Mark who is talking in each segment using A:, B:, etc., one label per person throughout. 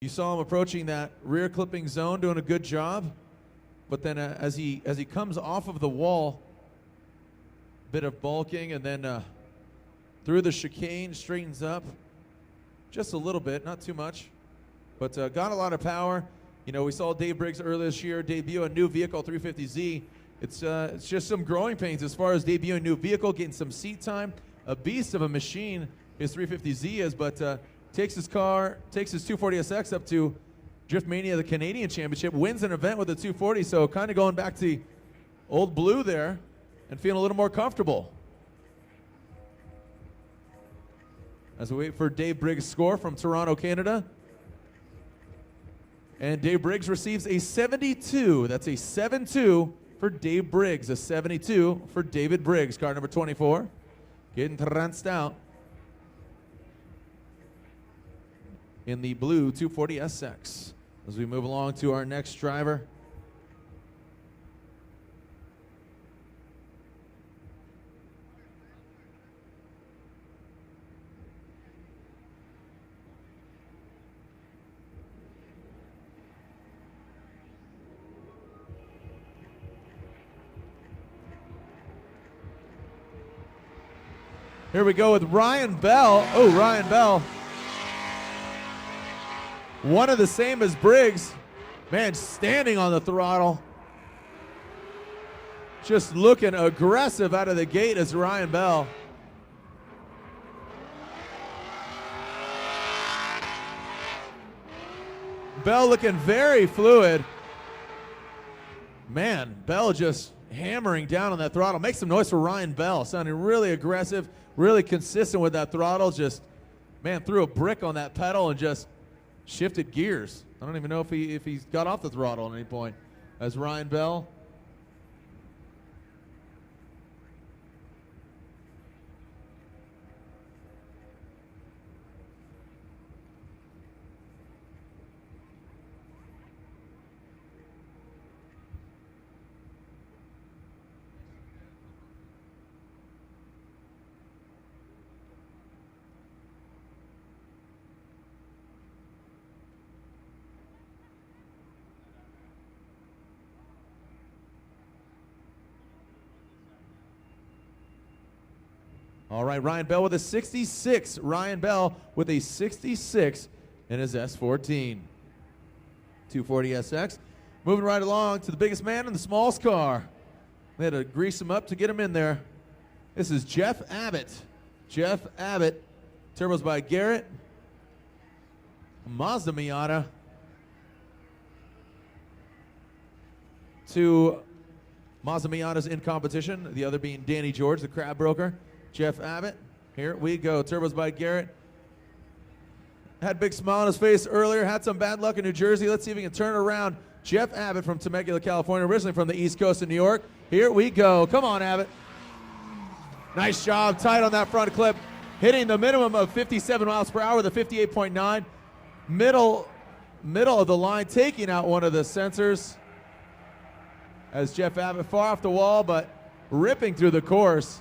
A: You saw him approaching that rear clipping zone, doing a good job. But then as he comes off of the wall, bit of bulking, and then through the chicane, straightens up just a little bit, not too much, but got a lot of power. You know, we saw Dave Briggs earlier this year debut a new vehicle, 350Z. It's just some growing pains as far as debuting a new vehicle, getting some seat time. A beast of a machine his 350Z is, but takes his 240SX up to Drift Mania, the Canadian Championship, wins an event with a 240, so kind of going back to old blue there and feeling a little more comfortable. As we wait for Dave Briggs' score from Toronto, Canada. And Dave Briggs receives a 72. That's a 7-2 for Dave Briggs. A 72 for David Briggs, car number 24. Getting tranced out in the blue 240SX. As we move along to our next driver. Here we go with Ryan Bell. Oh, Ryan Bell. One of the same as Briggs. Man, standing on the throttle. Just looking aggressive out of the gate as Ryan Bell. Bell looking very fluid. Man, Bell just hammering down on that throttle. Make some noise for Ryan Bell. Sounding really aggressive, really consistent with that throttle. Just, man, threw a brick on that pedal and just shifted gears. I don't even know if he got off the throttle at any point. As Ryan Bell. All right, Ryan Bell with a 66. Ryan Bell with a 66 in his S14. 240SX. Moving right along to the biggest man in the smallest car. They had to grease him up to get him in there. This is Jeff Abbott. Jeff Abbott. Turbos by Garrett. Mazda Miata. Two Mazda Miatas in competition. The other being Danny George, the crab broker. Jeff Abbott, here we go. Turbos by Garrett. Had a big smile on his face earlier, had some bad luck in New Jersey. Let's see if we can turn around. Jeff Abbott from Temecula, California, originally from the East Coast of New York. Here we go. Come on, Abbott. Nice job, tight on that front clip. Hitting the minimum of 57 miles per hour with a 58.9. Middle of the line, taking out one of the sensors. As Jeff Abbott far off the wall, but ripping through the course.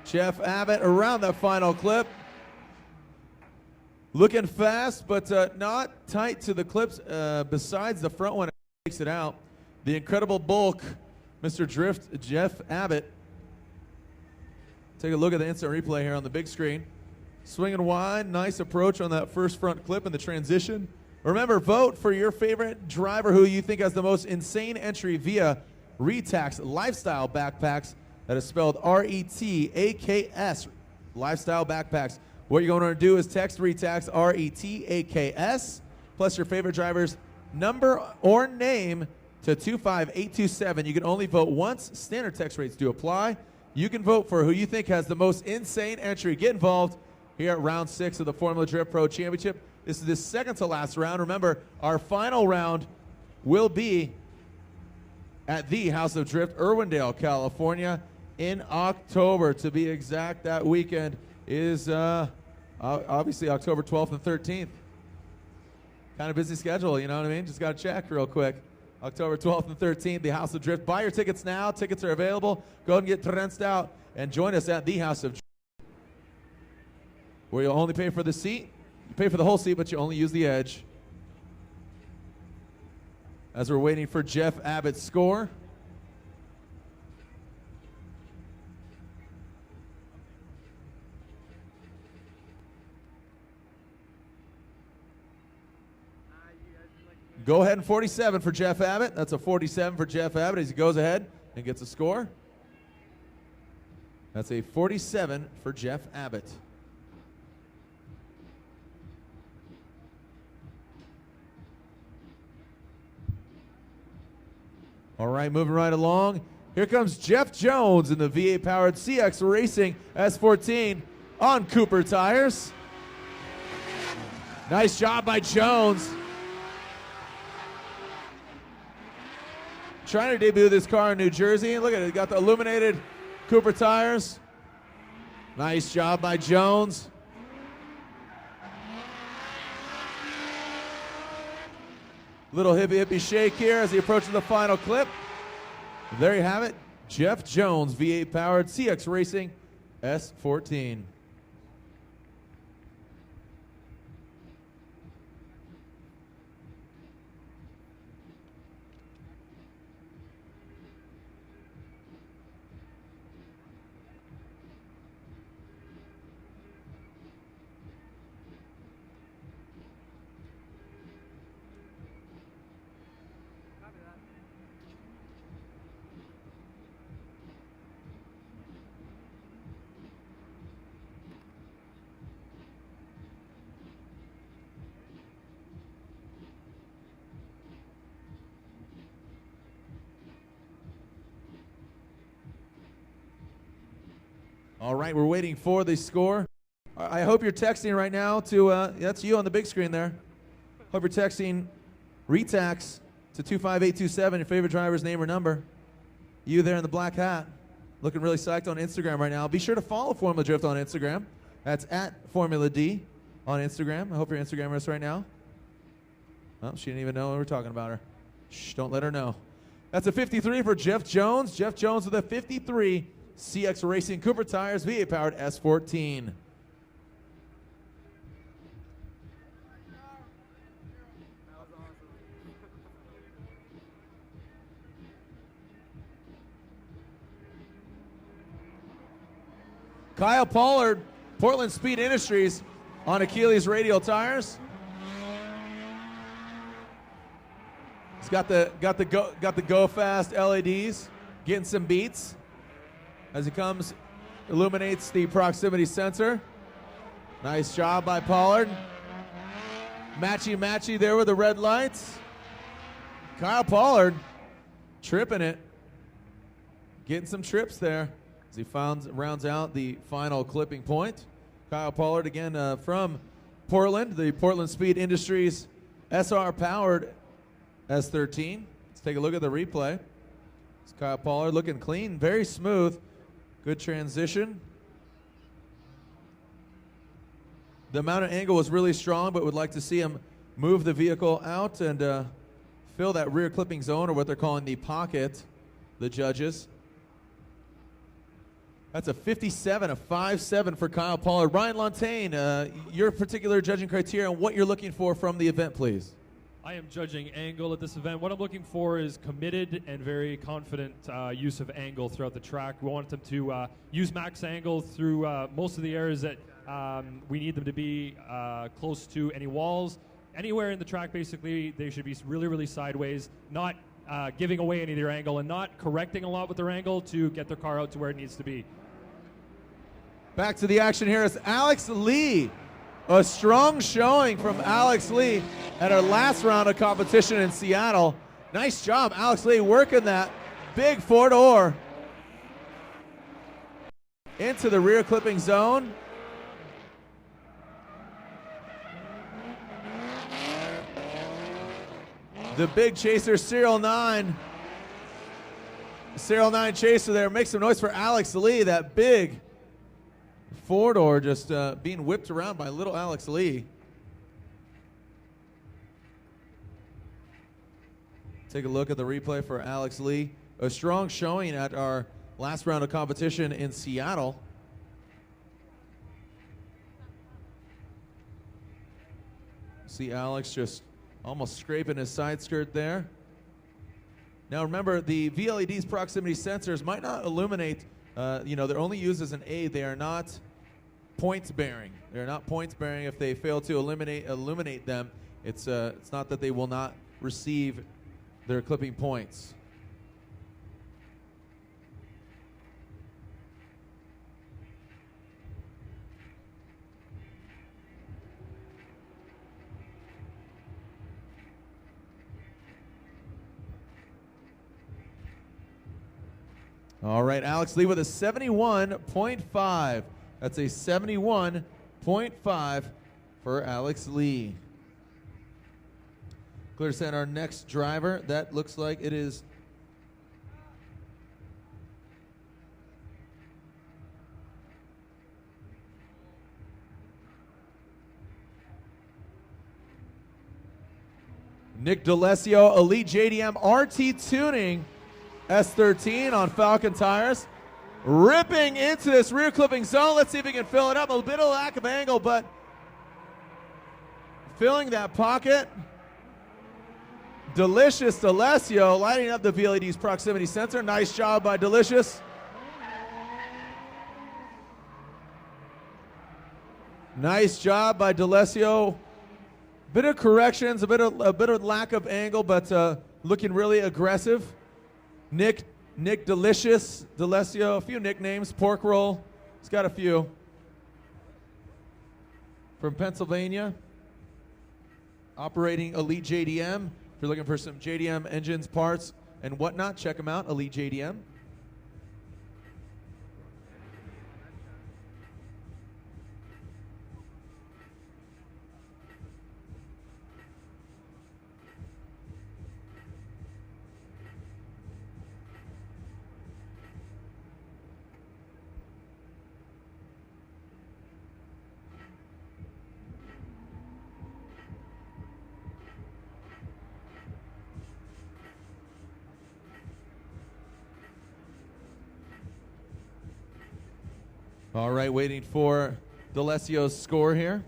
A: Jeff Abbott around that final clip. Looking fast, but not tight to the clips besides the front one takes it out. The incredible bulk, Mr. Drift, Jeff Abbott. Take a look at the instant replay here on the big screen. Swinging wide, nice approach on that first front clip in the transition. Remember, vote for your favorite driver who you think has the most insane entry via Retax Lifestyle Backpacks. That is spelled R-E-T-A-K-S, Lifestyle Backpacks. What you're going to do is text Retax, R-E-T-A-K-S, plus your favorite driver's number or name to 25827. You can only vote once. Standard text rates do apply. You can vote for who you think has the most insane entry. Get involved here at round 6 of the formula+drift Pro Championship. This is the second to last round. Remember, our final round will be at the House of Drift, Irwindale, California, in October. To be exact, that weekend is obviously October 12th and 13th. Kind of busy schedule, you know what I mean? Just got to check real quick. October 12th and 13th, the House of Drift. Buy your tickets now. Tickets are available. Go ahead and get trenched out and join us at the House of Drift. where you'll only pay for the seat. You pay for the whole seat, but you only use the edge. As we're waiting for Jeff Abbott's score. Go ahead and 47 for Jeff Abbott. That's a 47 for Jeff Abbott as he goes ahead and gets a score. That's a 47 for Jeff Abbott. All right, moving right along. Here comes Jeff Jones in the V8-powered CX Racing S14 on Cooper tires. Nice job by Jones. Trying to debut this car in New Jersey. Look at it, got the illuminated Cooper tires. Nice job by Jones. Little hippie shake here as he approaches the final clip. There you have it, Jeff Jones, V8 powered CX Racing S14. All right, we're waiting for the score. I hope you're texting right now to, that's you on the big screen there. Hope you're texting RETAX to 25827, your favorite driver's name or number. You there in the black hat, looking really psyched on Instagram right now. Be sure to follow Formula Drift on Instagram. That's at Formula D on Instagram. I hope you're Instagramming us right now. Oh, she didn't even know we were talking about her. Shh, don't let her know. That's a 53 for Jeff Jones. Jeff Jones with a 53. CX Racing Cooper tires, V8 powered S14. Kyle Pollard, Portland Speed Industries on Achilles radial tires. He's got the go fast LEDs, getting some beats. As he comes, illuminates the proximity sensor. Nice job by Pollard. Matchy there with the red lights. Kyle Pollard tripping it. Getting some trips there as he rounds out the final clipping point. Kyle Pollard again from Portland, the Portland Speed Industries SR powered S13. Let's take a look at the replay. It's Kyle Pollard looking clean, very smooth. Good transition. The mounted angle was really strong, but would like to see him move the vehicle out and fill that rear clipping zone, or what they're calling the pocket, the judges. That's a 57, a 5.7 for Kyle Pollard. Ryan Lontaine, your particular judging criteria and what you're looking for from the event, please.
B: I am judging angle at this event. What I'm looking for is committed and very confident use of angle throughout the track. We want them to use max angle through most of the areas that we need them to be close to any walls. Anywhere in the track, basically, they should be really, really sideways, not giving away any of their angle and not correcting a lot with their angle to get their car out to where it needs to be.
A: Back to the action here is Alex Lee. A strong showing from Alex Lee at our last round of competition in Seattle. Nice job, Alex Lee, working that big four-door into the rear clipping zone. The big chaser, Serial 9. Serial 9 chaser there. Make some noise for Alex Lee, that big four-door just being whipped around by little Alex Lee. Take a look at the replay for Alex Lee. A strong showing at our last round of competition in Seattle. See Alex just almost scraping his side skirt there. Now remember, the VLED's proximity sensors might not illuminate, they're only used as an aid. They are not points bearing. They're not points bearing. If they fail to illuminate them, it's not that they will not receive their clipping points. All right, Alex Lee with a 71.5. That's a 71.5 for Alex Lee. Clear to send our next driver. That looks like it is Nick Delesio, Elite JDM RT Tuning. S13 on Falcon tires. Ripping into this rear clipping zone. Let's see if he can fill it up. A bit of lack of angle, but filling that pocket. Delicious Delesio lighting up the VLED's proximity sensor. Nice job by Delicious. Nice job by Delesio. Bit of corrections, a bit of lack of angle, but looking really aggressive. Nick Delicious, Delesio, a few nicknames, Pork Roll, he's got a few. From Pennsylvania, operating Elite JDM. If you're looking for some JDM engines, parts, and whatnot, check them out, Elite JDM. All right, waiting for Delesio's score here.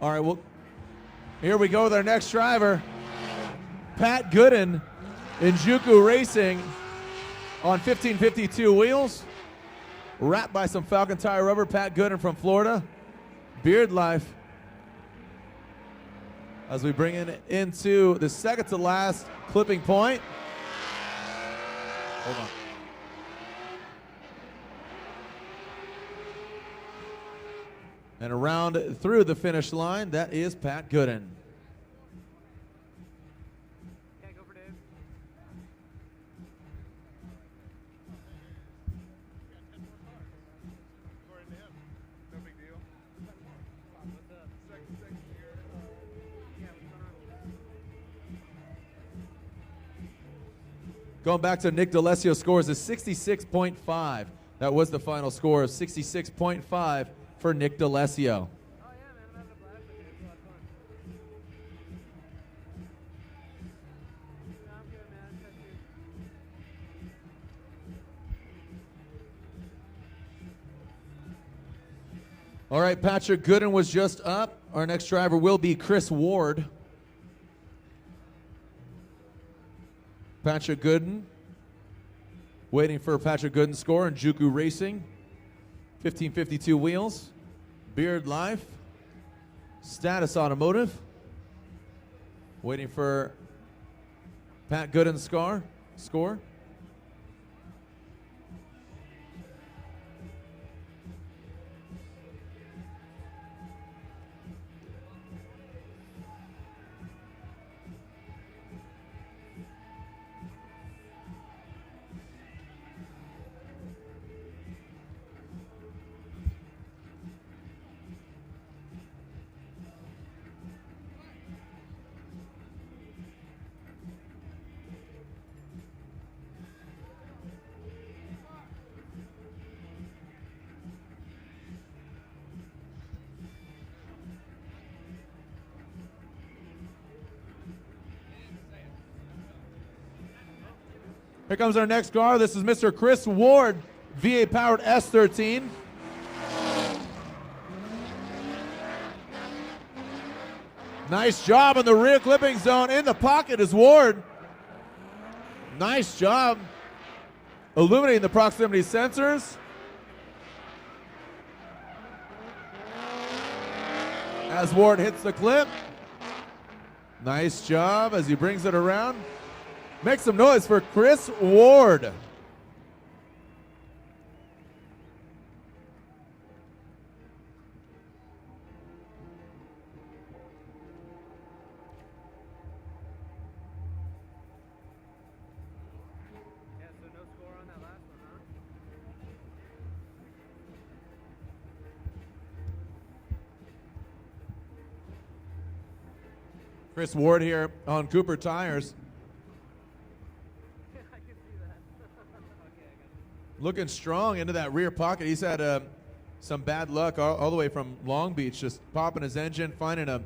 A: All right, well, here we go with our next driver, Pat Gooden in Juku Racing on 1552 wheels, wrapped by some Falcon tire rubber. Pat Gooden from Florida, Beard Life. As we bring it into the second to last clipping point. Hold on. And around through the finish line, that is Pat Gooden.
C: Okay, go for Dave. According to him, no big deal. What's up? Second year. Yeah, what's going on?
A: Going back to Nick Delesio's scores is 66.5. That was the final score of 66.5 for Nick Delesio.
C: Oh yeah, man, I'm having a blast with it. It's a lot of fun. No, I'm good, man. That's good.
A: All right, Patrick Gooden was just up. Our next driver will be Chris Ward. Patrick Gooden, waiting for Patrick Gooden's score in Juku Racing. 1552 wheels, Beard Life, Status Automotive. Waiting for Pat Gooden's score. Here comes our next car. This is Mr. Chris Ward, V8 powered S13. Nice job in the rear clipping zone. In the pocket is Ward. Nice job illuminating the proximity sensors. As Ward hits the clip. Nice job as he brings it around. Make some noise for Chris Ward. Chris Ward here on Cooper Tires. Looking strong into that rear pocket. He's had some bad luck all the way from Long Beach, just popping his engine, finding a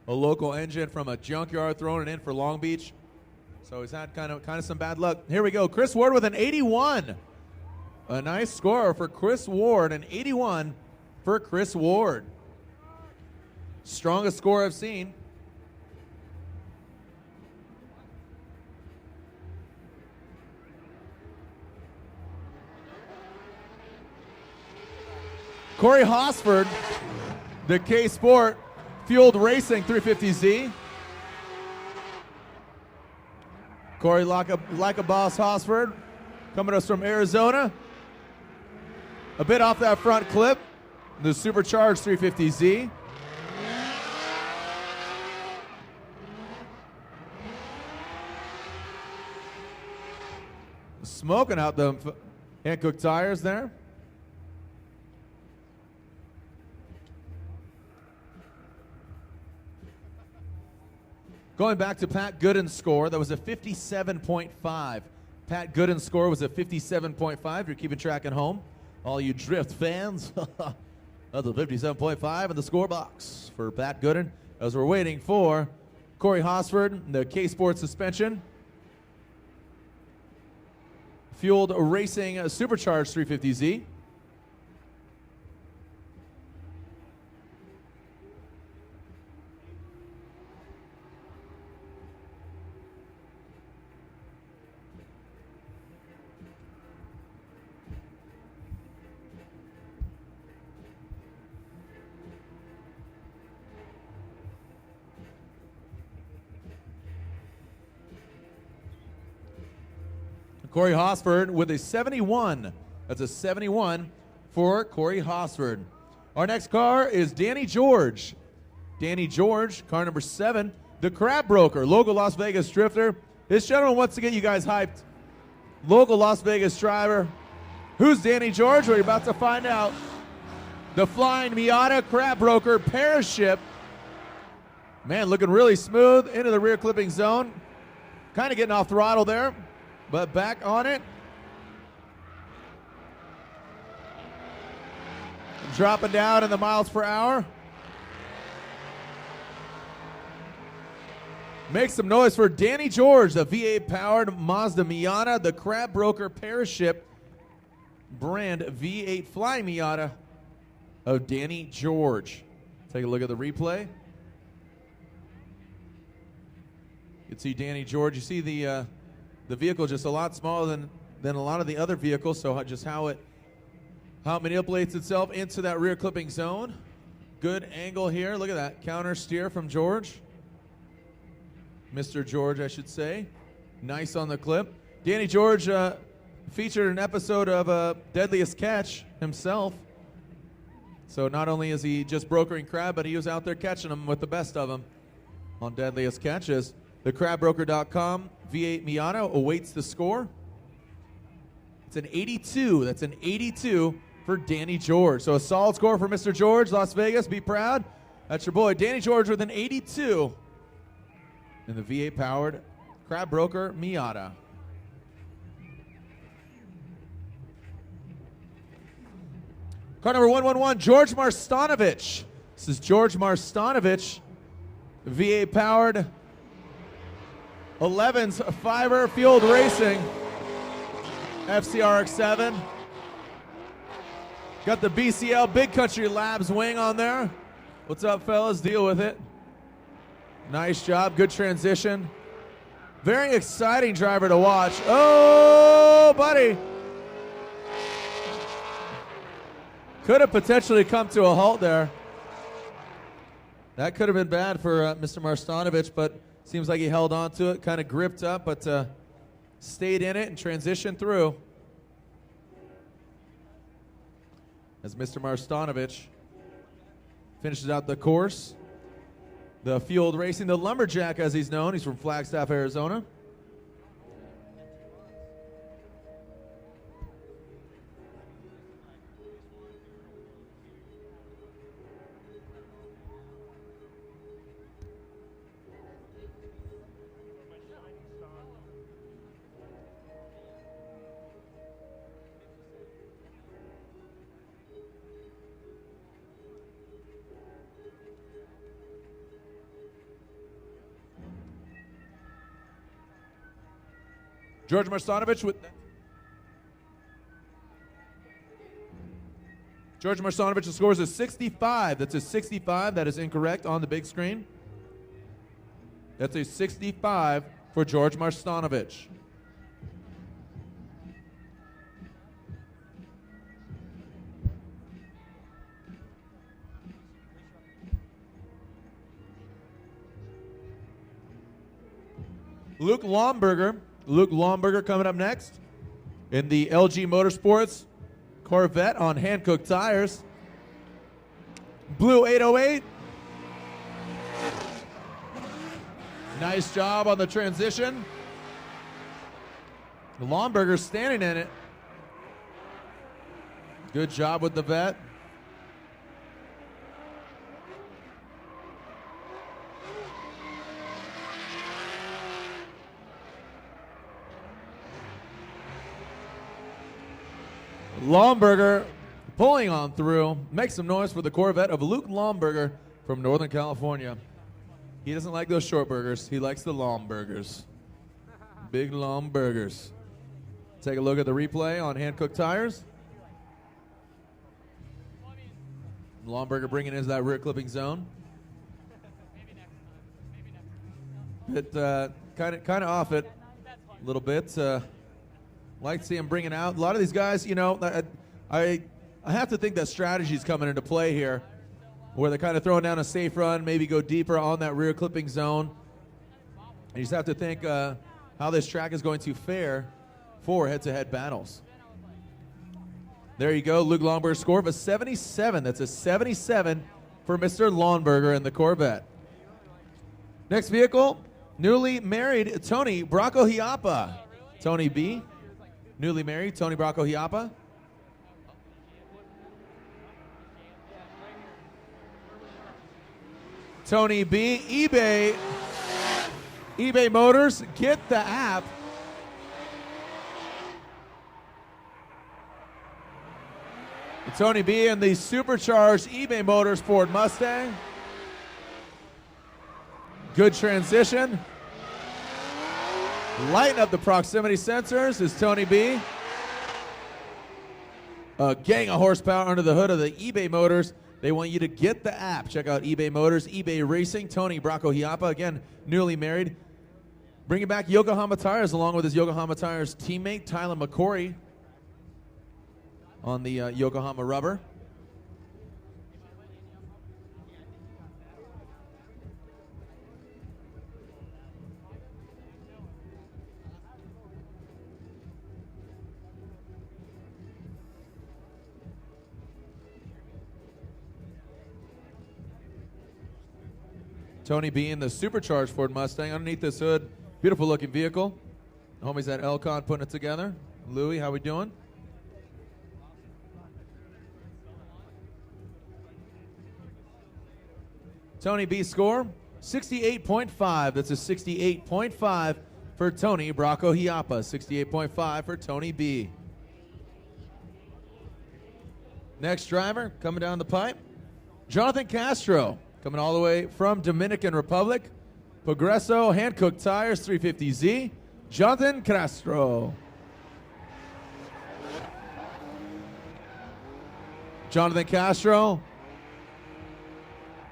A: local engine from a junkyard, throwing it in for Long Beach. So he's had kind of some bad luck. Here we go. Chris Ward with an 81. A nice score for Chris Ward, an 81 for Chris Ward. Strongest score I've seen. Cory Hosford, the K Sport Fueled Racing 350Z. Cory like a boss Hosford, coming to us from Arizona. A bit off that front clip, the supercharged 350Z. Smoking out the Hankook tires there. Going back to Pat Gooden's score, that was a 57.5. Pat Gooden's score was a 57.5. You're keeping track at home. All you drift fans, that's a 57.5 in the score box for Pat Gooden. As we're waiting for Cory Hosford, the K Sport suspension. Fueled Racing Supercharged 350Z. Cory Hosford with a 71. That's a 71 for Cory Hosford. Our next car is Danny George. Danny George, car number 7, the Crab Broker, local Las Vegas drifter. This gentleman wants to get you guys hyped. Local Las Vegas driver. Who's Danny George? We're about to find out. The Flying Miata Crab Broker Paraship. Man, looking really smooth into the rear clipping zone. Kind of getting off throttle there, but back on it. Dropping down in the miles per hour. Make some noise for Danny George, the V8 powered Mazda Miata, the Crab Broker Paraship brand V8 Flying Miata of Danny George. Take a look at the replay. You can see Danny George. You see the vehicle just a lot smaller than a lot of the other vehicles, so just how it manipulates itself into that rear clipping zone. Good angle here. Look at that counter steer from George. Mr. George, I should say. Nice on the clip. Danny George featured an episode of Deadliest Catch himself. So not only is he just brokering crab, but he was out there catching them with the best of them on Deadliest Catches. The crabbroker.com V8 Miata awaits the score. It's an 82. That's an 82 for Danny George. So a solid score for Mr. George. Las Vegas, be proud. That's your boy, Danny George, with an 82 in the V8 powered Crab Broker Miata. Car number 111, George Marstanovich. This is George Marstanovich, V8 powered 11's Fiverr Field Racing FCRX7. Got the BCL Big Country Labs wing on there. What's up, fellas? Deal with it. Nice job. Good transition. Very exciting driver to watch. Oh, buddy. Could have potentially come to a halt there. That could have been bad for Mr. Marstanovic, but seems like he held on to it, kind of gripped up, but stayed in it and transitioned through. As Mr. Marstanovic finishes out the course. The Field Racing, the Lumberjack as he's known. He's from Flagstaff, Arizona. George Marstanovic with George Marstanovic scores a 65. That's a 65. That is incorrect on the big screen. That's a 65 for George Marstanovic. Luke Lonberger coming up next in the LG Motorsports Corvette on hand-cooked tires. Blue 808. Nice job on the transition. Lonberger standing in it. Good job with the vet. Lonberger pulling on through. Make some noise for the Corvette of Luke Lonberger from Northern California. He doesn't like those short burgers. He likes the Lonbergers. Big Lonbergers. Take a look at the replay on hand-cooked tires. Lonberger bringing into that rear clipping zone. Bit kind of off it a little bit. Like to see him bringing out. A lot of these guys, you know, I have to think that strategy's coming into play here, where they're kind of throwing down a safe run, maybe go deeper on that rear clipping zone. And you just have to think how this track is going to fare for head-to-head battles. There you go, Luke Lonberger's score of a 77. That's a 77 for Mr. Lonberger in the Corvette. Next vehicle, newly married Tony Brakohiapa. Tony B. Newly married, Tony Brakohiapa. Tony B, eBay Motors, get the app. Tony B in the supercharged eBay Motors Ford Mustang. Good transition. Lighten up the proximity sensors is Tony B. A gang of horsepower under the hood of the eBay Motors. They want you to get the app. Check out eBay Motors, eBay Racing. Tony Brakohiapa, again, newly married. Bringing back Yokohama Tires along with his Yokohama Tires teammate, Tyler McCory, on the Yokohama rubber. Tony B in the supercharged Ford Mustang. Underneath this hood, beautiful looking vehicle. The homies at Elcon putting it together. Louie, how we doing? Tony B score, 68.5. That's a 68.5 for Tony Brakohiapa. 68.5 for Tony B. Next driver coming down the pipe, Jonathan Castro. Coming all the way from Dominican Republic. Progresso hand-cooked tires, 350Z. Jonathan Castro. Jonathan Castro.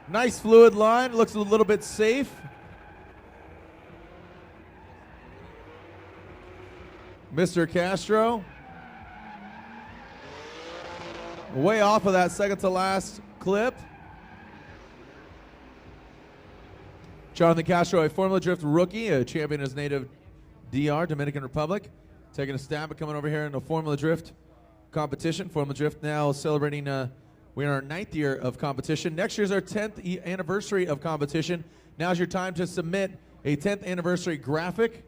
A: Nice fluid line. Looks a little bit safe. Mr. Castro. Way off of that second to last clip. Jonathan Castro, a Formula Drift rookie, a champion in his native DR, Dominican Republic. Taking a stab at coming over here in the Formula Drift competition. Formula Drift now celebrating, we're in our 9th year of competition. Next year's our 10th anniversary of competition. Now's your time to submit a 10th anniversary graphic.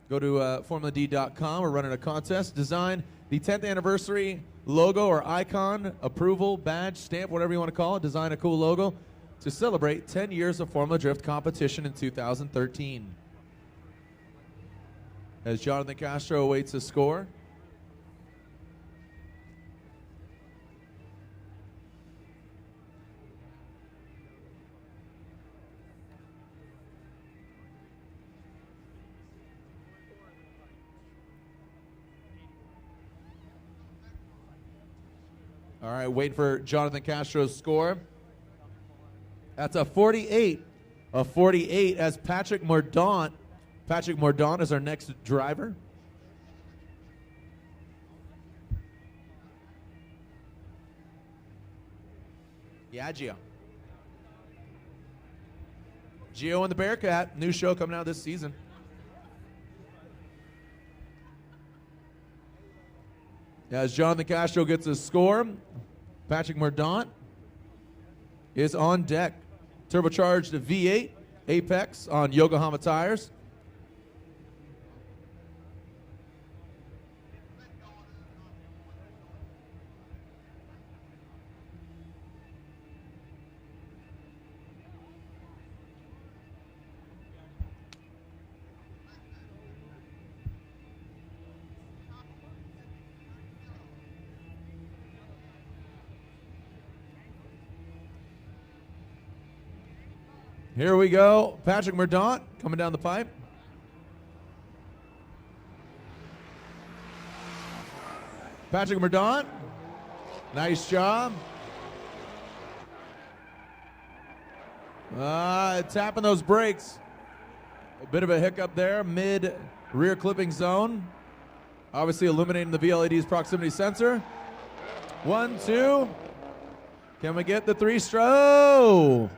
A: Go to formulad.com. We're running a contest. Design the 10th anniversary logo or icon, approval, badge, stamp, whatever you want to call it. Design a cool logo to celebrate 10 years of Formula Drift competition in 2013. As Jonathan Castro awaits a score. All right, waiting for Jonathan Castro's score. That's a 48. A 48 as Patrick Mordaunt. Patrick Mordaunt is our next driver. Yeah, Gio. Gio and the Bearcat. New show coming out this season. As Jonathan Castro gets a score, Patrick Mordaunt is on deck. Turbocharged V8 Apex on Yokohama tires. Here we go. Patrick Mordaunt coming down the pipe. Patrick Mordaunt. Nice job. Tapping those brakes. A bit of a hiccup there, mid rear clipping zone. Obviously illuminating the VLED's proximity sensor. 1, 2. Can we get the 3-stroke?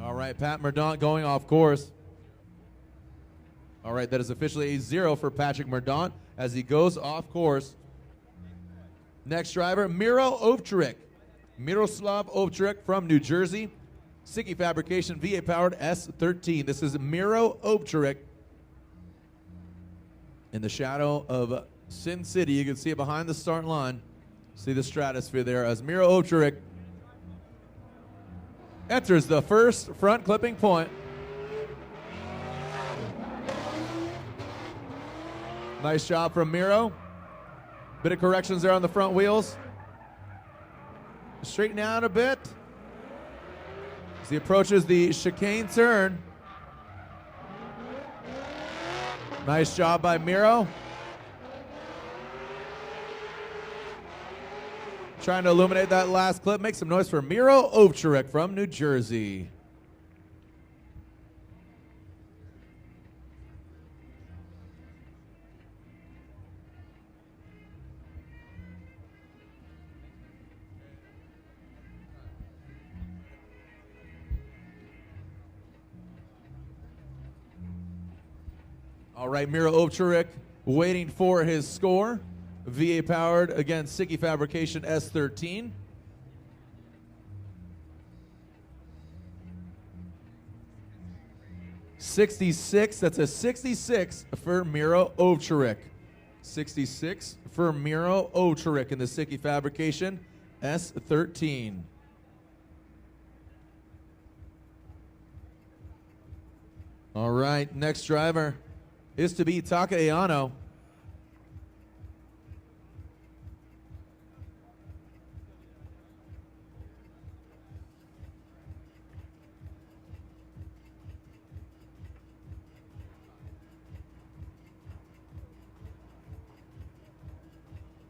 A: All right, Pat Mordaunt going off course. All right, that is officially a 0 for Patrick Mordaunt as he goes off course. Next driver, Miro Ovcharik. Miroslav Ovcharik from New Jersey. Siki Fabrication VA-powered S13. This is Miro Ovcharik. In the shadow of Sin City, you can see it behind the start line. See the stratosphere there as Miro Ovcharik enters the first front clipping point. Nice job from Miro. Bit of corrections there on the front wheels. Straighten out a bit as he approaches the chicane turn. Nice job by Miro. Trying to illuminate that last clip. Make some noise for Miro Ovcharik from New Jersey. All right, Miro Ovcharik waiting for his score. VA powered against Siki Fabrication S13. 66. That's a 66 for Miro Ovcharik. 66 for Miro Ovcharik in the Siki Fabrication S13. All right, next driver is to be Taka Aono.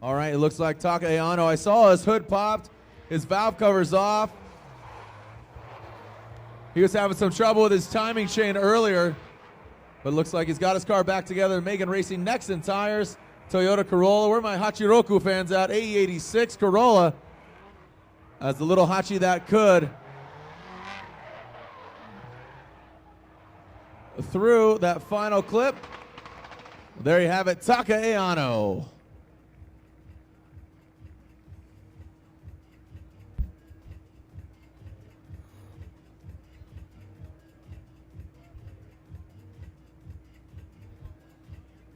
A: All right, it looks like Taka Aono. I saw his hood popped, his valve cover's off. He was having some trouble with his timing chain earlier, but looks like he's got his car back together. Megan Racing Nexen tires, Toyota Corolla. Where are my Hachiroku fans at? AE86 Corolla. As the little Hachi that could. Through that final clip. There you have it, Taka Aono.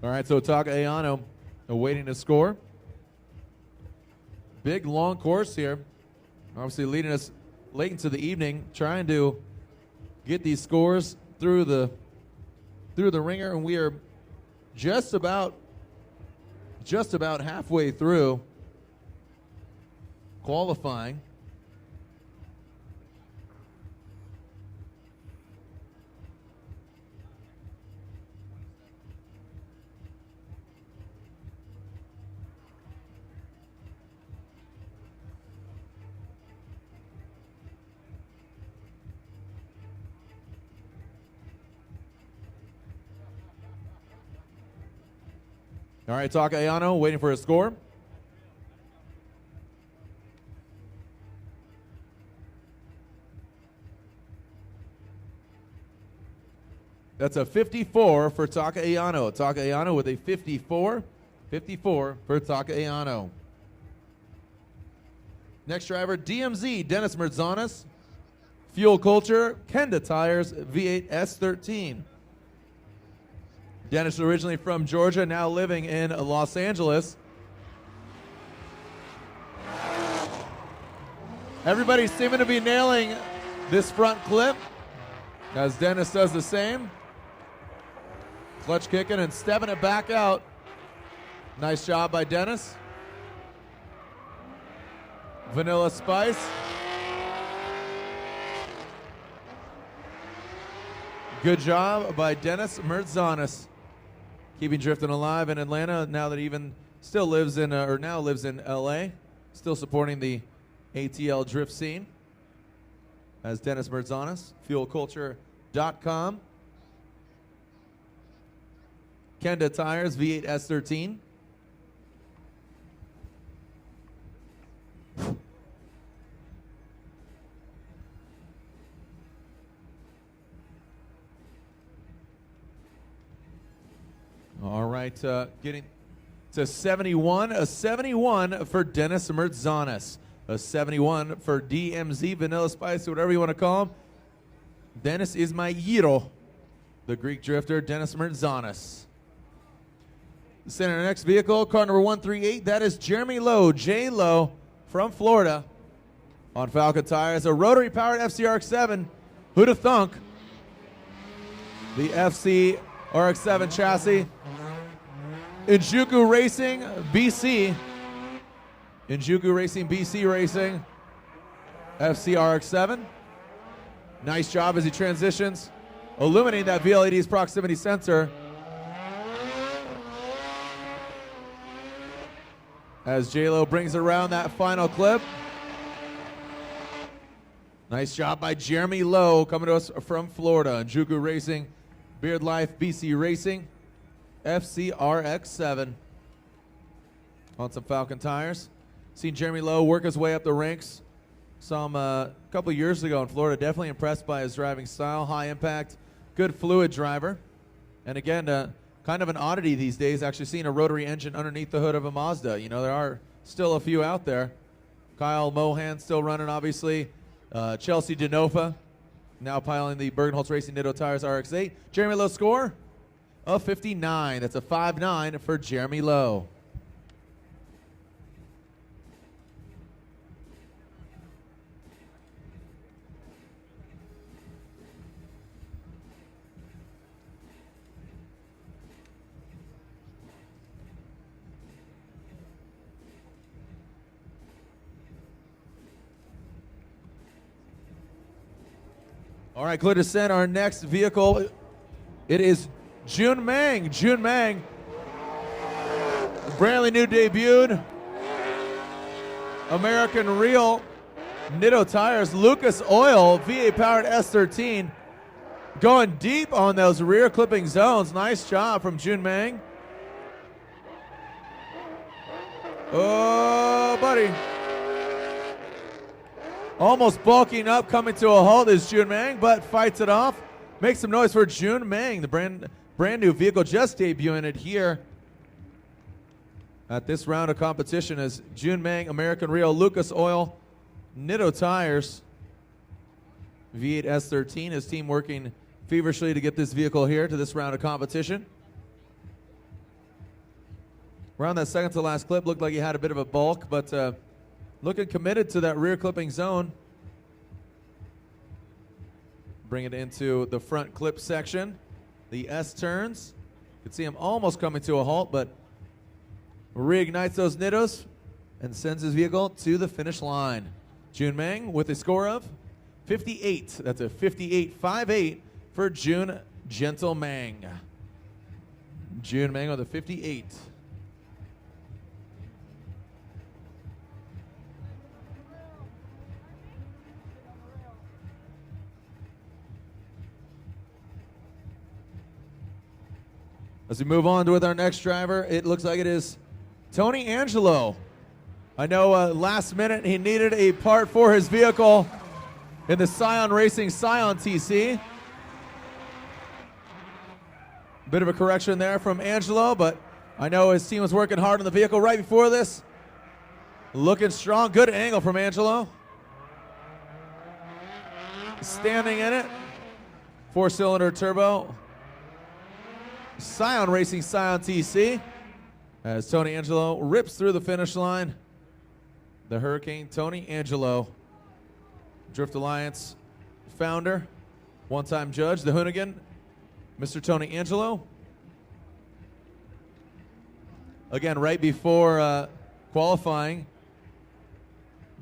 A: All right, so Taka Aono awaiting to score. Big, long course here. Obviously leading us late into the evening, trying to get these scores through the ringer, and we are just about halfway through qualifying. All right, Taka Aono waiting for a score. That's a 54 for Taka Aono. Taka Aono with a 54. 54 for Taka Aono. Next driver, DMZ, Dennis Mertzanis. Fuel Culture, Kenda Tires, V8 S13. Dennis originally from Georgia, now living in Los Angeles. Everybody's seeming to be nailing this front clip as Dennis does the same. Clutch kicking and stepping it back out. Nice job by Dennis. Vanilla Spice. Good job by Dennis Mertzanis. Keeping drifting alive in Atlanta now that he even still lives in, now lives in LA. Still supporting the ATL drift scene. As Dennis Mertzanis, fuelculture.com. Kenda Tires, V8 S13. All right, getting to 71. A 71 for Dennis Mertzanis. A 71 for DMZ, Vanilla Spice, whatever you want to call him. Dennis is my hero. The Greek drifter, Dennis Mertzanis. Send our next vehicle, car number 138. That is Jeremy Lowe, J. Lowe from Florida. On Falcon Tires, a rotary-powered FC RX-7. Who'd have thunk? The FC RX-7 chassis. Injuku Racing, BC. Injuku Racing, BC Racing. FC RX-7. Nice job as he transitions. Illuminating that VLED's proximity sensor. As J-Lo brings around that final clip. Nice job by Jeremy Lowe coming to us from Florida. Injuku Racing, Beard Life, BC Racing. FCRX7 on some Falcon tires. Seen Jeremy Lowe work his way up the ranks some a couple years ago in Florida. Definitely impressed by his driving style. High impact, good fluid driver. And again, kind of an oddity these days, actually seeing a rotary engine underneath the hood of a Mazda. You know, there are still a few out there. Kyle Mohan still running, obviously. Chelsea Denofa Now piling the Bergenholtz Racing Nitto Tires RX-8. Jeremy Lowe score of 59. That's a 5.9 for Jeremy Lowe. All right, clear to send our next vehicle. It is Jun Maeng. Jun Maeng, brand new debuted. American Real Nitto Tires, Lucas Oil, V8 powered S13. Going deep on those rear clipping zones. Nice job from Jun Maeng. Oh, buddy. Almost bulking up, coming to a halt is Jun Maeng, but fights it off. Make some noise for Jun Maeng, the brand new vehicle, just debuting it here at this round of competition as Jun Maeng, American Real, Lucas Oil, Nitto Tires, V8 S13. His team working feverishly to get this vehicle here to this round of competition. Around that second to last clip, looked like he had a bit of a bulk, but looking committed to that rear clipping zone. Bring it into the front clip section. The S turns. You can see him almost coming to a halt, but reignites those Nittos and sends his vehicle to the finish line. Jun Maeng with a score of 58. That's a 58.58 for Jun Gentle Maeng. Jun Maeng with a 58. As we move on with our next driver, it looks like it is Tony Angelo. I know last minute he needed a part for his vehicle in the Scion Racing Scion TC. Bit of a correction there from Angelo, but I know his team was working hard on the vehicle right before this. Looking strong. Good angle from Angelo. Standing in it. 4-cylinder turbo. Scion Racing Scion TC as Tony Angelo rips through the finish line. The Hurricane Tony Angelo, Drift Alliance founder, one-time judge, the Hoonigan, Mr. Tony Angelo. Again, right before qualifying,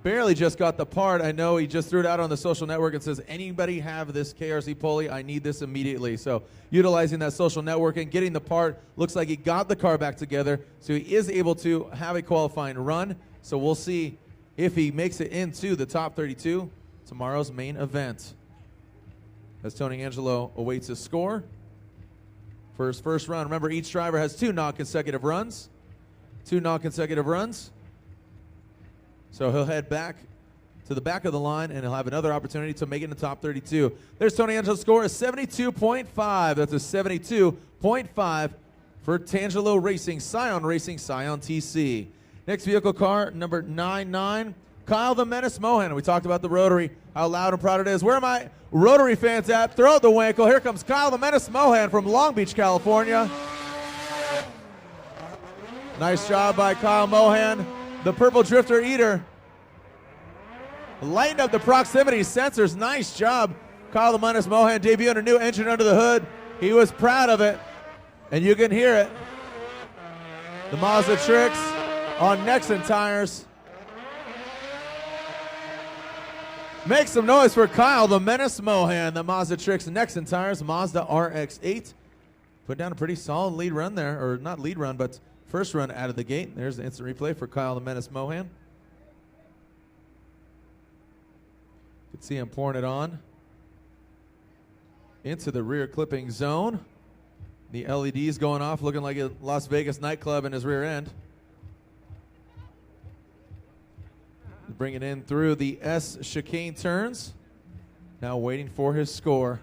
A: barely just got the part. I know he just threw it out on the social network and says, anybody have this KRC pulley? I need this immediately. So utilizing that social networking, getting the part, looks like he got the car back together. So he is able to have a qualifying run. So we'll see if he makes it into the top 32, tomorrow's main event. As Tony Angelo awaits his score for his first run. Remember, each driver has 2 non-consecutive runs. 2 non-consecutive runs. So he'll head back to the back of the line, and he'll have another opportunity to make it in the top 32. There's Tony Angelo's score, a 72.5. That's a 72.5 for Tangelo Racing, Scion TC. Next vehicle, car number 99, Kyle the Menace Mohan. We talked about the rotary, how loud and proud it is. Where are my rotary fans at? Throw out the winkle. Here comes Kyle the Menace Mohan from Long Beach, California. Nice job by Kyle Mohan. The Purple Drifter Eater. Lighten up the proximity sensors. Nice job. Kyle the Menace Mohan debuting a new engine under the hood. He was proud of it, and you can hear it. The Mazda Tricks on Nexen tires. Make some noise for Kyle the Menace Mohan. The Mazda Tricks Nexen tires, Mazda RX-8. Put down a pretty solid lead run there, or not lead run, but first run out of the gate. There's the instant replay for Kyle the Menace Mohan. You can see him pouring it on into the rear clipping zone. The LEDs going off, looking like a Las Vegas nightclub in his rear end. Bring it in through the S chicane turns. Now waiting for his score.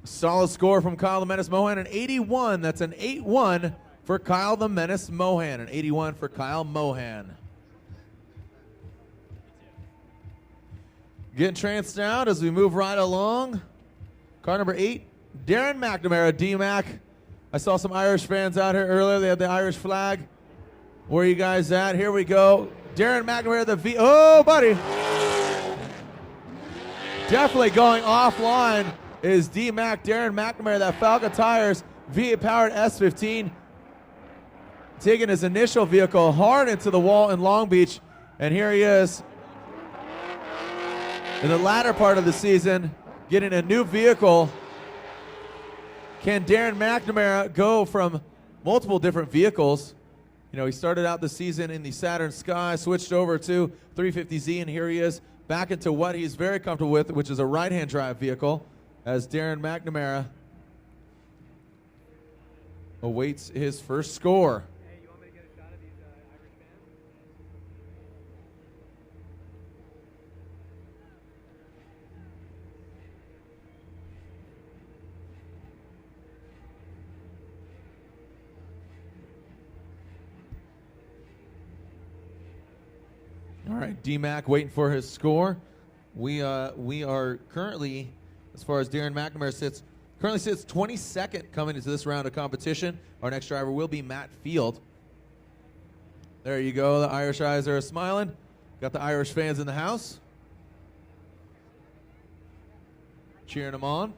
A: Solid score from Kyle the Menace Mohan, an 81. That's an 8-1 for Kyle the Menace Mohan. An 81 for Kyle Mohan. Getting tranced out as we move right along. Car number 8, Darren McNamara, D-Mac. I saw some Irish fans out here earlier. They had the Irish flag. Where are you guys at? Here we go. Darren McNamara, the V. Oh, buddy. Definitely going offline is D-Mac, Darren McNamara, that Falcon Tires V8 powered S15. Taking his initial vehicle hard into the wall in Long Beach. And here he is in the latter part of the season, getting a new vehicle. Can Darren McNamara go from multiple different vehicles? You know, he started out the season in the Saturn Sky, switched over to 350Z, and here he is back into what he's very comfortable with, which is a right-hand drive vehicle, as Darren McNamara awaits his first score.
C: Hey, you want me to get a shot of these Irish fans?
A: All right, D-Mac waiting for his score. We are currently, as far as Darren McNamara currently sits 22nd coming into this round of competition. Our next driver will be Matt Field. There you go. The Irish eyes are smiling. Got the Irish fans in the house, cheering them on.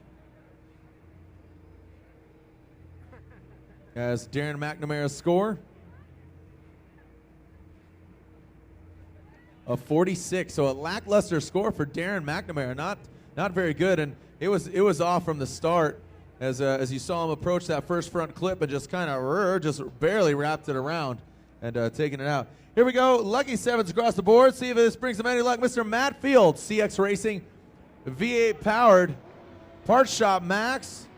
A: As Darren McNamara's score of 46, so a lackluster score for Darren McNamara. Not very good, and it was off from the start as you saw him approach that first front clip and just kind of just barely wrapped it around and taking it out. Here we go, lucky sevens across the board. See if this brings him any luck. Mr. Matt Field, CX Racing, V8 powered, Parts Shop Max,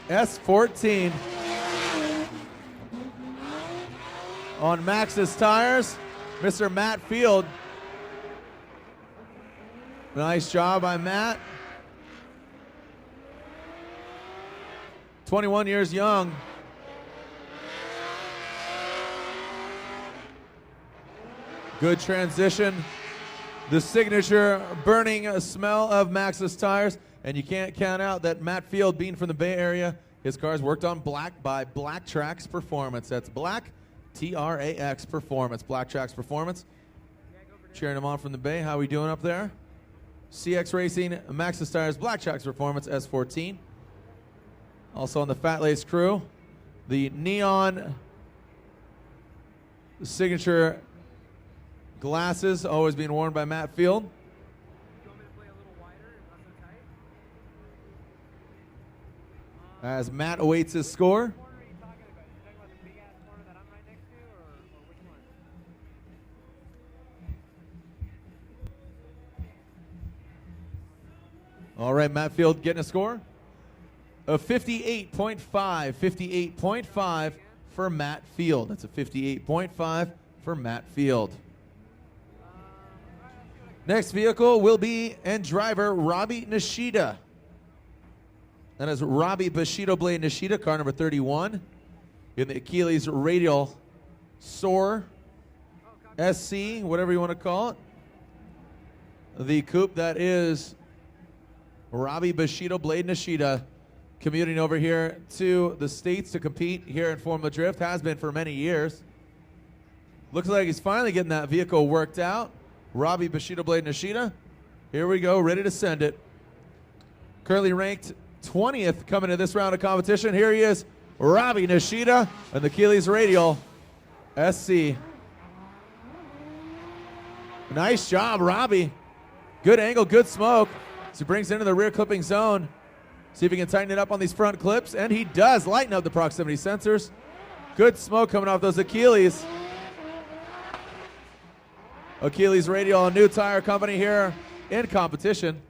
A: S14 on Max's tires. Mr. Matt Field. Nice job by Matt. 21 years young. Good transition. The signature burning smell of Max's tires. And you can't count out that Matt Field, being from the Bay Area, his car's worked on black by Black Trax Performance. That's Black TRAX Performance, Black Trax Performance. Cheering him on from the Bay. How are we doing up there? CX Racing, Max's Tires, Black Trax Performance, S14. Also on the Fat Lace crew, the neon signature glasses, always being worn by Matt Field.
C: You want me to play a little wider and not so tight?
A: As Matt awaits his score.
C: What corner are you talking about? You talking about the big ass corner that I'm right next to, or which one?
A: All right, Matt Field getting a score of 58.5. 58.5 for Matt Field. That's a 58.5 for Matt Field. Next vehicle will be and driver Robbie Nishida. That is Robbie Bushido Blade Nishida, car number 31 in the Achilles Radial Soar SC, whatever you want to call it. The coupe that is Robbie Bushido Blade Nishida, commuting over here to the States to compete here in Formula Drift, has been for many years. Looks like he's finally getting that vehicle worked out. Robbie Bushido Blade Nishida, here we go, ready to send it. Currently ranked 20th coming to this round of competition. Here he is, Robbie Nishida and the Achilles Radial SC. Nice job, Robbie. Good angle, good smoke. So he brings it into the rear clipping zone. See if he can tighten it up on these front clips, and he does. Lighten up the proximity sensors. Good smoke coming off those Achilles. Achilles Radial, a new tire company here in competition.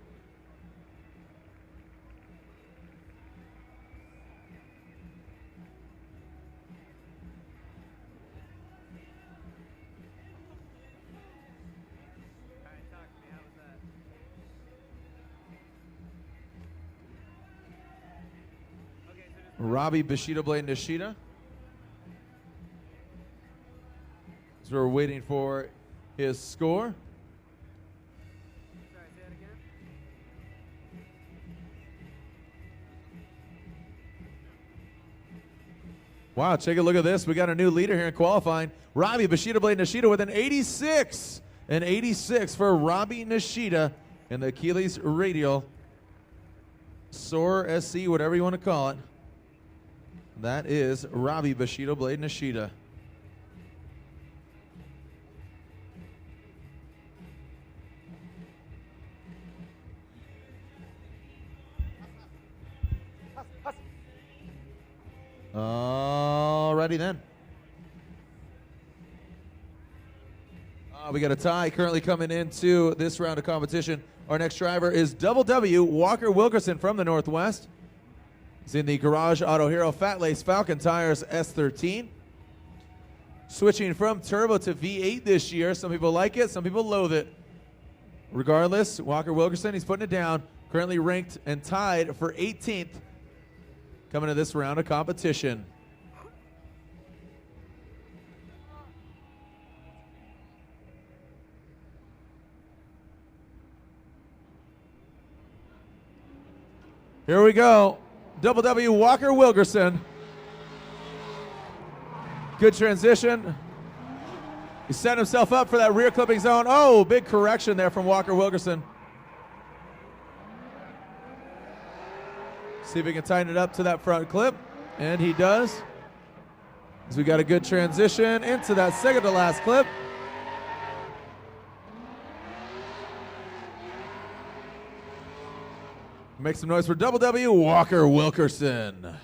A: Robbie Bushido Blade Nishida. So we're waiting for his score.
C: Sorry, say
A: Wow, take a look at this. We got a new leader here in qualifying. Robbie Blade Nishida with an 86. An 86 for Robbie Nishida in the Achilles Radial. SOAR SC, whatever you want to call it. That is Robbie Blade Nishida. Alrighty then. We got a tie currently coming into this round of competition. Our next driver is Double W, Walker Wilkerson from the Northwest. He's in the Garage Auto Hero Fat Lace Falcon Tires S13. Switching from turbo to V8 this year. Some people like it, some people loathe it. Regardless, Walker Wilkerson, he's putting it down. Currently ranked and tied for 18th coming to this round of competition. Here we go. Double W, Walker Wilkerson. Good transition. He set himself up for that rear clipping zone. Oh, big correction there from Walker Wilkerson. See if he can tighten it up to that front clip. And he does. As we got a good transition into that second to last clip. Make some noise for Double W, Walker Wilkerson.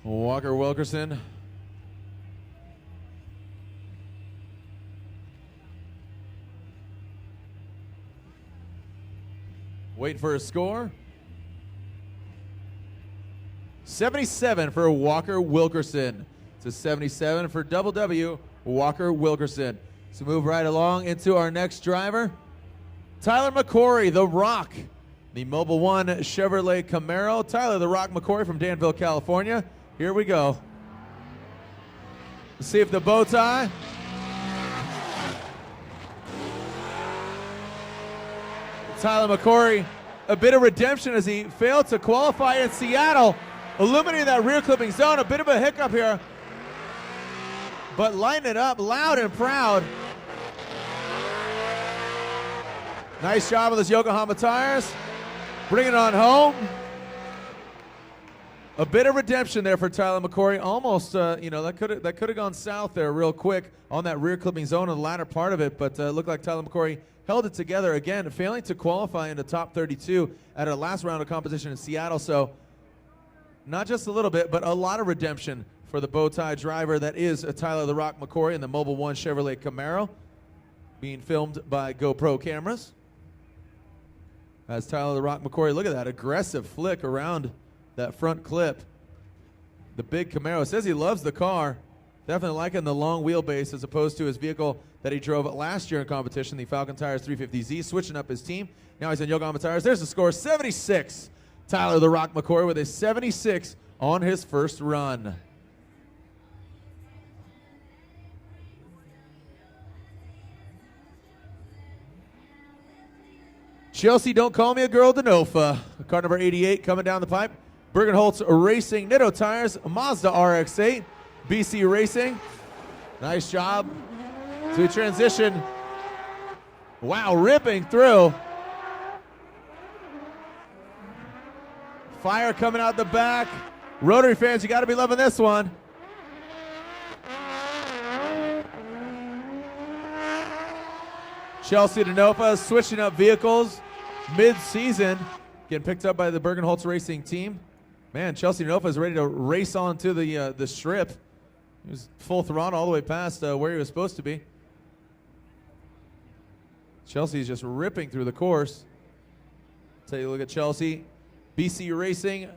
A: Walker Wilkerson. Waiting for a score. 77 for Walker Wilkerson. It's a 77 for Double W, Walker Wilkerson. So move right along into our next driver. Tyler McCory, The Rock. The Mobil 1 Chevrolet Camaro. Tyler The Rock McCory from Danville, California. Here we go. Let's see if the bow tie. Tyler McCory, a bit of redemption as he failed to qualify in Seattle, illuminating that rear clipping zone. A bit of a hiccup here, but lighting it up loud and proud. Nice job with those Yokohama tires. Bringing it on home. A bit of redemption there for Tyler McCory. Almost, that could have gone south there real quick on that rear clipping zone in the latter part of it, but looked like Tyler McCory held it together again, failing to qualify in the top 32 at our last round of competition in Seattle. So not just a little bit, but a lot of redemption for the bow tie driver that is Tyler The Rock McCory in the Mobil 1 Chevrolet Camaro, being filmed by GoPro cameras. As Tyler The Rock McCory, look at that aggressive flick around that front clip. The big Camaro says he loves the car. Definitely liking the long wheelbase as opposed to his vehicle that he drove last year in competition, the Falcon Tires 350Z, switching up his team. Now he's on Yokohama tires. There's the score, 76. Tyler The Rock McCoy with a 76 on his first run. Chelsea, Don't Call Me a Girl, Denofa. Car number 88 coming down the pipe. Bergenholtz Racing, Nitto Tires, Mazda RX-8, BC Racing. Nice job. To transition. Wow, ripping through. Fire coming out the back. Rotary fans, you got to be loving this one. Chelsea Denofa switching up vehicles mid-season, getting picked up by the Bergenholtz Racing team. Man, Chelsea Denofa is ready to race on to the strip. He was full throttle all the way past where he was supposed to be. Chelsea's just ripping through the course. Take a look at Chelsea. BC Racing.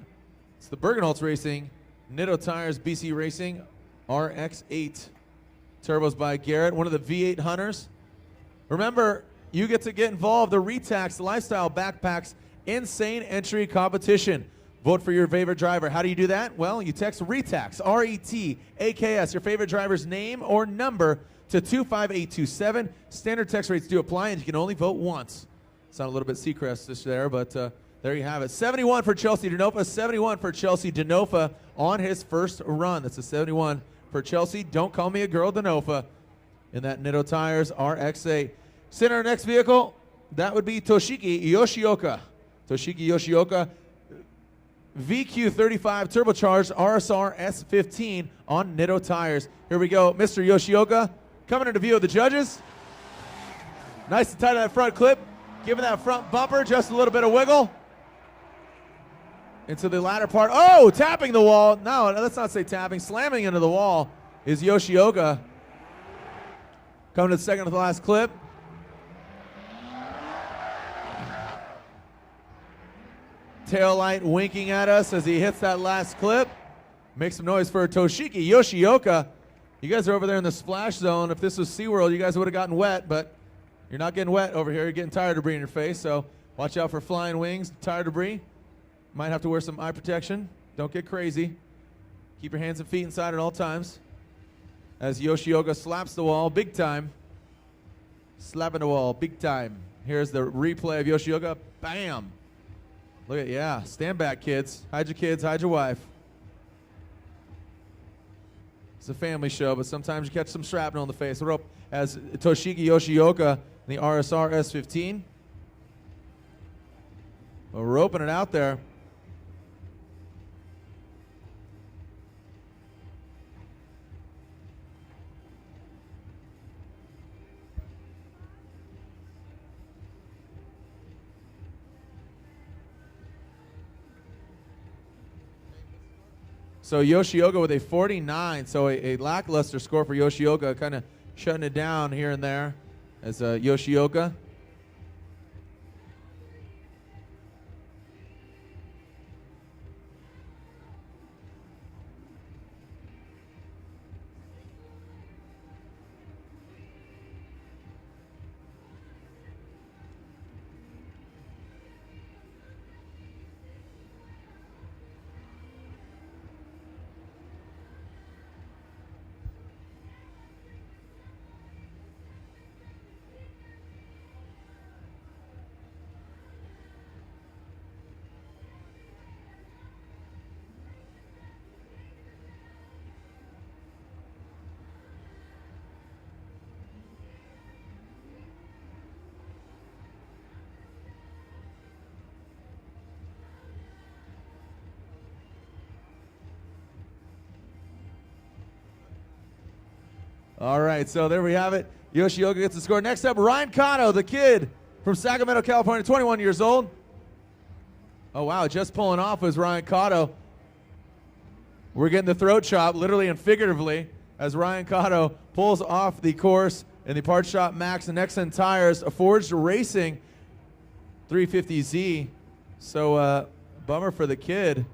A: It's the Bergenholtz Racing. Nitto Tires, BC Racing. RX-8. Turbos by Garrett, one of the V8 hunters. Remember, you get to get involved. The Retax Lifestyle Backpacks Insane Entry Competition. Vote for your favorite driver. How do you do that? Well, you text RETAX, R-E-T-A-K-S, your favorite driver's name or number to 25827. Standard text rates do apply, and you can only vote once. Sound a little bit Seacrest-ish there, but there you have it. 71 for Chelsea Denofa, 71 for Chelsea Denofa on his first run. That's a 71 for Chelsea. Don't call me a girl, Denofa, in that Nitto Tires RX-8. Sit in our next vehicle. That would be Toshiki Yoshioka. Toshiki Yoshioka, VQ35 turbocharged RSR S15 on Nitto Tires. Here we go. Mr. Yoshioka coming into view of the judges. Nice and tight on that front clip. Giving that front bumper just a little bit of wiggle. Into the latter part. Oh, tapping the wall. No, let's not say tapping. Slamming into the wall is Yoshioka. Coming to the second to the last clip. Tail light winking at us as he hits that last clip. Make some noise for Toshiki Yoshioka. You guys are over there in the splash zone. If this was SeaWorld, you guys would have gotten wet, but you're not getting wet over here. You're getting tire debris in your face, so watch out for flying wings, tire debris. Might have to wear some eye protection. Don't get crazy. Keep your hands and feet inside at all times. As Yoshioka slaps the wall big time. Slapping the wall big time. Here's the replay of Yoshioka. Bam! Look at, yeah, stand back, kids. Hide your kids, hide your wife. It's a family show, but sometimes you catch some shrapnel in the face. We're up as Toshiki Yoshioka in the RSR S15. Well, we're roping it out there. So Yoshioka with a 49, so a lackluster score for Yoshioka, kind of shutting it down here and there as Yoshioka. All right, so there we have it. Yoshioka gets the score. Next up, Ryan Cotto, the kid from Sacramento, California, 21 years old. Oh, wow, just pulling off was Ryan Cotto. We're getting the throat chop, literally and figuratively, as Ryan Cotto pulls off the course in the Parts Shop Max and Nexen Tires, a Forged Racing 350Z. So, bummer for the kid.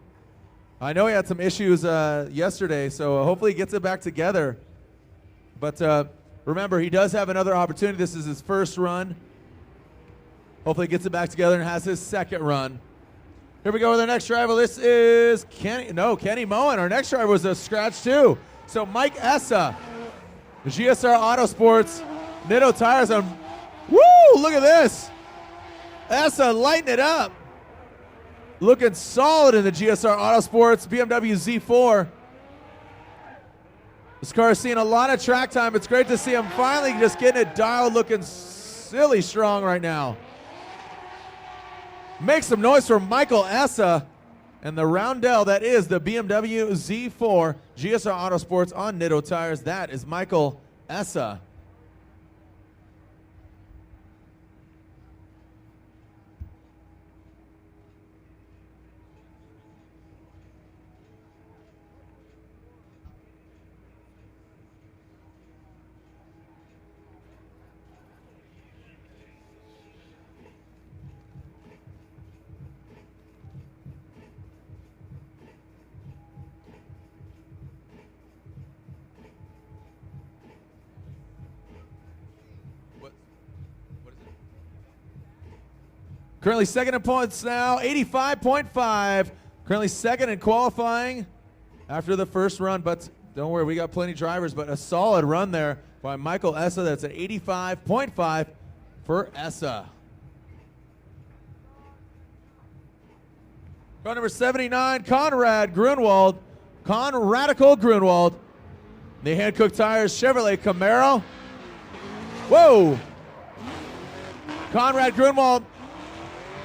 A: I know he had some issues yesterday, so hopefully he gets it back together. But remember, he does have another opportunity. This is his first run. Hopefully he gets it back together and has his second run. Here we go with our next driver. This is Kenny Mohan. Our next driver was a scratch too. So Mike Essa, GSR Autosports, Nitto Tires. Woo, look at this. Essa lighting it up. Looking solid in the GSR Autosports BMW Z4. This car is seeing a lot of track time. It's great to see him finally just getting it dialed, looking silly strong right now. Make some noise for Michael Essa and the roundel that is the BMW Z4 GSR Autosports on Nitto Tires. That is Michael Essa. Currently second in points now, 85.5. Currently second in qualifying after the first run, but don't worry, we got plenty of drivers, but a solid run there by Michael Essa. That's at 85.5 for Essa. Car number 79, Conrad Grunwald. Conradical Grunwald. The Hankook Tires Chevrolet Camaro. Whoa! Conrad Grunwald.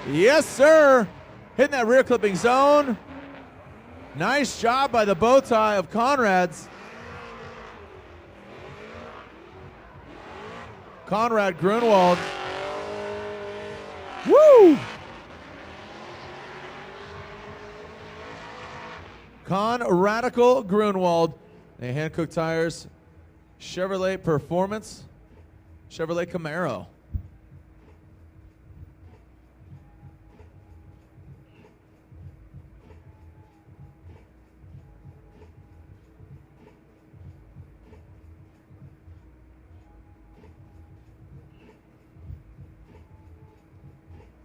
A: Yes, sir. Hitting that rear clipping zone. Nice job by the bow tie of Conrad's. Conrad Grunwald. Woo! Conradical Grunwald. The Hankook Tires Chevrolet Performance Chevrolet Camaro.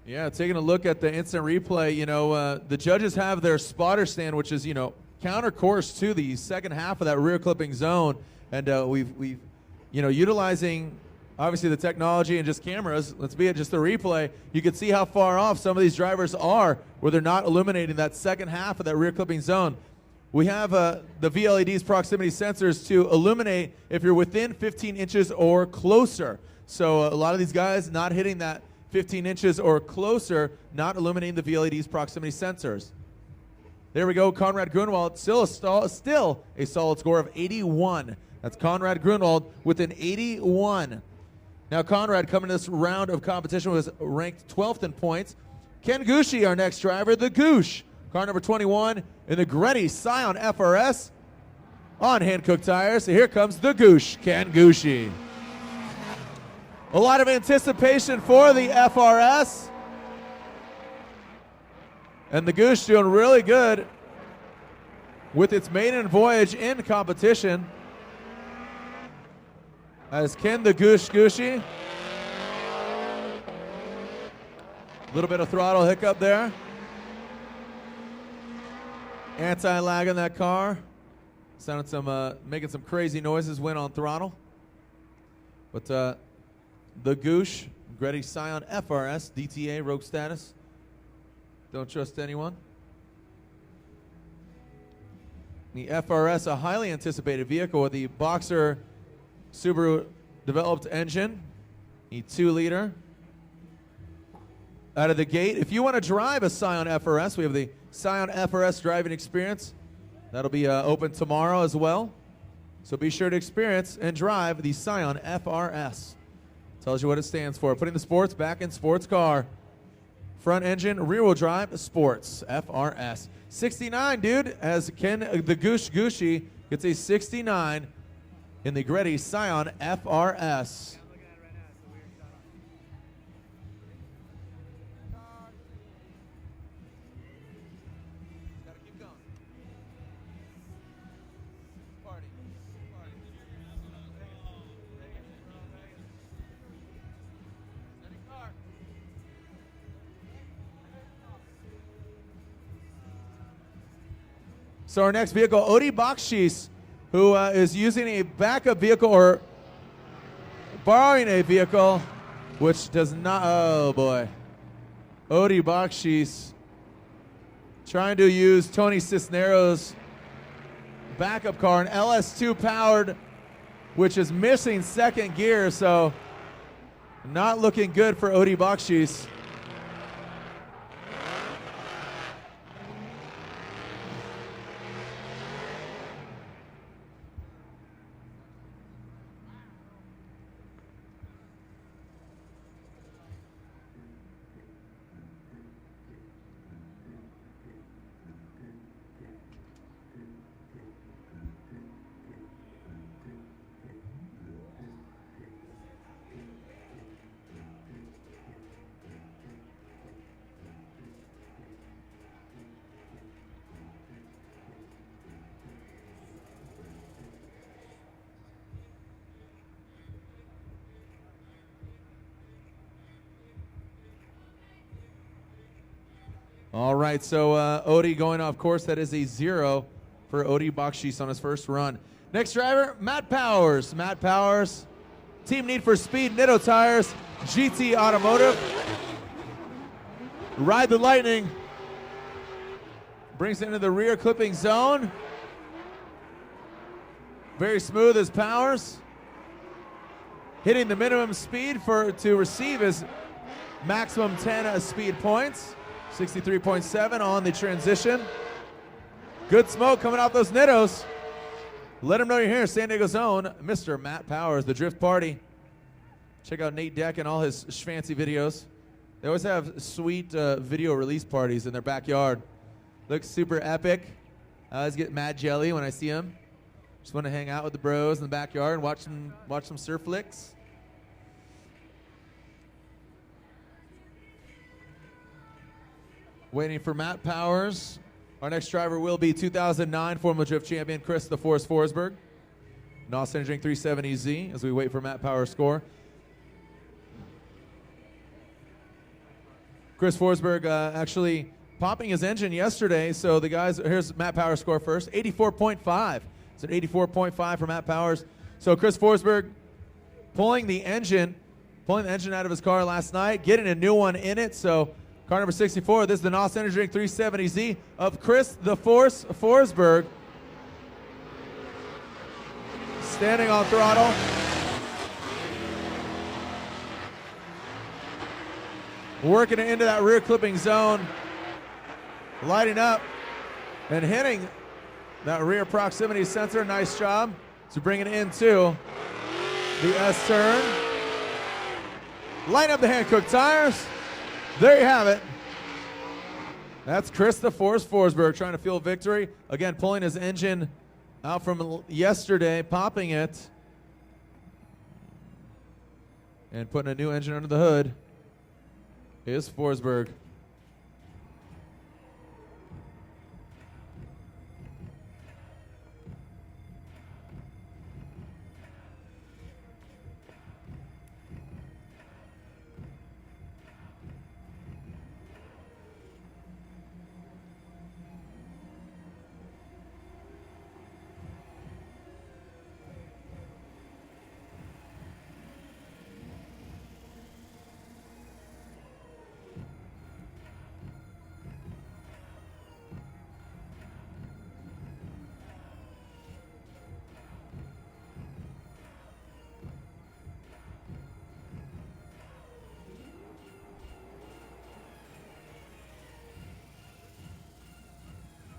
A: Yeah, taking a look at the instant replay, you know, the judges have their spotter stand, which is, you know, counter course to the second half of that rear clipping zone. And we've you know, utilizing obviously the technology and just cameras, let's be it just the replay, you can see how far off some of these drivers are where they're not illuminating that second half of that rear clipping zone. We have the VLED's proximity sensors to illuminate if you're within 15 inches or closer. So a lot of these guys not hitting that 15 inches or closer, not illuminating the VLED's proximity sensors. There we go, Conrad Grunwald, still a solid score of 81. That's Conrad Grunwald with an 81. Now Conrad coming to this round of competition was ranked 12th in points. Ken Gushi, our next driver, the Goosh, car number 21 in the Gretty Scion FRS on Hankook Tires. So here comes the Goosh, Ken Gushi. A lot of anticipation for the FRS. And the Goosh doing really good with its maiden voyage in competition. As Ken the Goosh Gushi. A little bit of throttle hiccup there. Anti-lag in that car. Sounded some, making some crazy noises when on throttle. But the Goosh, Gretty Scion FRS, DTA, rogue status. Don't trust anyone. The FRS, a highly anticipated vehicle with the Boxer Subaru developed engine, the 2-liter. Out of the gate, if you want to drive a Scion FRS, we have the Scion FRS driving experience. That'll be open tomorrow as well. So be sure to experience and drive the Scion FRS. Tells you what it stands for. Putting the sports back in sports car. Front engine, rear wheel drive, sports, FRS. 69, dude, as Ken the Goosh Gushi gets a 69 in the Gretty Scion FRS. So our next vehicle, Odi Bakchis, who is using a backup vehicle or borrowing a vehicle, which does not, oh boy. Odi Bakchis trying to use Tony Cisneros' backup car, an LS2 powered, which is missing second gear, so not looking good for Odi Bakchis. All right, so Odi going off course. That is a 0 for Odi Bakchis on his first run. Next driver, Matt Powers. Matt Powers, Team Need for Speed, Nitto Tires, GT Automotive. Ride the Lightning. Brings it into the rear clipping zone. Very smooth as Powers. Hitting the minimum speed to receive his maximum 10 speed points. 63.7 on the transition. Good smoke coming off those Nittos. Let him know you're here. San Diego's own Mr. Matt Powers, the Drift Party. Check out Nate Deck and all his fancy videos. They always have sweet video release parties in their backyard. Looks super epic. I always get mad jelly when I see him. Just want to hang out with the bros in the backyard and watch some surf flicks. Waiting for Matt Powers. Our next driver will be 2009 Formula Drift champion Chris the Force Forsberg. NOS Engineering 370Z as we wait for Matt Powers' score. Chris Forsberg actually popping his engine yesterday, so the guys, here's Matt Powers' score first, 84.5. It's an 84.5 for Matt Powers. So Chris Forsberg pulling the engine out of his car last night, getting a new one in it, so car number 64, this is the NOS Engineering 370Z of Chris the Force Forsberg. Standing on throttle. Working it into that rear clipping zone. Lighting up and hitting that rear proximity sensor. Nice job. So bringing it into the S turn. Light up the hand-cooked tires. There you have it. That's Chris the Force Forsberg trying to feel victory. Again, pulling his engine out from yesterday, popping it, and putting a new engine under the hood is Forsberg.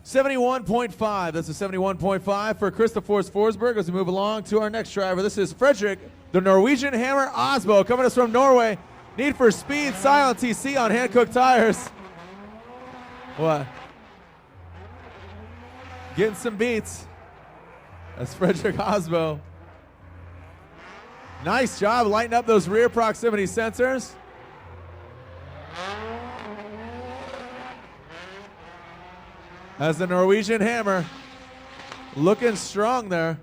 A: .5. That's a 71.5 for Chris the Force Forsberg as we move along to our next driver. This is Fredric, the Norwegian Hammer Aasbo, coming to us from Norway. Need for Speed, Silent TC on hand-cooked tires. What? Getting some beats. That's Fredric Aasbo. Nice job lighting up those rear proximity sensors. As the Norwegian Hammer looking strong there.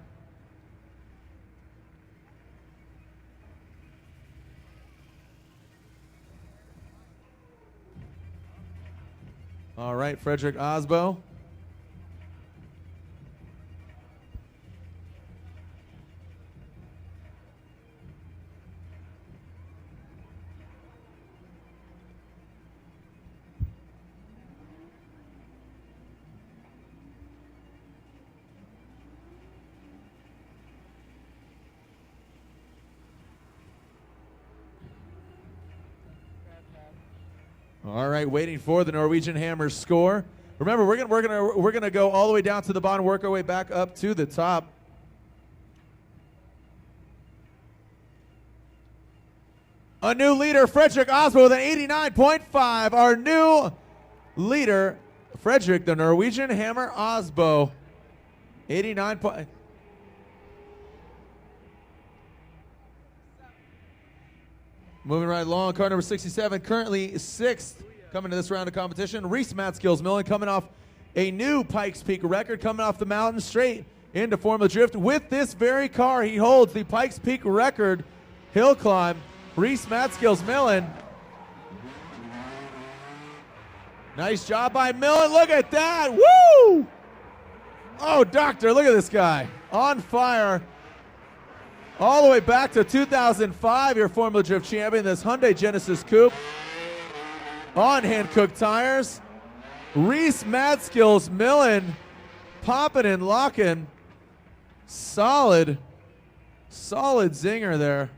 A: All right, Fredric Aasbo. All right, waiting for the Norwegian Hammer's score. Remember, we're gonna go all the way down to the bottom, work our way back up to the top. A new leader, Fredric Aasbo with an 89.5. Our new leader, Fredric, the Norwegian Hammer Aasbo, 89. Moving right along, car number 67, currently 6th coming to this round of competition. Rhys Millen coming off a new Pikes Peak record, coming off the mountain straight into Formula Drift. With this very car, he holds the Pikes Peak record hill climb. Rhys Millen Nice job by Millen. Look at that. Woo! Oh, doctor, look at this guy. On fire. All the way back to 2005, your Formula Drift champion, this Hyundai Genesis Coupe. On hand-cooked tires. Rhys Millen popping and locking. Solid zinger there.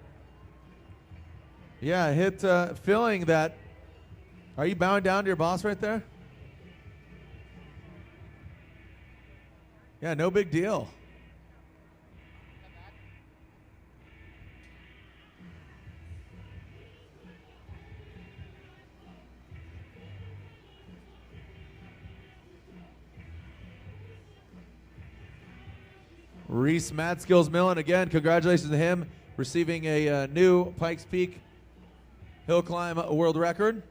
A: Yeah, hit filling that. Are you bowing down to your boss right there? Yeah, no big deal. Rhys Millen, again, congratulations to him, receiving a new Pikes Peak hill climb world record.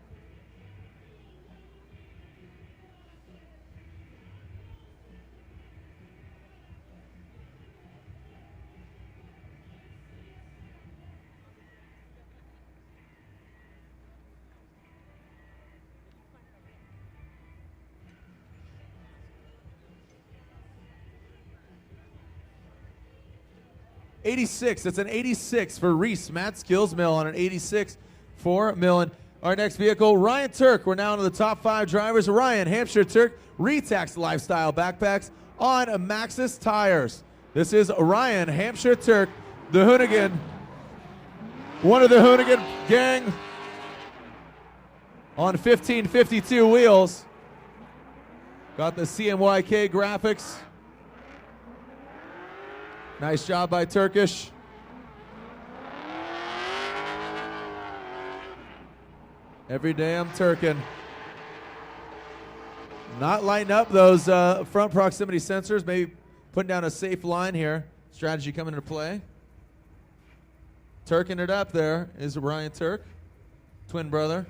A: '86. It's an 86 for Rhys Millen on an 86 for Millen. Our next vehicle, Ryan Turk. We're now into the top 5 drivers. Ryan, Hampshire Turk, Retax Lifestyle Backpacks on Maxxis tires. This is Ryan, Hampshire Turk, the Hoonigan, one of the Hoonigan gang on 1552 wheels. Got the CMYK graphics. Nice job by Turkish. Every day I'm Turkin. Not lighting up those front proximity sensors. Maybe putting down a safe line here. Strategy coming into play. Turking it up there is Ryan Turk, twin brother.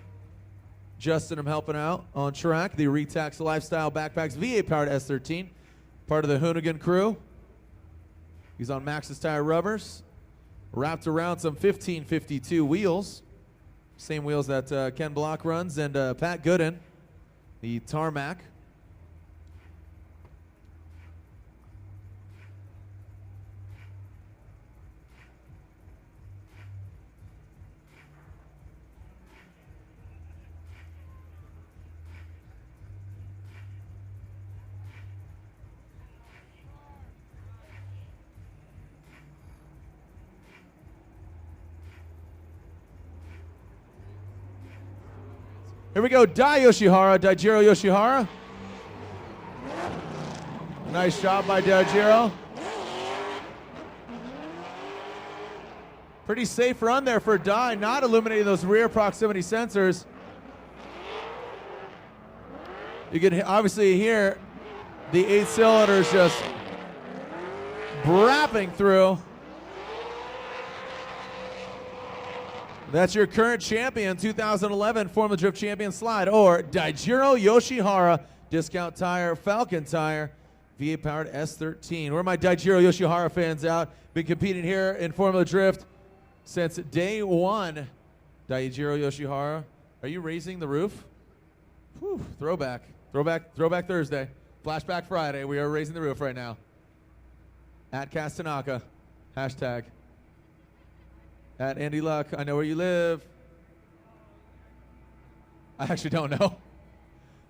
A: Justin, I'm helping out on track. The Retax Lifestyle Backpacks VA powered S13. Part of the Hoonigan crew. He's on Maxxis tire rubbers, wrapped around some 1552 wheels. Same wheels that Ken Block runs, and Pat Gooden, the tarmac. Here we go, Dai Yoshihara, Daijiro Yoshihara. Nice job by Daijiro. Pretty safe run there for Dai, not illuminating those rear proximity sensors. You can obviously hear the 8 cylinders just brapping through. That's your current champion, 2011 Formula Drift champion slide, or Daijiro Yoshihara, discount tire, Falcon tire, VA powered S13. Where are my Daijiro Yoshihara fans out? Been competing here in Formula Drift since day one. Daijiro Yoshihara, are you raising the roof? Whew, throwback Thursday, flashback Friday. We are raising the roof right now. At Castanaka, hashtag. At Andy Luck, I know where you live. I actually don't know.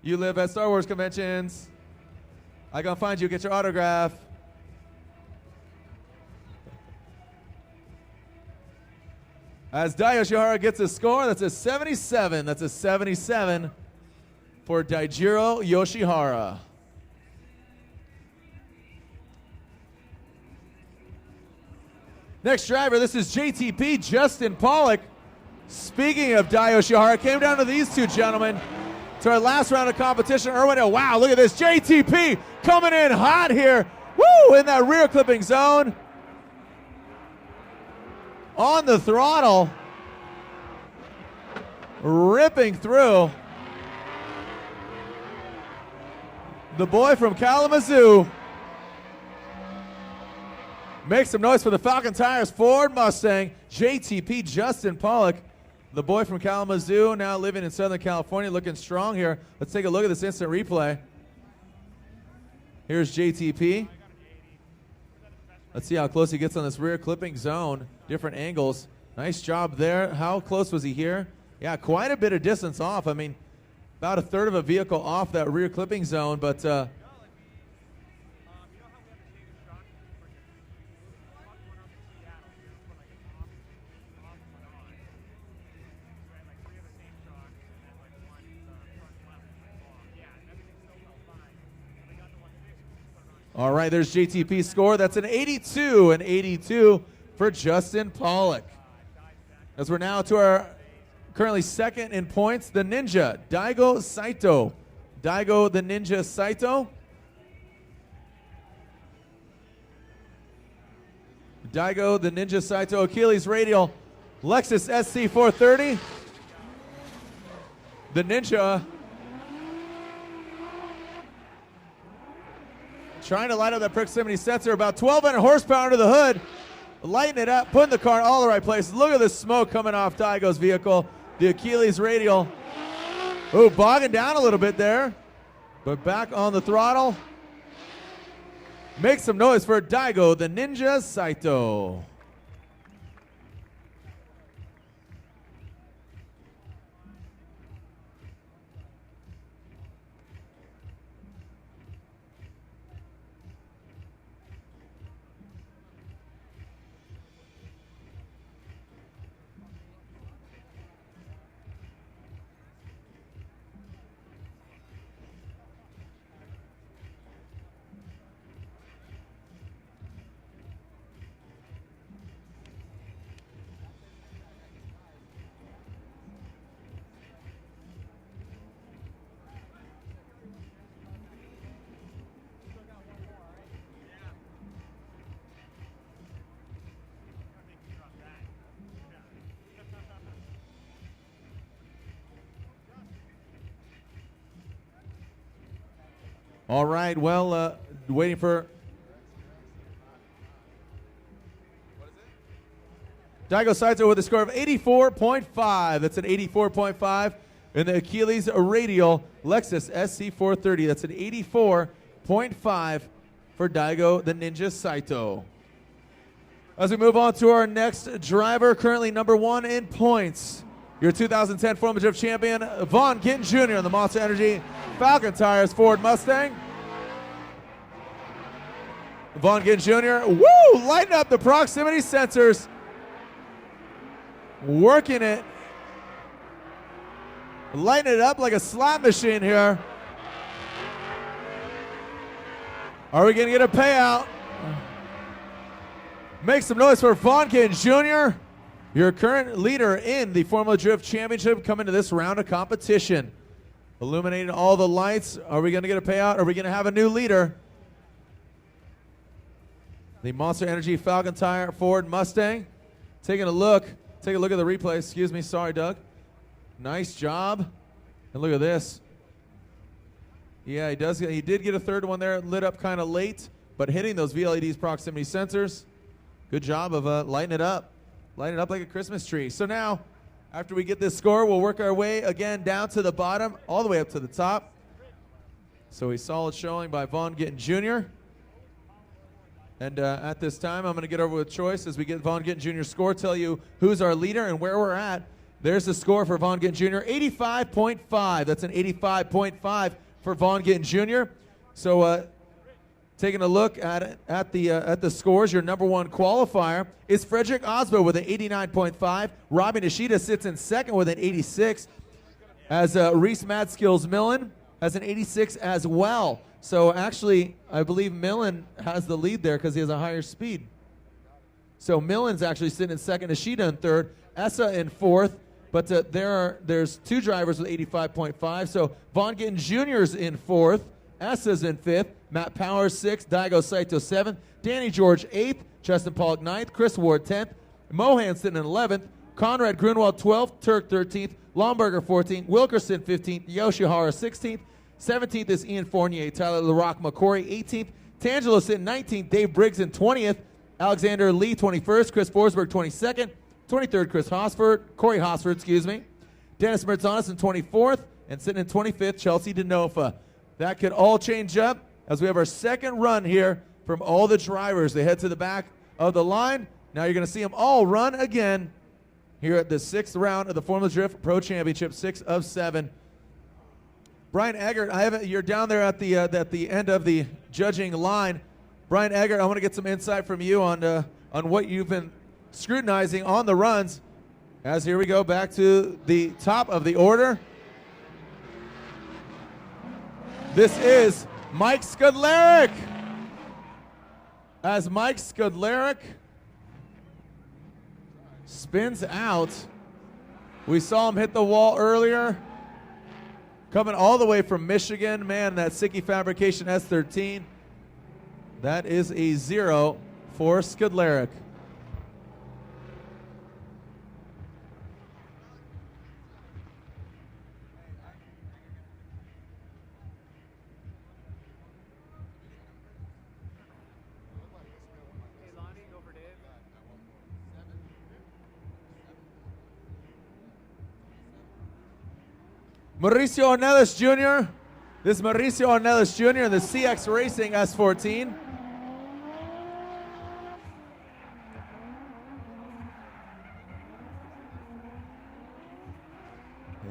A: You live at Star Wars conventions. I gonna find you, get your autograph. As Dai Yoshihara gets a score, that's a 77. That's a 77 for Daijiro Yoshihara. Next driver, this is JTP, Justin Pollock. Speaking of Dai Yoshihara, came down to these two gentlemen to our last round of competition. Irwin, oh, wow, look at this. JTP coming in hot here. Woo, in that rear clipping zone. On the throttle. Ripping through. The boy from Kalamazoo. Make some noise for the Falcon Tires Ford Mustang. JTP Justin Pollock The boy from Kalamazoo, now living in Southern California, looking strong here. Let's take a look at this instant replay. Here's JTP. Let's see how close he gets on this rear clipping zone. Different angles. Nice job there. How close was he here? Yeah, quite a bit of distance off. I mean, about a third of a vehicle off that rear clipping zone, but all right, there's JTP's score. That's an 82, an 82 for Justin Pollock. As we're now to our currently second in points, the Ninja, Daigo Saito. Daigo the Ninja Saito. Daigo the Ninja Saito, Achilles radial, Lexus SC430. The Ninja trying to light up that proximity sensor, about 1,200 horsepower under the hood. Lighting it up, putting the car in all the right places. Look at the smoke coming off Daigo's vehicle. The Achilles radial. Ooh, bogging down a little bit there. But back on the throttle. Make some noise for Daigo, the Ninja Saito. All right, well, waiting for Daigo Saito with a score of 84.5. That's an 84.5 in the Achilles radial Lexus SC430. That's an 84.5 for Daigo the Ninja Saito. As we move on to our next driver, currently number 1 in points, your 2010 Formula Drift champion, Vaughn Gittin Jr. on the Monster Energy Falcon Tires Ford Mustang. Vaughn Gittin Jr., woo, lighting up the proximity sensors. Working it. Lighting it up like a slot machine here. Are we going to get a payout? Make some noise for Vaughn Gittin Jr., your current leader in the Formula Drift Championship, coming to this round of competition. Illuminating all the lights. Are we going to get a payout? Are we going to have a new leader? The Monster Energy Falcon Tire Ford Mustang. Taking a look. Take a look at the replay. Excuse me. Sorry, Doug. Nice job. And look at this. Yeah, he does. He did get a third one there. Lit up kind of late, but hitting those VLED's proximity sensors. Good job of lighting it up. Lighting it up like a Christmas tree. So now, after we get this score, we'll work our way again down to the bottom, all the way up to the top. So a solid showing by Vaughn Gittin Jr. And at this time, I'm going to get over with Choice as we get Vaughn Gittin Jr.'s score, tell you who's our leader and where we're at. There's the score for Vaughn Gittin Jr., 85.5. That's an 85.5 for Vaughn Gittin Jr. So taking a look at the scores, your number 1 qualifier is Fredric Aasbo with an 89.5. Robbie Nishida sits in second with an 86. As Rhys Millen has an 86 as well. So actually, I believe Millen has the lead there because he has a higher speed. So Millen's actually sitting in second, Nishida in third, Essa in fourth. But there's 2 drivers with 85.5. So Vaughn Gittin Jr.'s in fourth, Essa's in fifth, Matt Powers sixth, Daigo Saito seventh, Danny George eighth, Justin Pollock ninth, Chris Ward 10th, Mohan sitting in 11th, Conrad Grunwald 12th, Turk 13th, Lonberger 14th, Wilkerson 15th, Yoshihara 16th, 17th is Ian Fournier, Tyler LaRock McCory 18th, Tangelo sitting 19th, Dave Briggs in 20th, Alexander Lee 21st, Chris Forsberg 22nd, 23rd, Cory Hosford, excuse me. Dennis Mertzanis in 24th, and sitting in 25th, Chelsea Denofa. That could all change up as we have our second run here from all the drivers. They head to the back of the line. Now you're going to see them all run again here at the 6th round of the Formula Drift Pro Championship, 6 of 7. Brian Eggert, you're down there at the end of the judging line. Brian Eggert, I want to get some insight from you on what you've been scrutinizing on the runs. As here we go back to the top of the order. This is Mike Skudlaric. As Mike Skudlaric spins out, we saw him hit the wall earlier. Coming all the way from Michigan, man, that Siki Fabrication S13. That is a 0 for Skudlaric. Mauricio Ornelas Jr. This is Mauricio Ornelas Jr. in the CX Racing S14.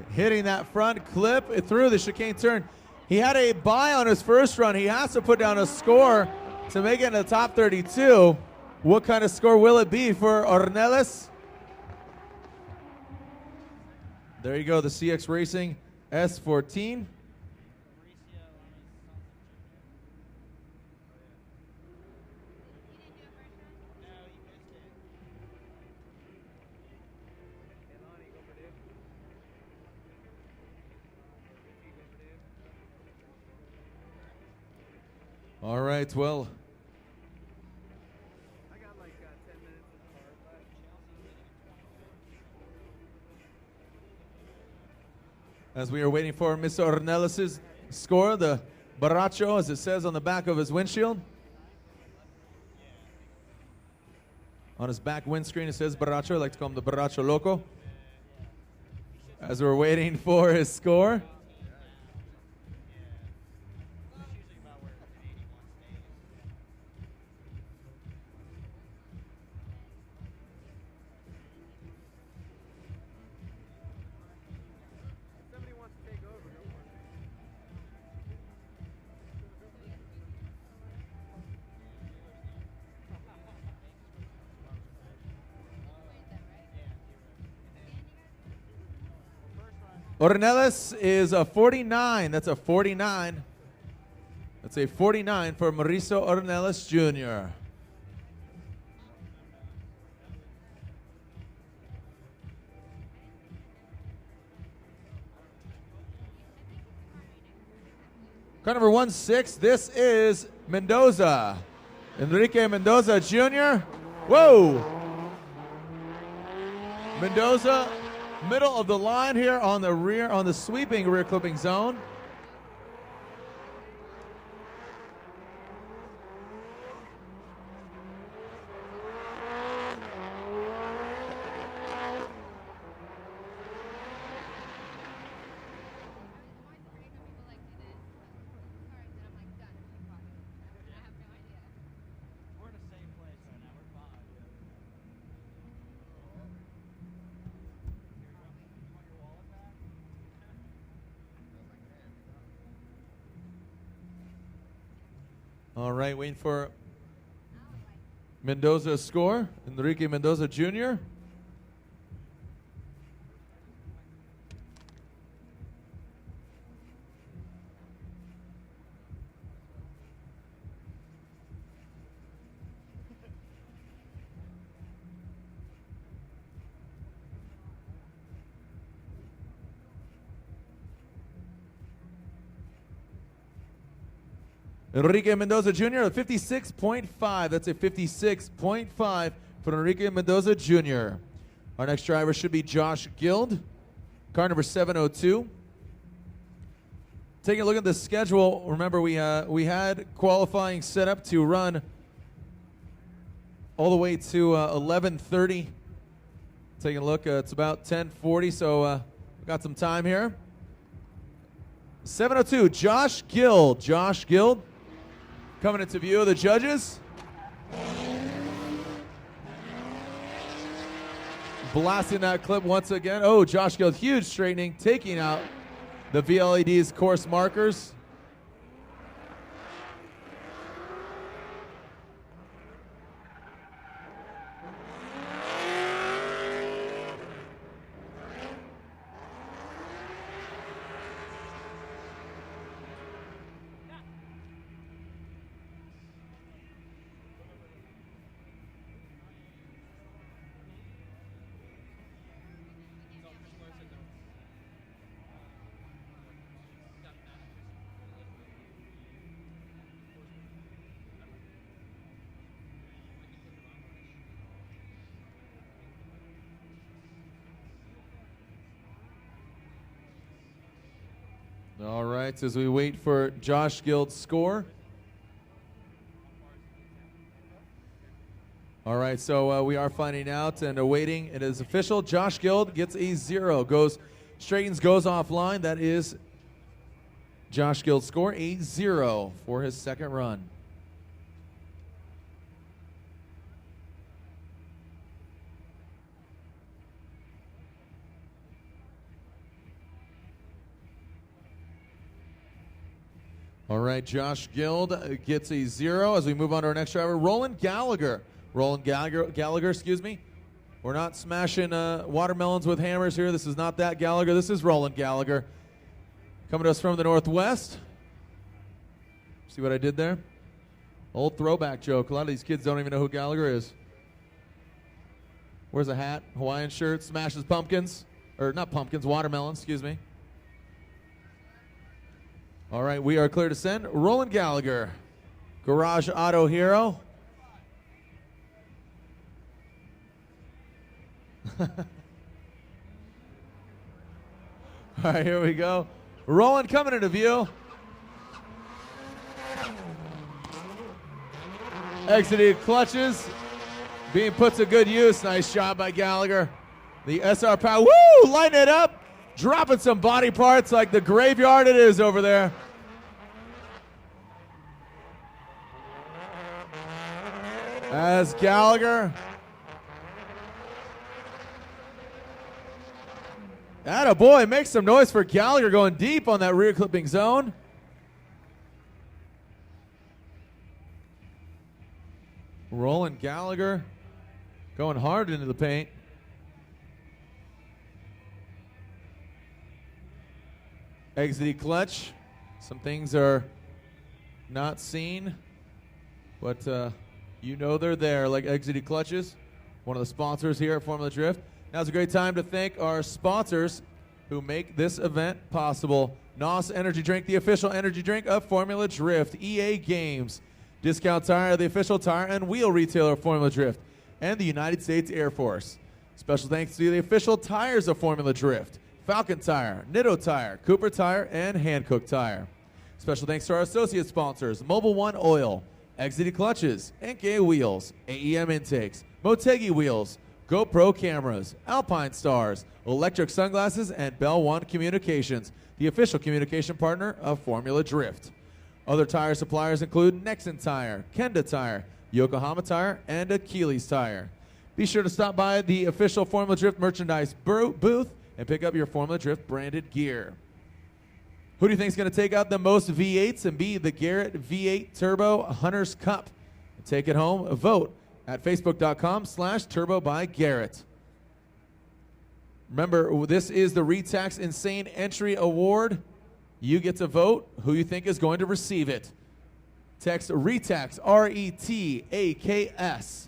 A: Hitting that front clip through the chicane turn. He had a bye on his first run. He has to put down a score to make it in the top 32. What kind of score will it be for Ornelas? There you go, the CX Racing S14. All right, well.
C: I got like 10 minutes in the car left.
A: As we are waiting for Mr. Ornelas' score, the Baracho, as it says on the back of his windshield. On his back windscreen, it says Baracho. I like to call him the Baracho Loco. As we're waiting for his score. Ornelas is a 49. That's a 49. That's a 49 for Mauricio Ornelas Jr. Car number 16, this is Mendoza. Enrique Mendoza Jr. Whoa! Mendoza, middle of the line here on the rear, on the sweeping rear clipping zone. All right, waiting for Mendoza's score. Enrique Mendoza Jr. Enrique Mendoza Jr. a 56.5. That's a 56.5 for Enrique Mendoza Jr. Our next driver should be Josh Guild, car number 702. Taking a look at the schedule, remember we had qualifying set up to run all the way to 11:30 Taking a look, it's about 10:40, so we've got some time here. 7:02, Josh Gill. Josh Gill coming into view of the judges. Blasting that clip once again. Oh, Josh Gill, huge straightening, taking out the VLED's course markers. All right, as we wait for Josh Gill's score. All right, so we are finding out and awaiting. It is official. Josh Gill gets a 0. Straightens, goes offline. That is Josh Gill's score, a 0 for his second run. All right, Josh Gill gets a 0 as we move on to our next driver, Roland Gallagher. Gallagher, excuse me. We're not smashing watermelons with hammers here. This is not that Gallagher. This is Roland Gallagher. Coming to us from the Northwest. See what I did there? Old throwback joke. A lot of these kids don't even know who Gallagher is. Wears a hat, Hawaiian shirt, smashes pumpkins. Or not pumpkins, watermelons, excuse me. All right, we are clear to send Roland Gallagher, Garage Auto Hero. All right, here we go. Roland coming into view. Exiting clutches, being put to good use. Nice job by Gallagher. The SR power, woo, lighting it up. Dropping some body parts like the graveyard it is over there. As Gallagher. Attaboy, make some noise for Gallagher going deep on that rear clipping zone. Roland Gallagher going hard into the paint. Exiting clutch. Some things are not seen, but you know they're there, like exiting clutches. One of the sponsors here at Formula Drift. Now's a great time to thank our sponsors who make this event possible. NOS Energy Drink, the official energy drink of Formula Drift. EA Games, Discount Tire, the official tire and wheel retailer of Formula Drift. And the United States Air Force. Special thanks to the official tires of Formula Drift. Falcon Tire, Nitto Tire, Cooper Tire, and Hankook Tire. Special thanks to our associate sponsors, Mobile One Oil, Exiting Clutches, NK Wheels, AEM Intakes, Motegi Wheels, GoPro Cameras, Alpine Stars, Electric Sunglasses, and Bell One Communications, the official communication partner of Formula Drift. Other tire suppliers include Nexen Tire, Kenda Tire, Yokohama Tire, and Achilles Tire. Be sure to stop by the official Formula Drift merchandise booth and pick up your Formula Drift branded gear. Who do you think is going to take out the most V8s and be the Garrett V8 Turbo Hunters Cup? Take it home. Vote at facebook.com/turbo by Garrett. Remember, this is the Retax Insane Entry Award. You get to vote who you think is going to receive it. Text Retax, RETAKS,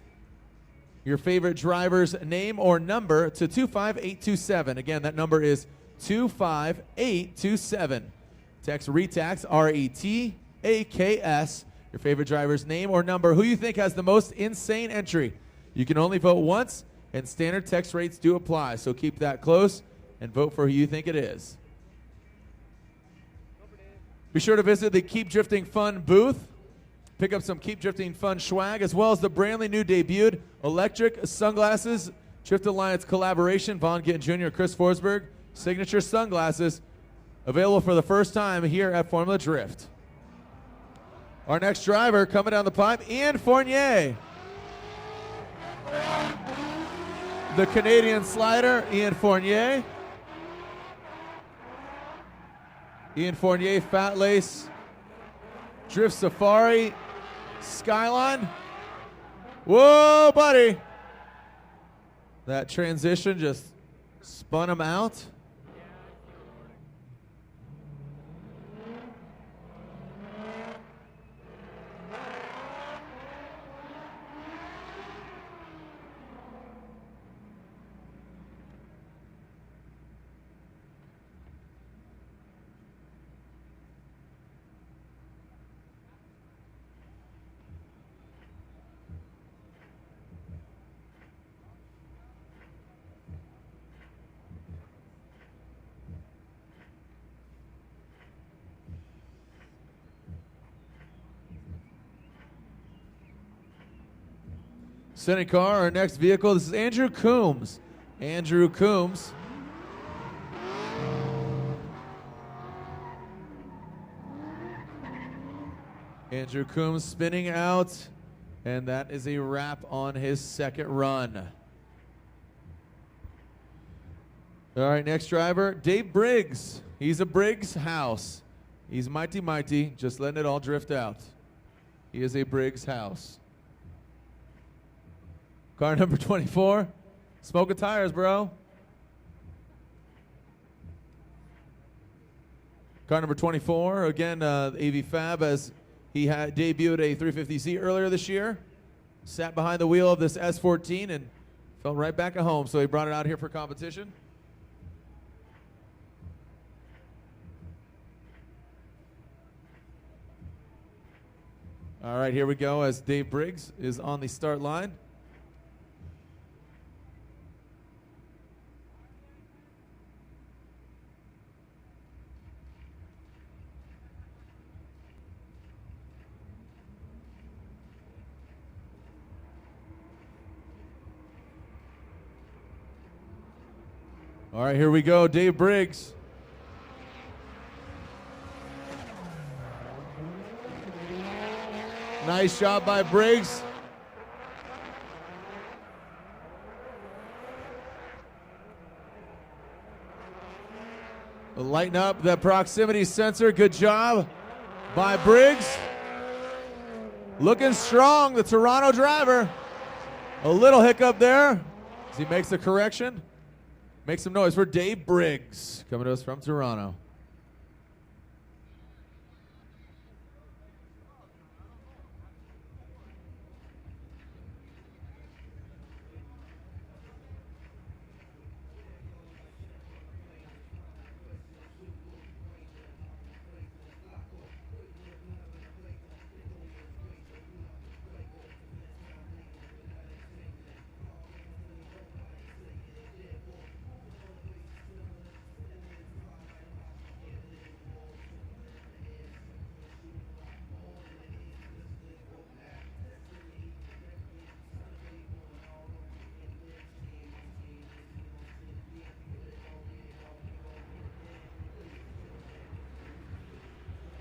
A: your favorite driver's name or number to 25827. Again, that number is 25827. Text Retax, RETAKS, your favorite driver's name or number, who you think has the most insane entry. You can only vote once, and standard text rates do apply, so keep that close and vote for who you think it is. Be sure to visit the Keep Drifting Fun booth. Pick up some Keep Drifting Fun swag, as well as the brandly new debuted electric sunglasses Drift Alliance collaboration, Vaughn Gittin Jr., Chris Forsberg, signature sunglasses, available for the first time here at Formula Drift. Our next driver coming down the pipe, Ian Fournier. The Canadian slider, Ian Fournier. Ian Fournier, Fat Lace, Drift Safari, Skyline. Whoa, buddy. That transition just spun him out. Sending car, our next vehicle, this is Andrew Coombs. Andrew Coombs. Andrew Coombs spinning out, and that is a wrap on his second run. All right, next driver, Dave Briggs. He's a Briggs house. He's mighty, just letting it all drift out. He is a Briggs house. Car number 24, smoking tires, bro. Car number 24, again, AV Fab, as he had debuted a 350Z earlier this year. Sat behind the wheel of this S14 and felt right back at home, so he brought it out here for competition. All right, here we go as Dave Briggs is on the start line. All right, here we go, Dave Briggs. Nice job by Briggs. Lighten up the proximity sensor. Good job by Briggs. Looking strong, the Toronto driver. A little hiccup there as he makes the correction. Make some noise for Dave Briggs, coming to us from Toronto.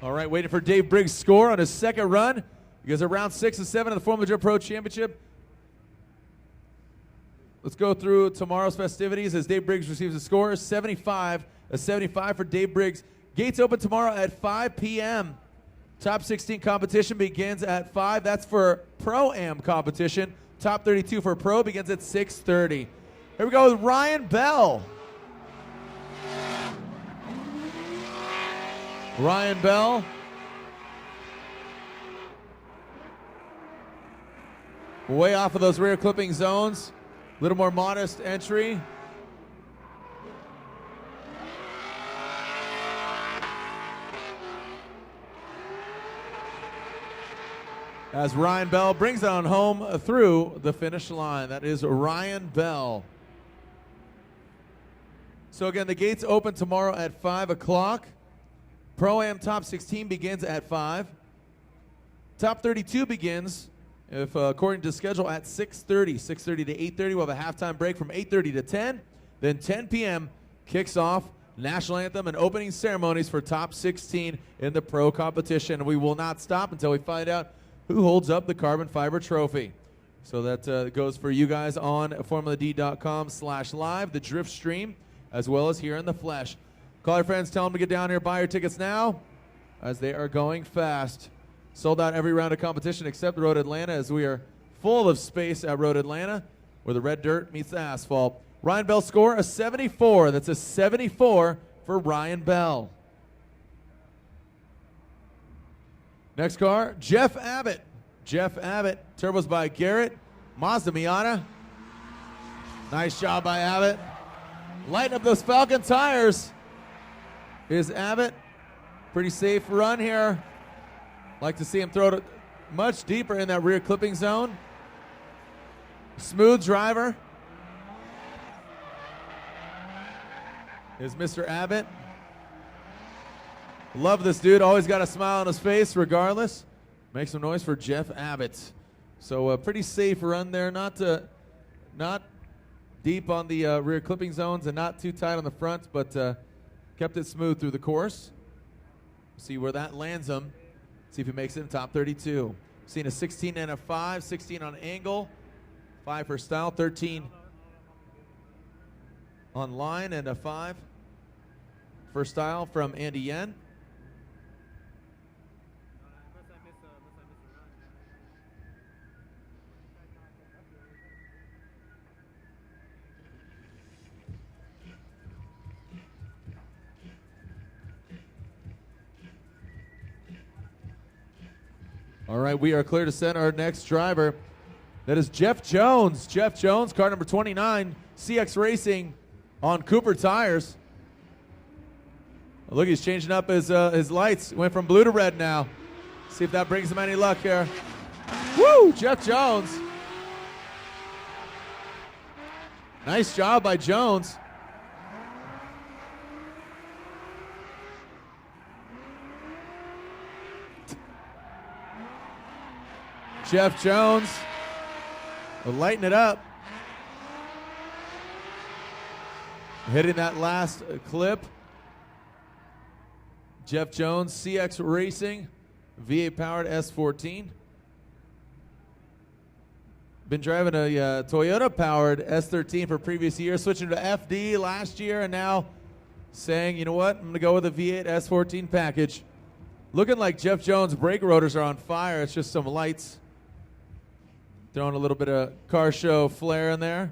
A: All right, waiting for Dave Briggs' score on his second run. He goes around 6 and 7 of the Formula Drift Pro Championship. Let's go through tomorrow's festivities as Dave Briggs receives a score. 75, a 75 for Dave Briggs. Gates open tomorrow at 5 p.m. Top 16 competition begins at 5. That's for Pro-Am competition. Top 32 for Pro begins at 6:30. Here we go with Ryan Bell. Ryan Bell. Way off of those rear clipping zones. A little more modest entry. As Ryan Bell brings it on home through the finish line. That is Ryan Bell. So again, the gates open tomorrow at 5 o'clock. Pro-Am Top 16 begins at 5. Top 32 begins If according to schedule at 6:30 to 8:30, we'll have a halftime break from 8:30 to 10. Then 10 p.m. kicks off national anthem and opening ceremonies for top 16 in the pro competition. We will not stop until we find out who holds up the carbon fiber trophy. So that goes for you guys on formuladrift.com/live, the drift stream, as well as here in the flesh. Call your friends, tell them to get down here, buy your tickets now, as they are going fast. Sold out every round of competition except Road Atlanta, as we are full of space at Road Atlanta, where the red dirt meets the asphalt. Ryan Bell score, a 74. That's a 74 for Ryan Bell. Next car, Jeff Abbott. Jeff Abbott, turbos by Garrett. Mazda Miata. Nice job by Abbott. Lighten up those Falcon tires. Is Abbott. Pretty safe run here. Like to see him throw it much deeper in that rear clipping zone. Smooth driver is Mr. Abbott. Love this dude. Always got a smile on his face regardless. Make some noise for Jeff Abbott. So a pretty safe run there. Not deep on the rear clipping zones and not too tight on the front, but kept it smooth through the course. See where that lands him. See if he makes it in top 32. Seen a 16 and a 5, 16 on angle, 5 for style, 13 on line, and a 5 for style from Andy Yen. All right, we are clear to send our next driver. That is Jeff Jones. Jeff Jones, car number 29, CX Racing on Cooper tires. Look, he's changing up his lights. Went from blue to red now. See if that brings him any luck here. Woo, Jeff Jones. Nice job by Jones. Jeff Jones will lighten it up. Hitting that last clip. Jeff Jones, CX Racing, V8 powered S14. Been driving a Toyota powered S13 for previous years, switching to FD last year, and now saying, you know what, I'm going to go with a V8 S14 package. Looking like Jeff Jones' brake rotors are on fire. It's just some lights. Throwing a little bit of car show flair in there.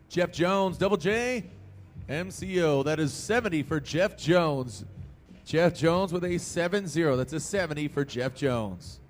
A: Jeff Jones, double J, MCO. That is 70 for Jeff Jones. Jeff Jones with a 7-0. That's a 70 for Jeff Jones.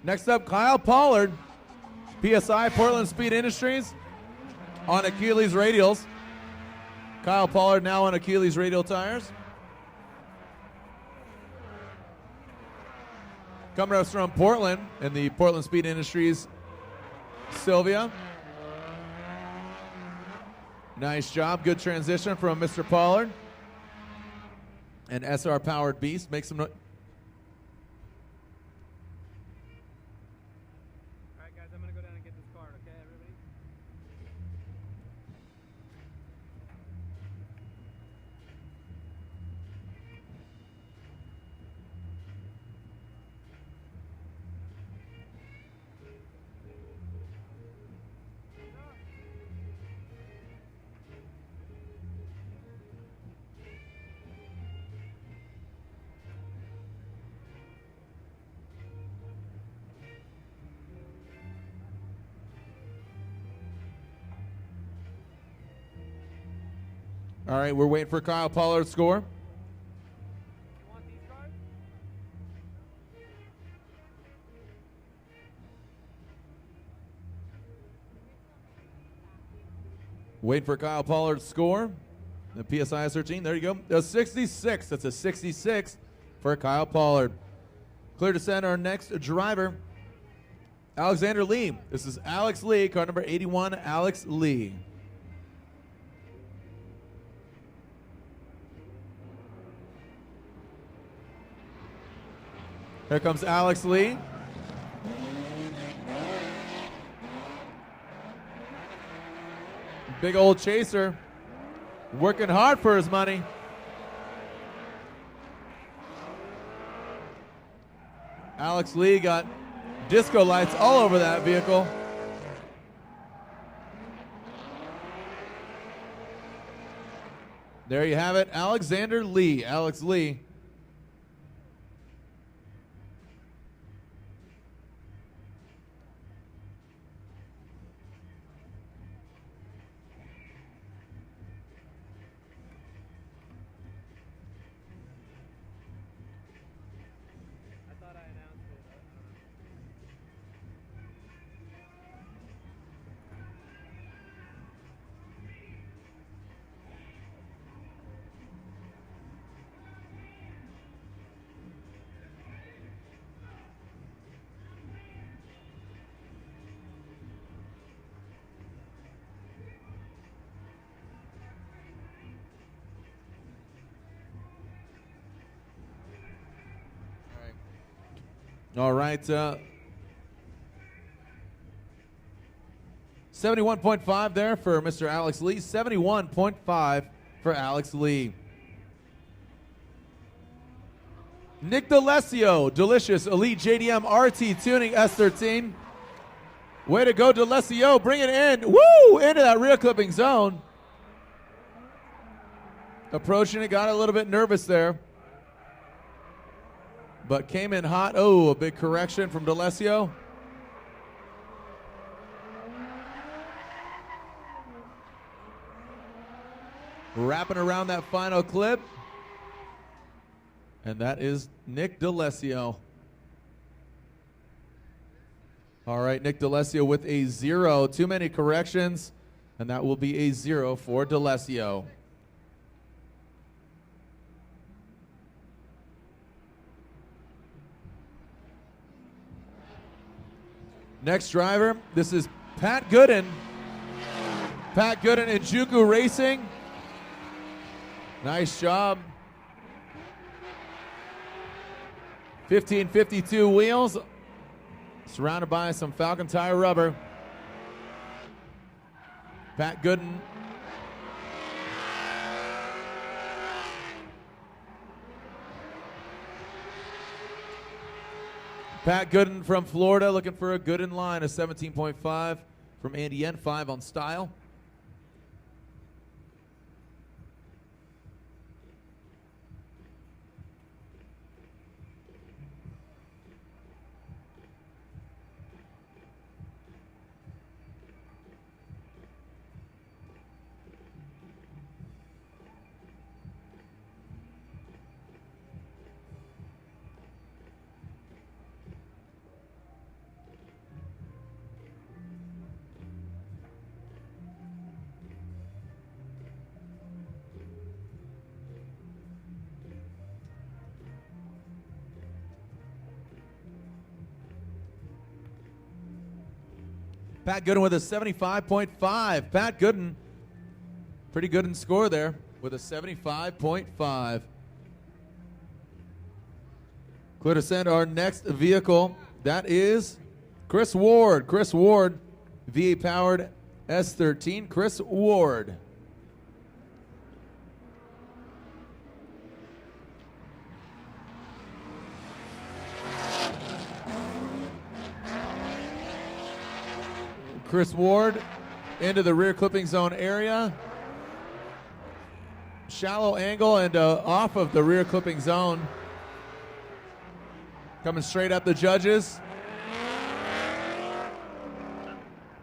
A: Next up, Kyle Pollard, PSI, Portland Speed Industries, on Achilles radials. Kyle Pollard now on Achilles radial tires. Coming to us from Portland in the Portland Speed Industries, Sylvia. Nice job. Good transition from Mr. Pollard. And SR Powered Beast makes some.
C: All right, guys, I'm going to go down and get this card, okay, everybody?
A: All right, we're waiting for Kyle Pollard's score.
C: You want these cards?
A: Waiting for Kyle Pollard's score. The PSI is 13. There you go. A 66. That's a 66 for Kyle Pollard. Clear to send our next driver, Alexander Lee. This is Alex Lee, car number 81, Alex Lee. Here comes Alex Lee. Big old chaser, working hard for his money. Alex Lee got disco lights all over that vehicle. There you have it, Alexander Lee, Alex Lee.
C: I thought I announced it.
A: All right. 71.5 there for Mr. Alex Lee. 71.5 for Alex Lee. Nick Delesio, Delicious Elite JDM RT Tuning S13. Way to go, Delesio. Bring it in. Woo! Into that rear clipping zone. Approaching it, got a little bit nervous there, but came in hot. Oh, a big correction from Delesio. Wrapping around that final clip. And that is Nick Delesio. All right, Nick Delesio with a 0. Too many corrections, and that will be a 0 for Delesio. Next driver, this is Pat Gooden. Pat Gooden in Juku Racing. Nice job. 1552 wheels, surrounded by some Falcon tire rubber. Pat Gooden. Pat Gooden from Florida, looking for a Gooden line, a 17.5 from Andy N, 5 on style. Pat Gooden with a 75.5. Pat Gooden Pretty good in score there with a 75.5. Clear to send our next vehicle. That is Chris Ward. Chris Ward, V8-powered S13. Chris Ward. Chris Ward into the rear clipping zone area. Shallow angle and off of the rear clipping zone. Coming straight up the judges.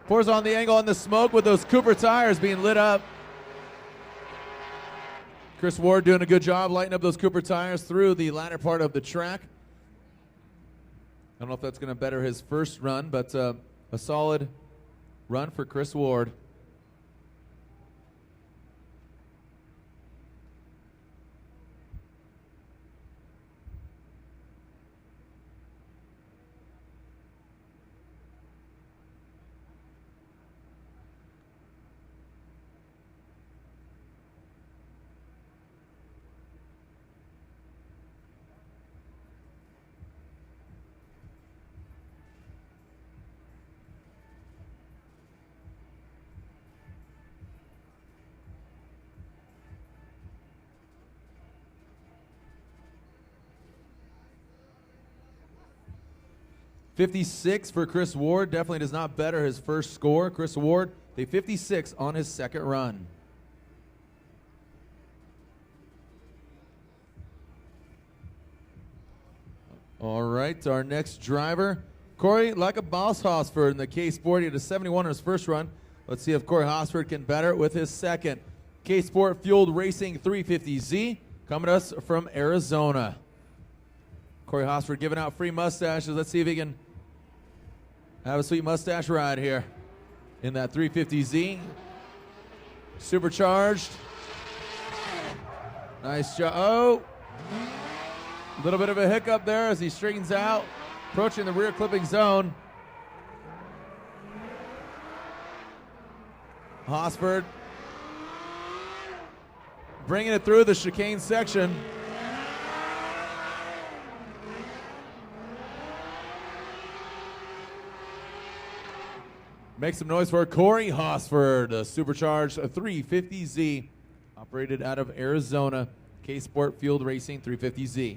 A: Pours on the angle and the smoke with those Cooper tires being lit up. Chris Ward doing a good job lighting up those Cooper tires through the latter part of the track. I don't know if that's going to better his first run, but a solid run for Chris Ward. .56 for Chris Ward. Definitely does not better his first score. Chris Ward, a 56 on his second run. All right, our next driver, Cory Hosford in the K-Sport. He had a 71 on his first run. Let's see if Cory Hosford can better it with his second. K-Sport Fueled Racing 350Z coming to us from Arizona. Cory Hosford giving out free mustaches. Let's see if he can have a sweet mustache ride here in that 350Z. Supercharged. Nice job. Oh, a little bit of a hiccup there as he straightens out, approaching the rear clipping zone. Hosford bringing it through the chicane section. Make some noise for Cory Hosford, a supercharged 350Z, operated out of Arizona, K-Sport Fueled Racing 350Z.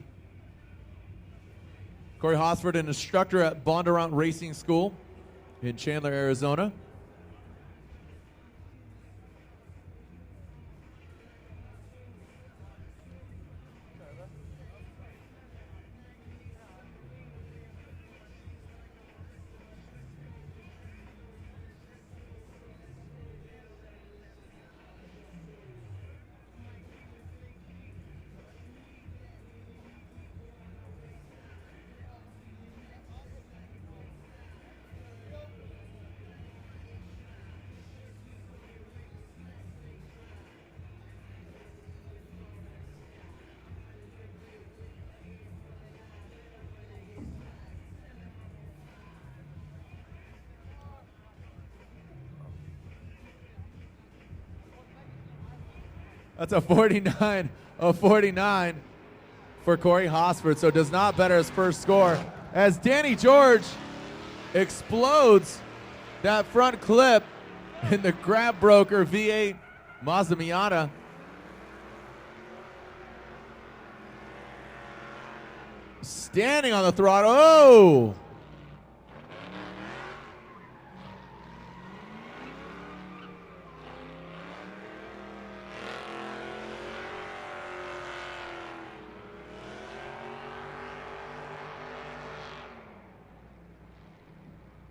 A: Cory Hosford, an instructor at Bondurant Racing School in Chandler, Arizona. That's a 49 of 49 for Cory Hosford, so does not better his first score. As Danny George explodes that front clip in the Grab Broker V8 Mazda Miata. Standing on the throttle. Oh!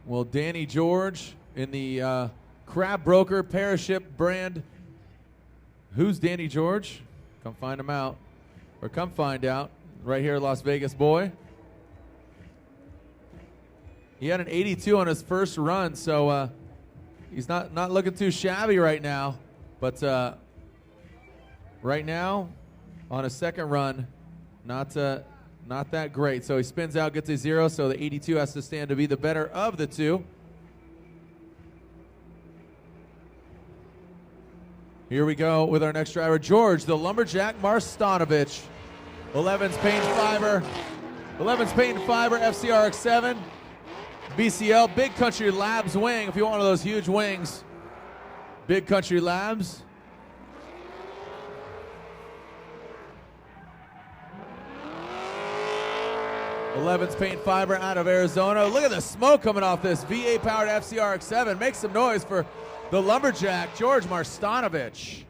A: Well, Danny George in the Crab Broker Parachip brand. Who's Danny George? Come find him out. Or come find out. Right here, Las Vegas boy. He had an 82 on his first run, so he's not looking too shabby right now. But right now, on his second run, not that great. So he spins out, gets a 0, so the 82 has to stand to be the better of the two. Here we go with our next driver, George, the Lumberjack Marstanovic. 11's paint fiber. 11's paint fiber, FCRX7. BCL, Big Country Labs wing, if you want one of those huge wings. Big Country Labs. Eleven's paint fiber out of Arizona. Look at the smoke coming off this V8 powered FCRX7. Make some noise for the Lumberjack, George Marstanovic.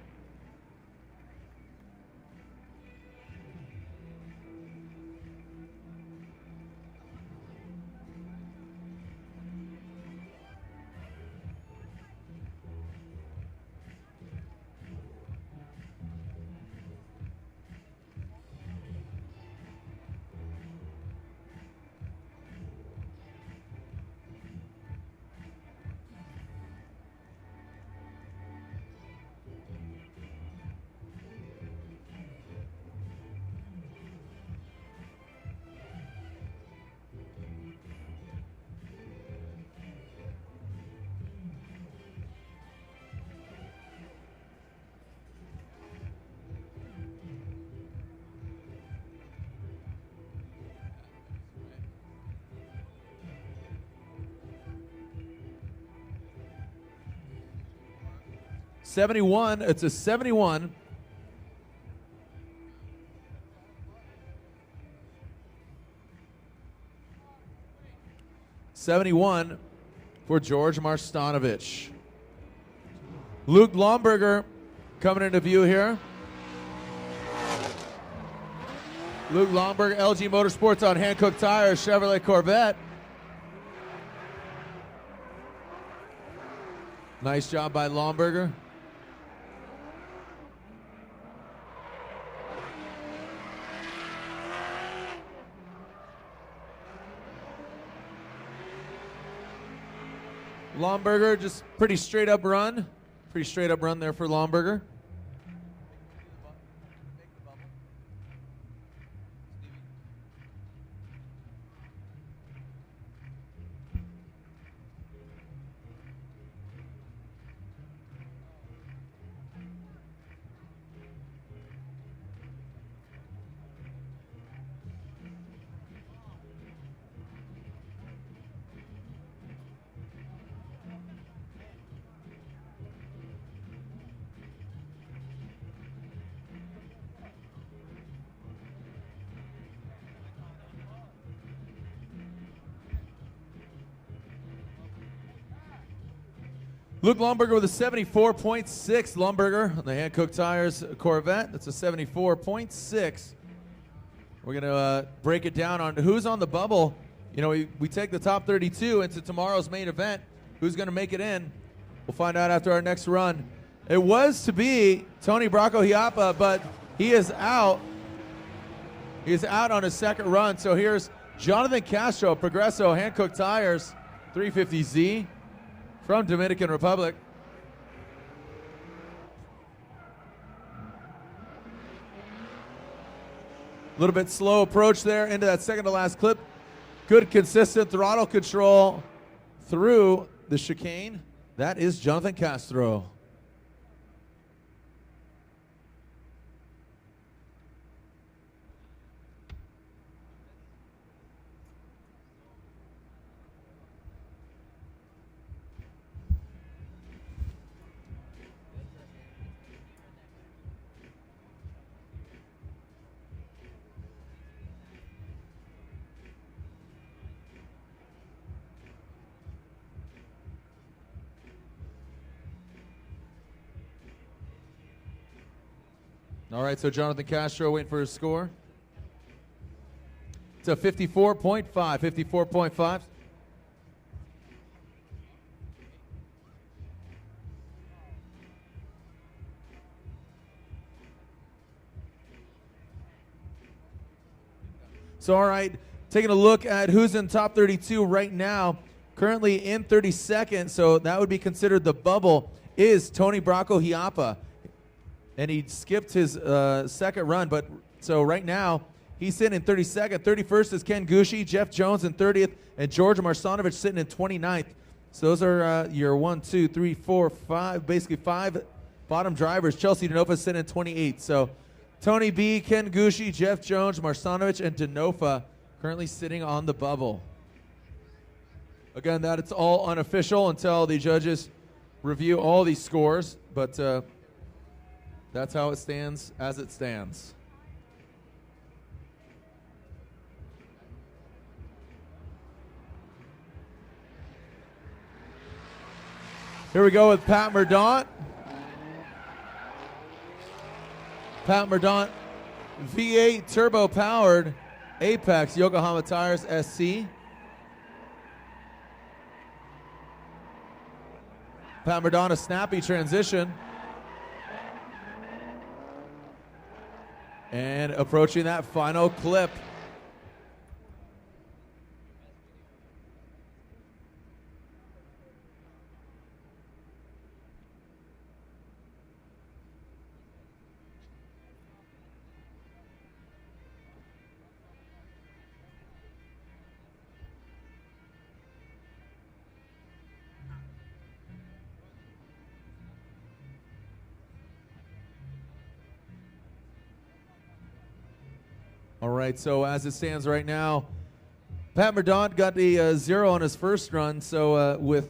A: It's a 71. '71 for George Marstanovic. Luke Lonberger coming into view here. Luke Lonberger, LG Motorsports on Hankook Tires, Chevrolet Corvette. Nice job by Lonberger. Lonberger, just pretty straight up run. Pretty straight up run there for Lonberger. Luke Lonberger with a 74.6. Lonberger on the Hankook Tires Corvette. That's a 74.6. We're going to break it down on who's on the bubble. You know, we take the top 32 into tomorrow's main event. Who's going to make it in? We'll find out after our next run. It was to be Tony Brakohiapa, but he is out. He is out on his second run. So here's Jonathan Castro, Progresso, Hankook Tires, 350Z. From Dominican Republic. A little bit slow approach there into that second to last clip. Good consistent throttle control through the chicane. That is Jonathan Castro. All right, so Jonathan Castro waiting for his score. It's a 54.5, 54.5. So, all right, taking a look at who's in top 32 right now. Currently in 32nd, so that would be considered the bubble, is Tony Brakohiapa. And he skipped his second run, but so right now he's sitting in 32nd. 31st is Ken Gucci, Jeff Jones in 30th, and George Marstanovic sitting in 29th. So those are your 1, 2, 3, 4, 5, basically 5 bottom drivers, Chelsea Denofa sitting in 28. So Tony B, Ken Gucci, Jeff Jones, Marcianovic, and Denofa currently sitting on the bubble. Again, that it's all unofficial until the judges review all these scores, but that's how it stands as it stands. Here we go with Pat Mordaunt. Pat Mordaunt, V8 turbo-powered Apex Yokohama Tires SC. Pat Mordaunt, a snappy transition. And approaching that final clip. All right, so as it stands right now, Pat Mordaunt got the 0 on his first run. So with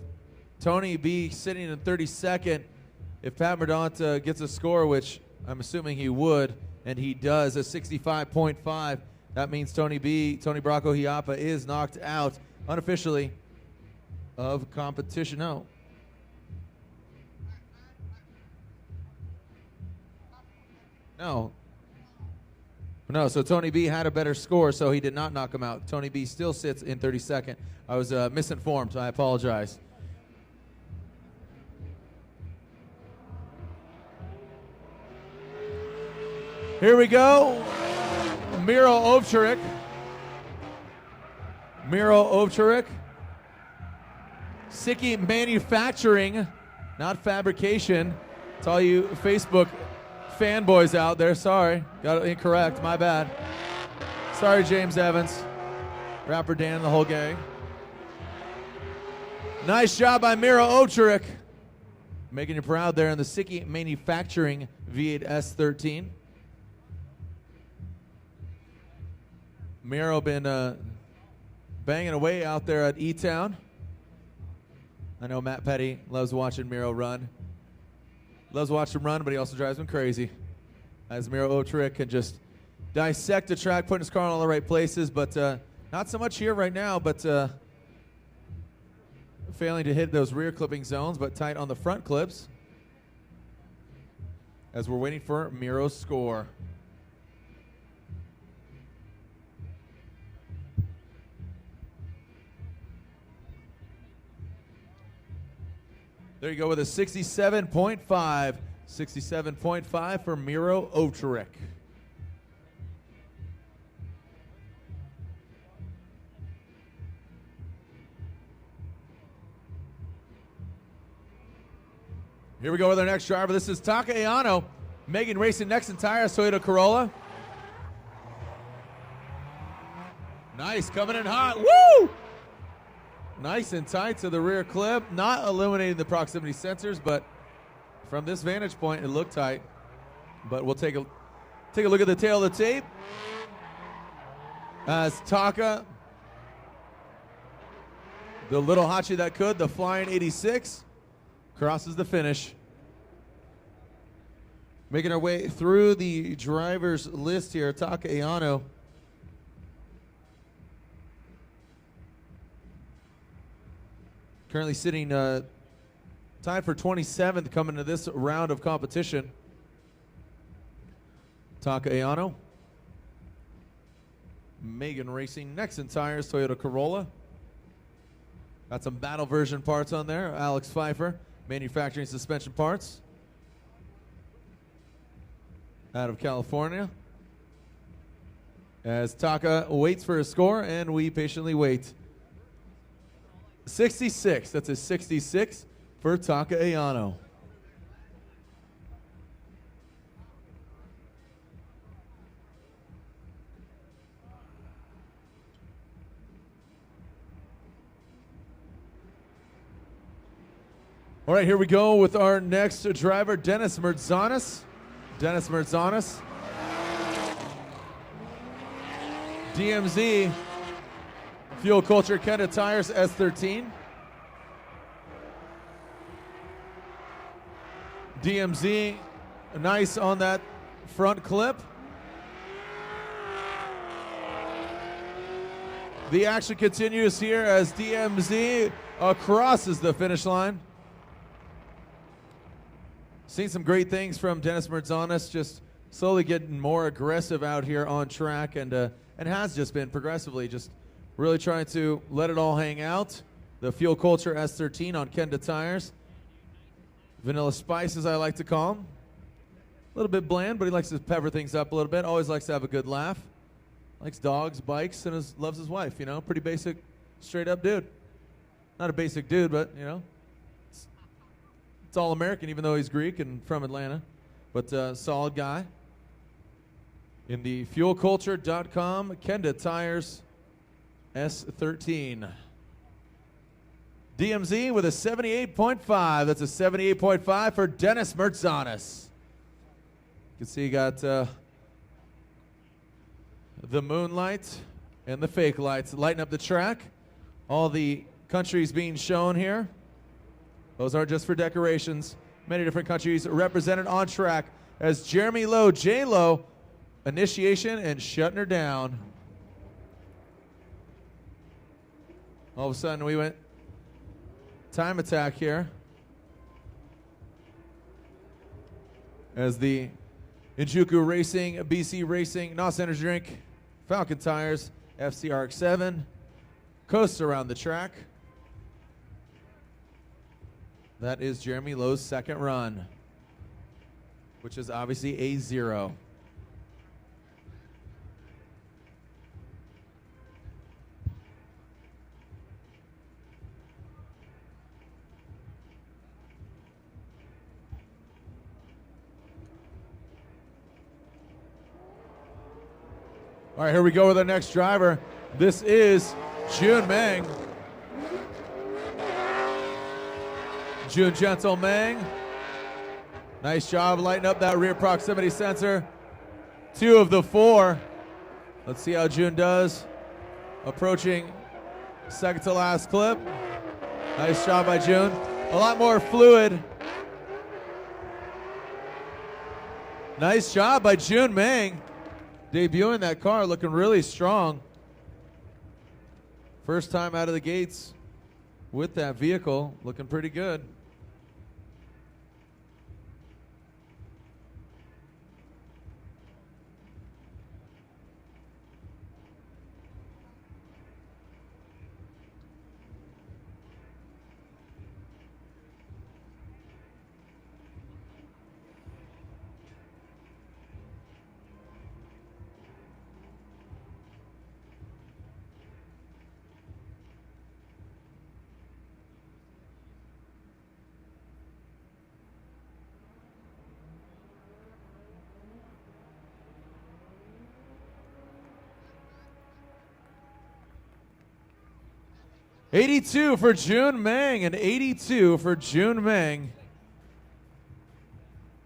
A: Tony B sitting in 32nd, if Pat Mordaunt gets a score, which I'm assuming he would, and he does, a 65.5, that means Tony Brakohiapa is knocked out unofficially of competition. No, so Tony B had a better score, so he did not knock him out. Tony B still sits in 32nd. I was misinformed, so I apologize. Here we go. Miro Ovcharik. Siki Manufacturing, not fabrication. It's all you Facebook fanboys out there. Sorry, got it incorrect, my bad. Sorry, James Evans, Rapper Dan and the whole gang. Nice job by Miro Ovcharik, making you proud there in the Siki Manufacturing V8 S13. Miro been banging away out there at E-Town. I know Matt Petty loves watching Miro run. Loves watching him run, but he also drives him crazy. As Miro Ovcharik can just dissect the track, putting his car in all the right places, but not so much here right now, but failing to hit those rear clipping zones, but tight on the front clips. As we're waiting for Miro's score. There you go with a 67.5. 67.5 for Miro Ovcharik. Here we go with our next driver. This is Taka Aono, Megan Racing Next and Tires Toyota Corolla. Nice, coming in hot. Woo! Nice and tight to the rear clip. Not eliminating the proximity sensors, but from this vantage point, it looked tight. But we'll take a look at the tail of the tape. As Taka, the little Hachi that could, the flying 86, crosses the finish. Making our way through the driver's list here, Taka Aono. Currently sitting tied for 27th coming to this round of competition. Taka Aono. Megan Racing Next and Tires Toyota Corolla. Got some battle version parts on there. Alex Pfeiffer, manufacturing suspension parts. Out of California. As Taka waits for his score, and we patiently wait. 66, that's a 66 for Taka Aono. All right, here we go with our next driver, Dennis Mertzanis. Dennis Mertzanis. DMZ, Fuel Culture Kenda Tires S13. DMZ, nice on that front clip. The action continues here as DMZ crosses the finish line. Seen some great things from Dennis Mertzanis, just slowly getting more aggressive out here on track, and has just been progressively just really trying to let it all hang out. The Fuel Culture S13 on Kenda tires. Vanilla Spice, as I like to call him. A little bit bland, but he likes to pepper things up a little bit. Always likes to have a good laugh. Likes dogs, bikes, and loves his wife, you know. Pretty basic, straight up dude. Not a basic dude, but, you know, it's all American, even though he's Greek and from Atlanta. But solid guy. In the fuelculture.com Kenda Tires S13. DMZ with a 78.5. That's a 78.5 for Dennis Mertzanis. You can see you got the moonlight and the fake lights lighting up the track. All the countries being shown here. Those aren't just for decorations. Many different countries represented on track as Jeremy Lowe, J-Lo, initiation and shutting her down. All of a sudden we went time attack here as the Injuku Racing, BC Racing, NOS Energy Drink, Falcon Tires, FCRX7 coasts around the track. That is Jeremy Lowe's second run, which is obviously a 0. All right, here we go with our next driver. This is Jun Maeng. Jun Gentle Maeng. Nice job lighting up that rear proximity sensor. 2 of the 4. Let's see how Jun does. Approaching second to last clip. Nice job by Jun. A lot more fluid. Nice job by Jun Maeng. Debuting that car, looking really strong. First time out of the gates with that vehicle, looking pretty good. '82 for Jun Maeng, and 82 for Jun Maeng.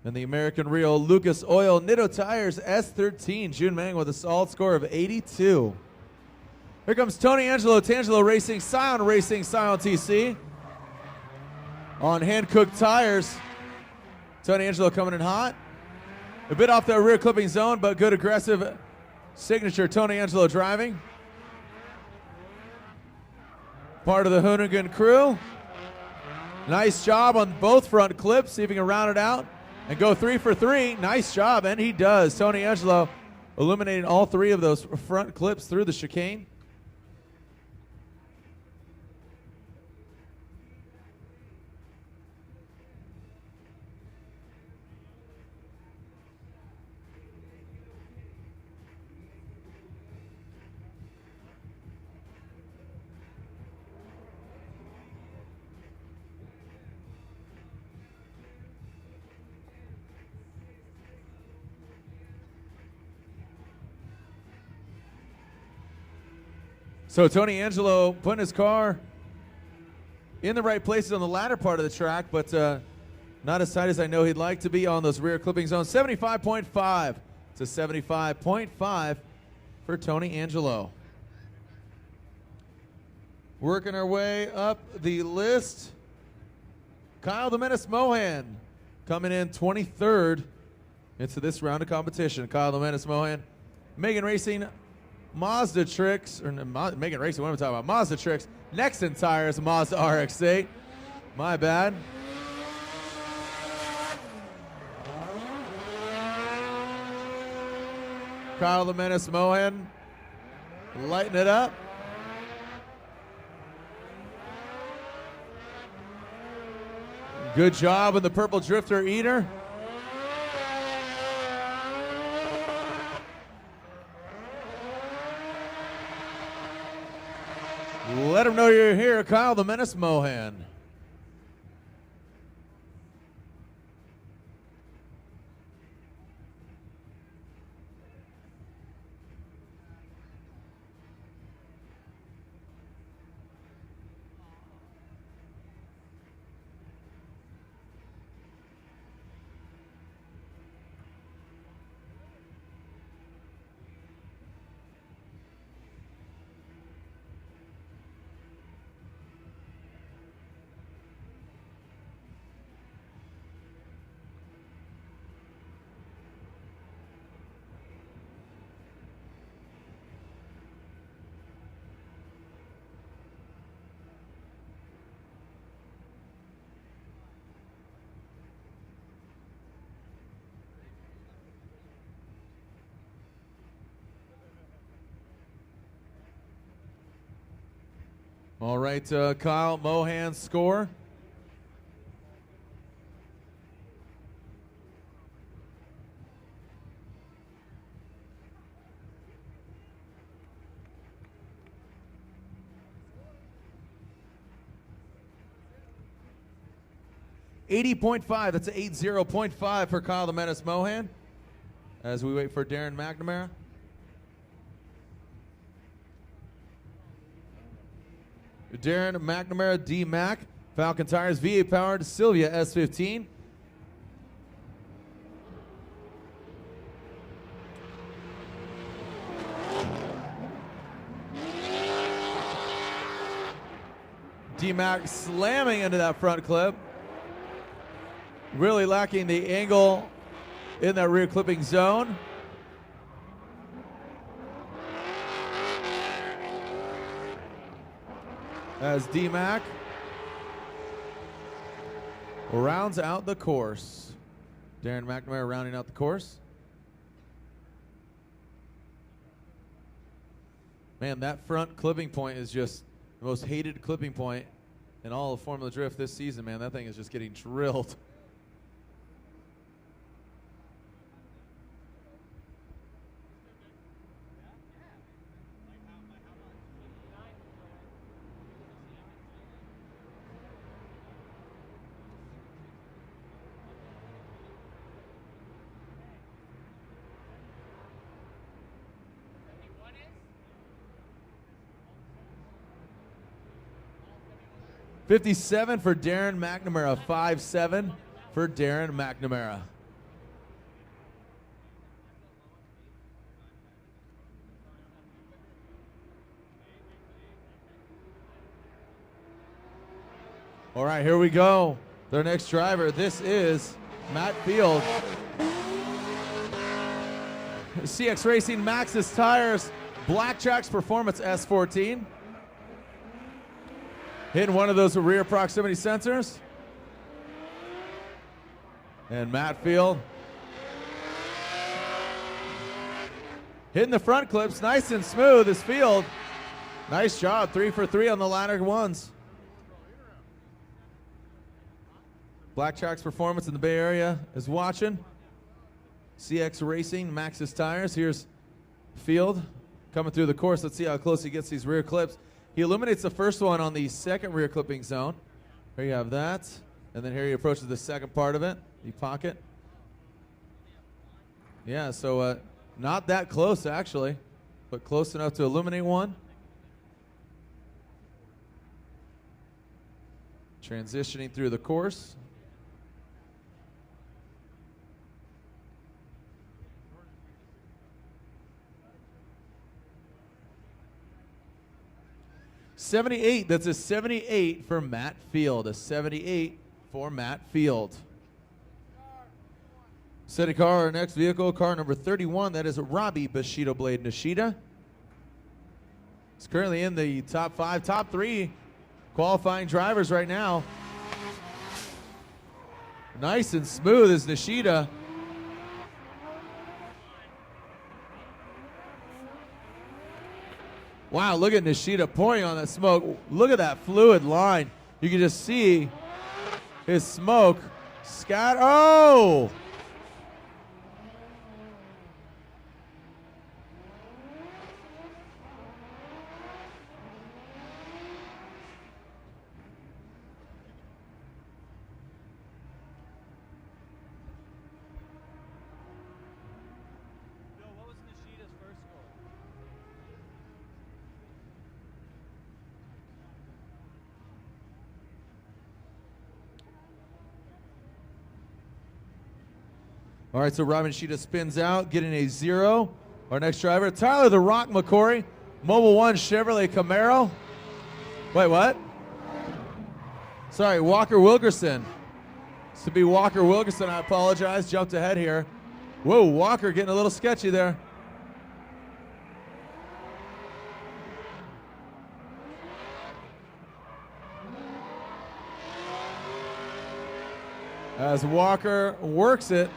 A: And the American Real Lucas Oil Nitto Tires S13. Jun Maeng with a solid score of 82. Here comes Tony Angelo, Tangelo Racing, Scion Racing, Scion TC. On hand-cooked tires. Tony Angelo coming in hot. A bit off the rear clipping zone, but good aggressive signature Tony Angelo driving. Part of the Hoonigan crew. Nice job on both front clips. See if he can round it out and go 3 for 3. Nice job, and he does. Tony Angelo illuminating all 3 of those front clips through the chicane. So Tony Angelo putting his car in the right places on the latter part of the track, but not as tight as I know he'd like to be on those rear clipping zones. 75.5 to 75.5 for Tony Angelo. Working our way up the list, Kyle the Menace Mohan coming in 23rd into this round of competition. Kyle the Menace Mohan, Megan Racing, Mazda Tricks, or Megan Racing, what am I talking about? Mazda Tricks, Nexon Tires, Mazda RX-8. My bad. Kyle the Menace Mohan, lighten it up. Good job with the Purple Drifter Eater. Let him know you're here, Kyle the Menace Mohan. All right, Kyle, Mohan's score. $80.5, that's an 80.5 for Kyle the Menace Mohan. As we wait for Darren McNamara. Darren McNamara, D-Mac, Falcon Tires, V8 powered, Sylvia S15. D-Mac slamming into that front clip. Really lacking the angle in that rear clipping zone. As D-Mac rounds out the course. Darren McNamara rounding out the course. Man, that front clipping point is just the most hated clipping point in all of Formula Drift this season, man. That thing is just getting drilled. $57 for Darren McNamara, 5-7 for Darren McNamara. All right, here we go. Their next driver, this is Matt Field. CX Racing Maxxis Tires, Blackjack's Performance S14. Hitting one of those rear proximity sensors. And Matt Field hitting the front clips nice and smooth as Field. Nice job, 3 for 3 on the ladder ones. Blackjack's Performance in the Bay Area is watching. CX Racing, Maxxis Tires. Here's Field coming through the course. Let's see how close he gets these rear clips. He eliminates the first one on the second rear clipping zone. Here you have that. And then here he approaches the second part of it, the pocket. Yeah, so not that close actually, but close enough to eliminate one. Transitioning through the course. '78. That's a 78 for Matt Field. A 78 for Matt Field. Steady car, our next vehicle, car number 31. That is Robbie Bushido Blade Nishida. He's currently in the top 5, top 3 qualifying drivers right now. Nice and smooth is Nishida. Wow, look at Nishida pouring on that smoke. Look at that fluid line. You can just see his smoke scatter. Oh! All right, so Robbie Nishida spins out, getting a 0. Our next driver, Tyler the Rock McCory, Mobile 1 Chevrolet Camaro. Wait, what? Sorry, Walker Wilkerson. This would be Walker Wilkerson, I apologize, jumped ahead here. Whoa, Walker getting a little sketchy there. As Walker works it.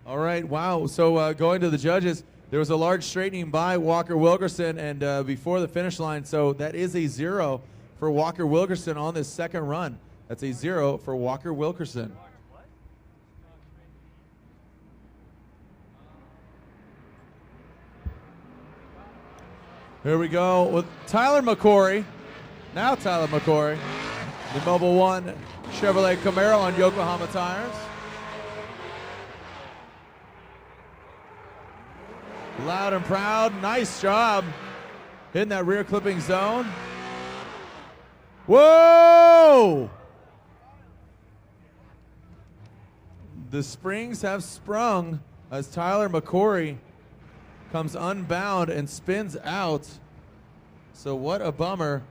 A: All right, wow. So going to the judges, there was a large straightening by Walker Wilkerson and before the finish line. So that is a 0 for Walker Wilkerson on this second run. That's a 0 for Walker Wilkerson. Here we go with Tyler McCory. Now Tyler McCory, the Mobile 1 Chevrolet Camaro on Yokohama tires. Loud and proud, nice job hitting that rear clipping zone. Whoa! The springs have sprung as Tyler McCory comes unbound and spins out. So what a bummer.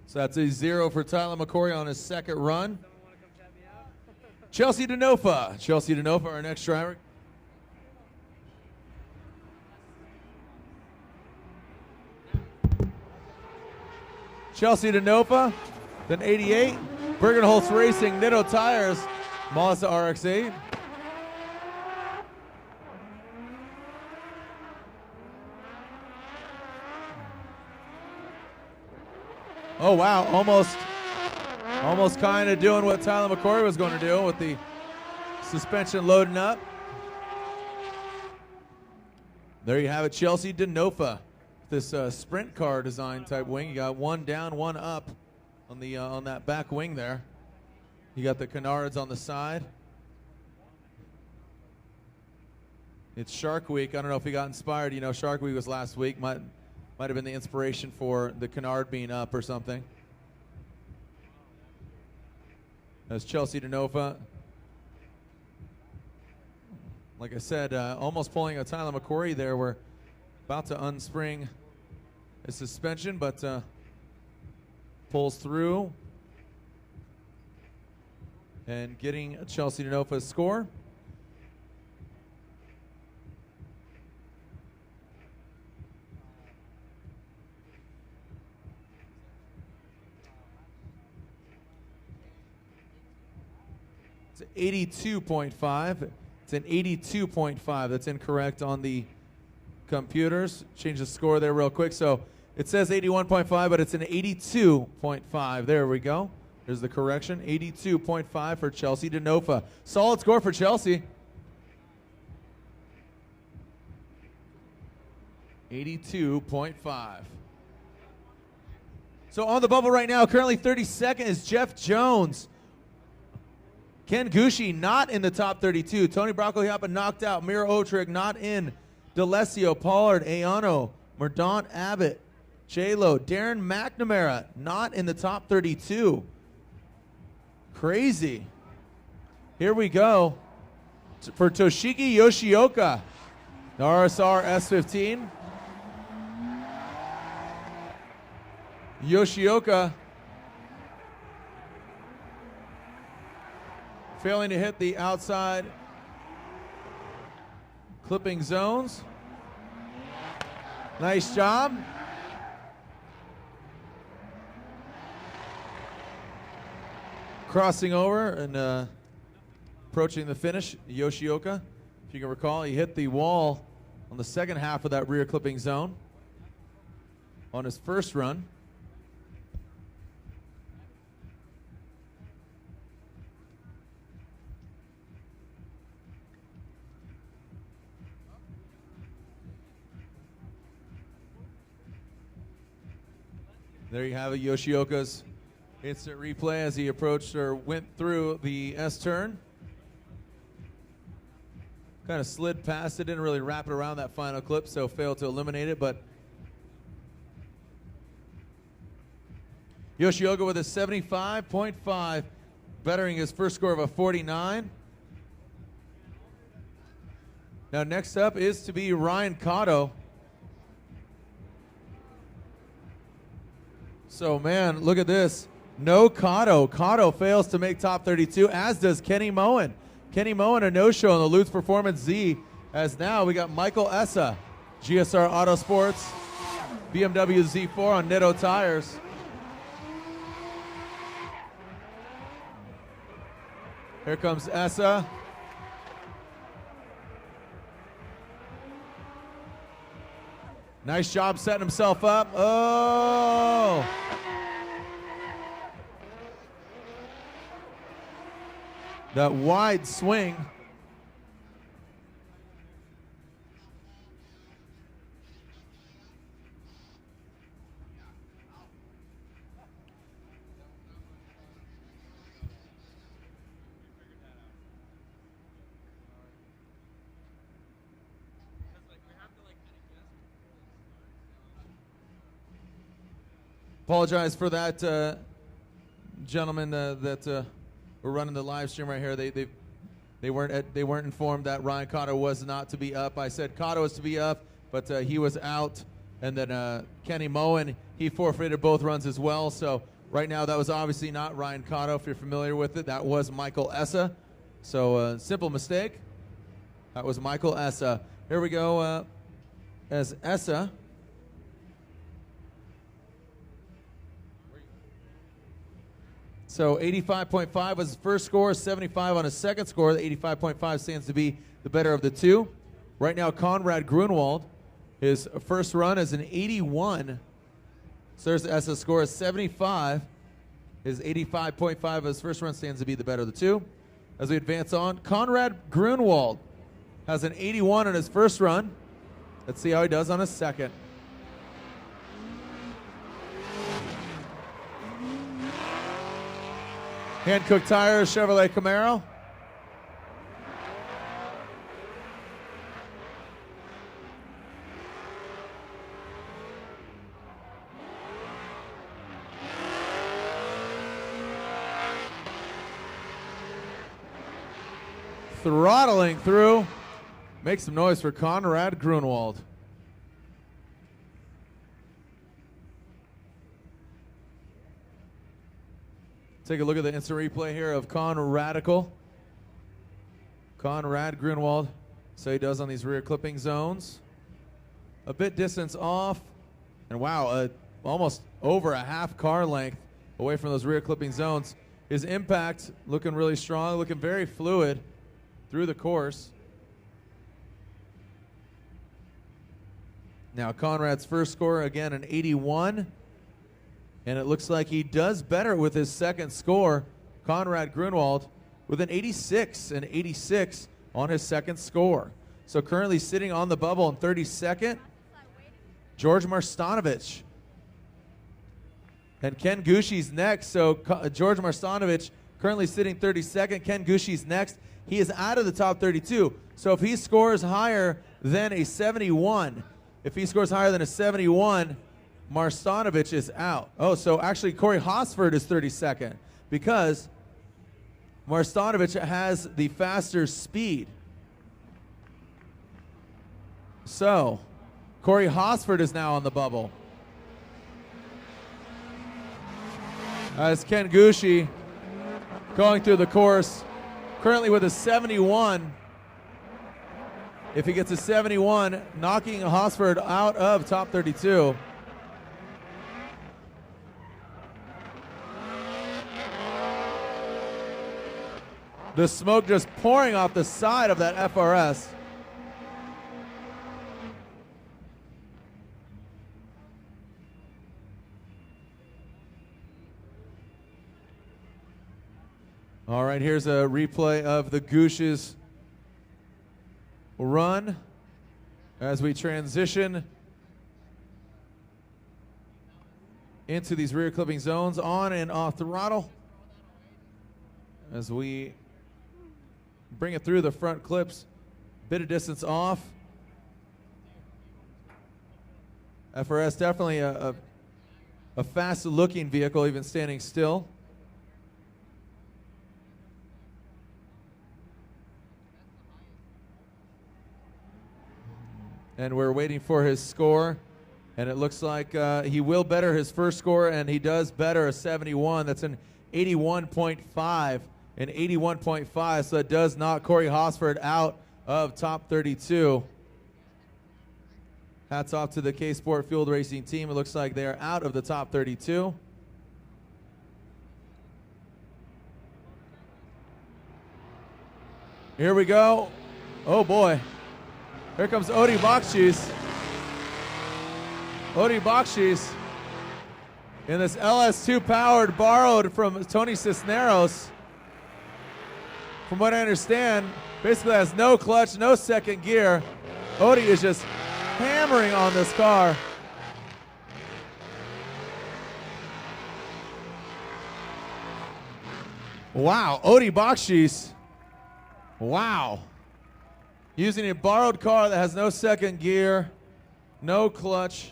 A: So that's a 0 for Tyler McCory on his second run. Chelsea Denofa. Chelsea Denofa, our next driver. Chelsea Denofa, then 88. Bergenholtz Racing, Nitto Tires, Mazda RX-8. Oh, wow, almost kind of doing what Tyler McCory was going to do with the suspension loading up. There you have it, Chelsea Denofa. This sprint car design type wing. You got one down, one up on the on that back wing there. You got the canards on the side. It's Shark Week. I don't know if he got inspired. You know, Shark Week was last week. Might have been the inspiration for the canard being up or something. as Chelsea DeNova, like I said, almost pulling a Tyler McCory there. We're about to unspring a suspension, but pulls through and getting Chelsea DeNova's score. It's 82.5. It's an 82.5. That's incorrect on the computers. Change the score there real quick. So it says 81.5, but it's an 82.5. There we go. There's the correction. 82.5 for Chelsea DeNova. Solid score for Chelsea. 82.5. So on the bubble right now, currently 32nd is Jeff Jones. Ken Gucci not in the top 32. Tony Brakohiapa knocked out. Miro Ovcharik not in. Delesio, Pollard, Aono, Mordaunt, Abbott, J-Lo, Darren McNamara not in the top 32. Crazy. Here we go for Toshiki Yoshioka, the RSR S15. Yoshioka failing to hit the outside clipping zones. Nice job. Crossing over and approaching the finish, Yoshioka. If you can recall, he hit the wall on the second half of that rear clipping zone on his first run. There you have it, Yoshioka's instant replay as he approached or went through the S-turn. Kind of slid past it, didn't really wrap it around that final clip, so failed to eliminate it, but Yoshioka with a 75.5, bettering his first score of a 49. Now next up is to be Ryan Cotto. So, man, look at this. No Cotto. Cotto fails to make top 32, as does Kenny Mohan. Kenny Mohan, a no-show on the Lutz Performance Z, as now we got Michael Essa, GSR Autosports, BMW Z4 on Netto tires. Here comes Essa. Nice job setting himself up. Oh! That wide swing. Apologize for that, gentlemen that were running the live stream right here. They weren't informed that Ryan Cotto was not to be up. I said Cotto was to be up, but he was out. And then Kenny Mohan, he forfeited both runs as well. So right now that was obviously not Ryan Cotto. If you're familiar with it, that was Michael Essa. So simple mistake. That was Michael Essa. Here we go as Essa. So 85.5 was his first score, 75 on his second score. The 85.5 stands to be the better of the two. Right now, Conrad Grunwald, his first run is an 81. Serves as a score is 75. His 85.5 of his first run stands to be the better of the two. As we advance on, Conrad Grunwald has an 81 on his first run. Let's see how he does on his second. Hankook Tires, Chevrolet Camaro. throttling through. Make some noise for Conrad Grunwald. Take a look at the instant replay here of Conrad Grunwald. So he does on these rear clipping zones. A bit distance off. And wow, almost over a half car length away from those rear clipping zones. His impact looking really strong, looking very fluid through the course. Now Conrad's first score, again, an 81. And it looks like he does better with his second score. Conrad Grunwald with an 86, an 86 on his second score. So currently sitting on the bubble in 32nd, George Marstanovich. And Ken Gushi's next. So George Marstanovich currently sitting 32nd. Ken Gushi's next. He is out of the top 32. So if he scores higher than a 71, if he scores higher than a 71, Marstanovich is out. Oh, so actually Cory Hosford is 32nd because Marstanovich has the faster speed. So Cory Hosford is now on the bubble. As Ken Gushi going through the course, currently with a 71. If he gets a 71, knocking Hosford out of top 32. The smoke just pouring off the side of that FRS. All right, here's a replay of the Gush's run as we transition into these rear clipping zones on and off throttle. As we bring it through the front clips, bit of distance off. FRS definitely a fast looking vehicle, even standing still. And we're waiting for his score, and it looks like he will better his first score, and he does better a 71. That's an 81.5, an 81.5, so it does knock Cory Hosford out of top 32. Hats off to the K-Sport Field Racing team. It looks like they are out of the top 32. Here we go. Oh boy. Here comes Odi Bakchis. Odi Bakchis in this LS2 powered, borrowed from Tony Cisneros. From what I understand, basically has no clutch, no second gear. Odi is just hammering on this car. Wow, Odi Bakchis. Wow. Using a borrowed car that has no second gear, no clutch.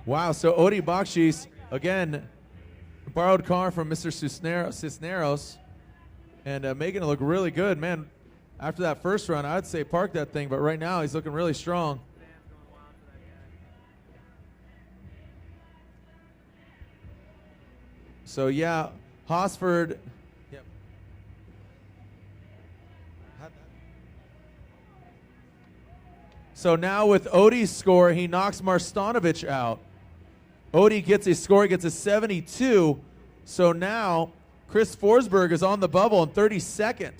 A: Wow, so Odi Bakchis, again, borrowed car from Mr. Cisneros. And making it look really good, man. After that first run, I'd say park that thing, but right now he's looking really strong. So yeah, Hosford. Yep. So now with Odi's score, he knocks Marstanovich out. Odi gets a score, he gets a 72. So now Chris Forsberg is on the bubble in 32nd.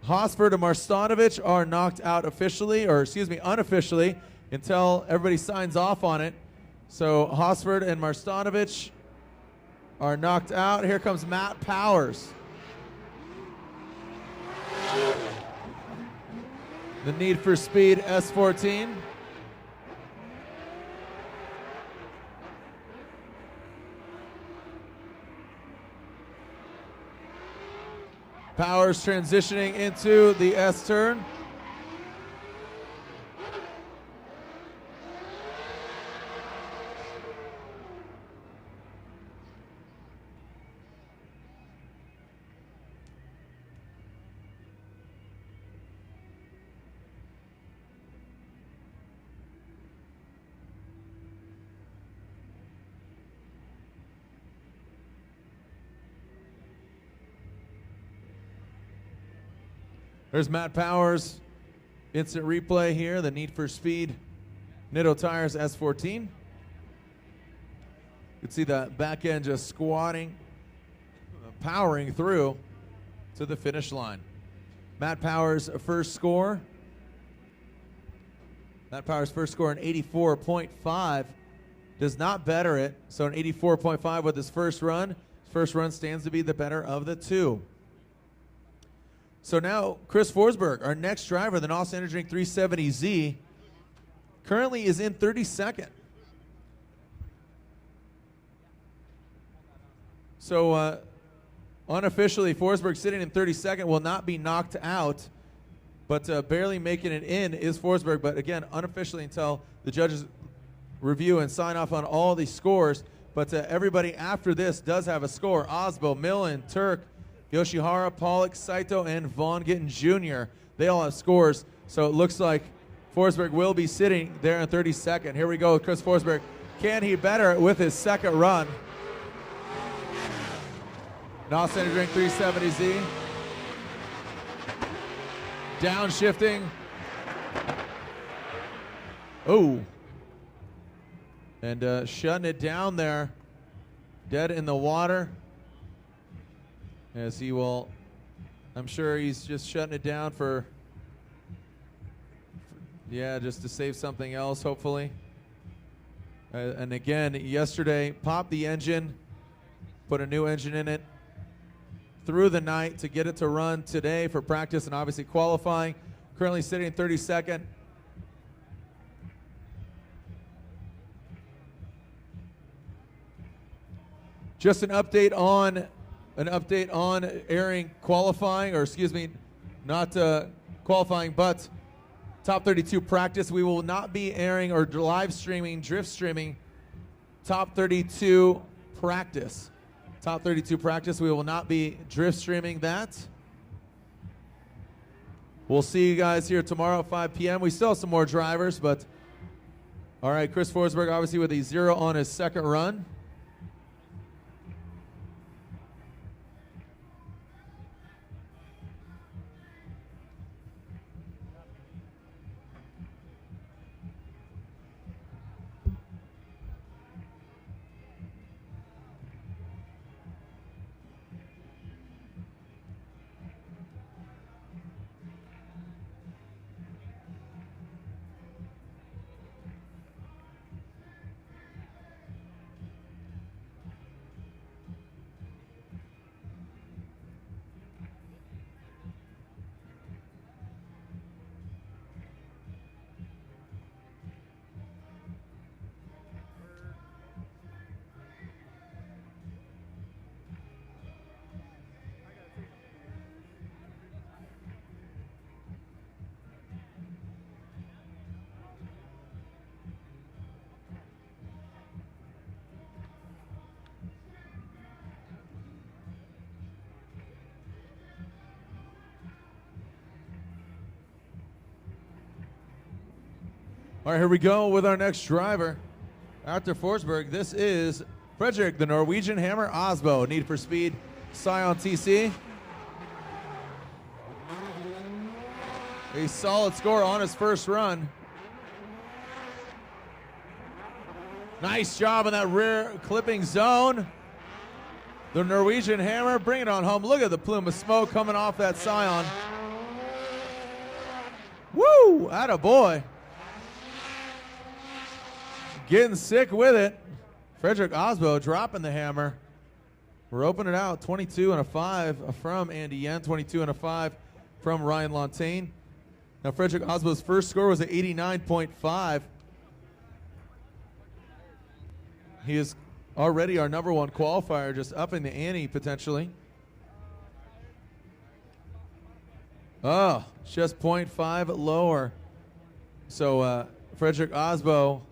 A: Hosford and Marstanovich are knocked out officially, or excuse me, unofficially, until everybody signs off on it. So Hosford and Marstanovich are knocked out. Here comes Matt Powers. The Need for Speed S14. Powers transitioning into the S turn. There's Matt Powers, instant replay here, the Need for Speed Nitto Tires S14. You can see the back end just squatting, powering through to the finish line. Matt Powers' first score. Matt Powers' first score in 84.5 does not better it. So an 84.5 with his first run. His first run stands to be the better of the two. So now Chris Forsberg, our next driver, the NOS Energy Drink 370Z, currently is in 32nd. So unofficially, Forsberg sitting in 32nd will not be knocked out, but barely making it in is Forsberg. But again, unofficially until the judges review and sign off on all these scores. But everybody after this does have a score. Aasbo, Millen, Turk, Yoshihara, Pollock, Saito, and Vaughn Gittin Jr. They all have scores, so it looks like Forsberg will be sitting there in 32nd. Here we go with Chris Forsberg. Can he better it with his second run? NOS Energy Drink 370Z. Downshifting. Oh. And shutting it down there. Dead in the water. As he will, I'm sure he's just shutting it down for yeah, just to save something else, hopefully. And again, yesterday, popped the engine, put a new engine in it through the night to get it to run today for practice and obviously qualifying. Currently sitting in 32nd. Just an update on airing qualifying, or excuse me, not qualifying, but top 32 practice. We will not be airing or live streaming, drift streaming top 32 practice. Top 32 practice, we will not be drift streaming that. We'll see you guys here tomorrow at 5 p.m. We still have some more drivers, but all right, Chris Forsberg obviously with a 0 on his second run. All right, here we go with our next driver. After Forsberg, this is Fredric, the Norwegian Hammer Aasbo. Need for Speed, Scion TC. A solid score on his first run. Nice job in that rear clipping zone. The Norwegian Hammer, bring it on home. Look at the plume of smoke coming off that Scion. Woo, attaboy. Getting sick with it. Fredric Aasbo dropping the hammer. We're opening it out. 22 and a 5 from Andy Yen. 22 and a 5 from Ryan Lontaine. Now Fredric Aasbo's first score was at 89.5. He is already our #1 qualifier, just upping the ante potentially. Oh, just 0.5 lower. So Fredric Aasbo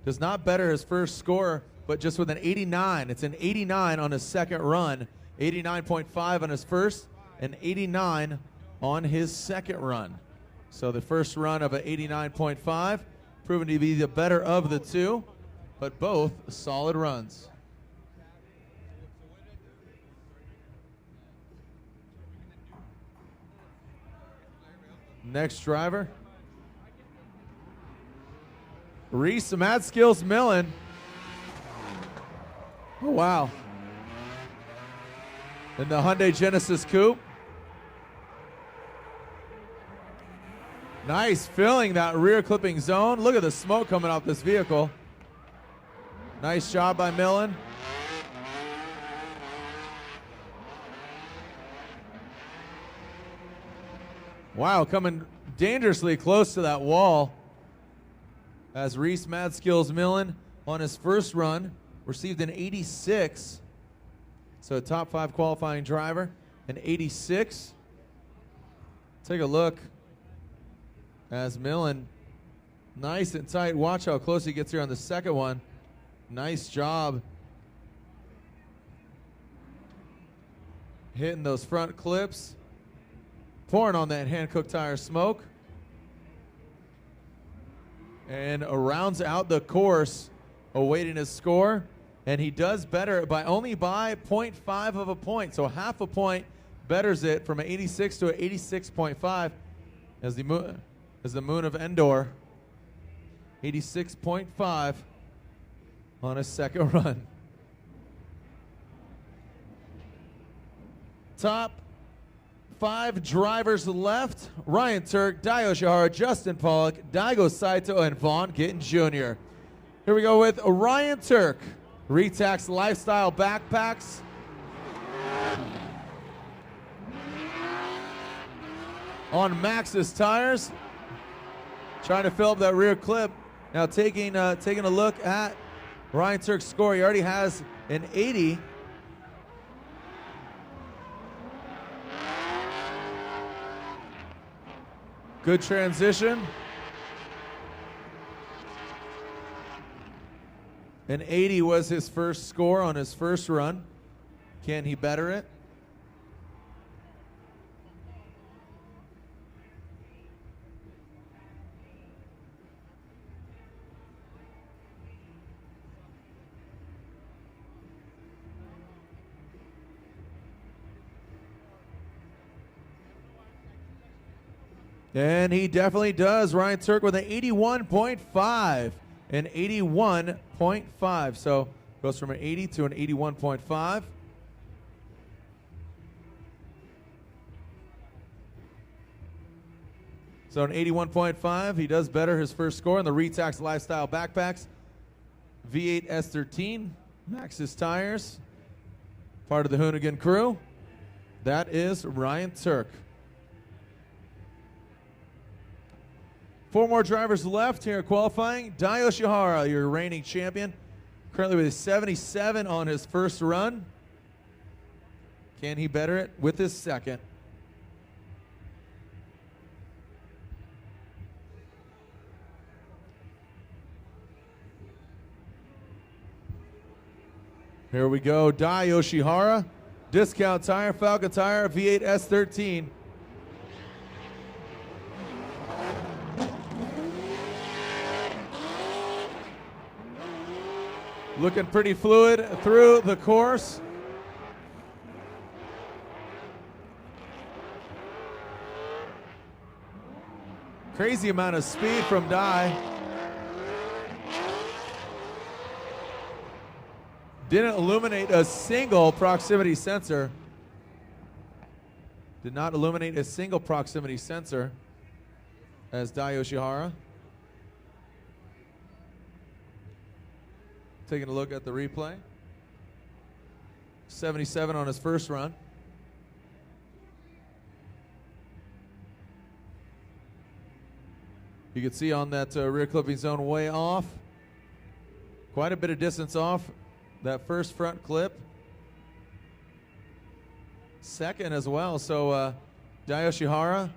A: does not better his first score, but just with an 89. It's an 89 on his second run, 89.5 on his first, and 89 on his second run. So the first run of an 89.5, proven to be the better of the two, but both solid runs. Next driver, Rhys Millen. Oh, wow. In the Hyundai Genesis Coupe. Nice, filling that rear clipping zone. Look at the smoke coming off this vehicle. Nice job by Millen. Wow, coming dangerously close to that wall as Rhys Millen on his first run received an 86. So a top 5 qualifying driver, an 86. Take a look as Millen, nice and tight. Watch how close he gets here on the second one. Nice job hitting those front clips, pouring on that Hankook tire smoke, and rounds out the course, awaiting his score. And he does better by only by 0.5 of a point, so half a point betters it from an 86 to an 86.5 as the Moon of Endor, 86.5 on his second run. Top 5 drivers left: Ryan Turk, Dai Yoshihara, Justin Pollock, Daigo Saito, and Vaughn Gittin Jr. Here we go with Ryan Turk. Retax Lifestyle backpacks. On Maxxis tires. Trying to fill up that rear clip. Now taking a look at Ryan Turk's score. He already has an 80. Good transition. An 80 was his first score on his first run. Can he better it? And he definitely does. Ryan Turk with an 81.5. An 81.5. So goes from an 80 to an 81.5. So an 81.5. He does better his first score in the Retax Lifestyle backpacks. V8 S13. Maxxis tires. Part of the Hoonigan crew. That is Ryan Turk. 4 more drivers left here qualifying. Dai Yoshihara, your reigning champion, currently with a 77 on his first run. Can he better it with his second? Here we go. Dai Yoshihara, Discount Tire, Falcon Tire, V8 S13. Looking pretty fluid through the course. Crazy amount of speed from Dai. Didn't illuminate a single proximity sensor. Did not illuminate a single proximity sensor as Dai Yoshihara. Taking a look at the replay. 77 on his first run. You can see on that rear clipping zone way off. Quite a bit of distance off that first front clip. Second as well. So Dai Yoshihara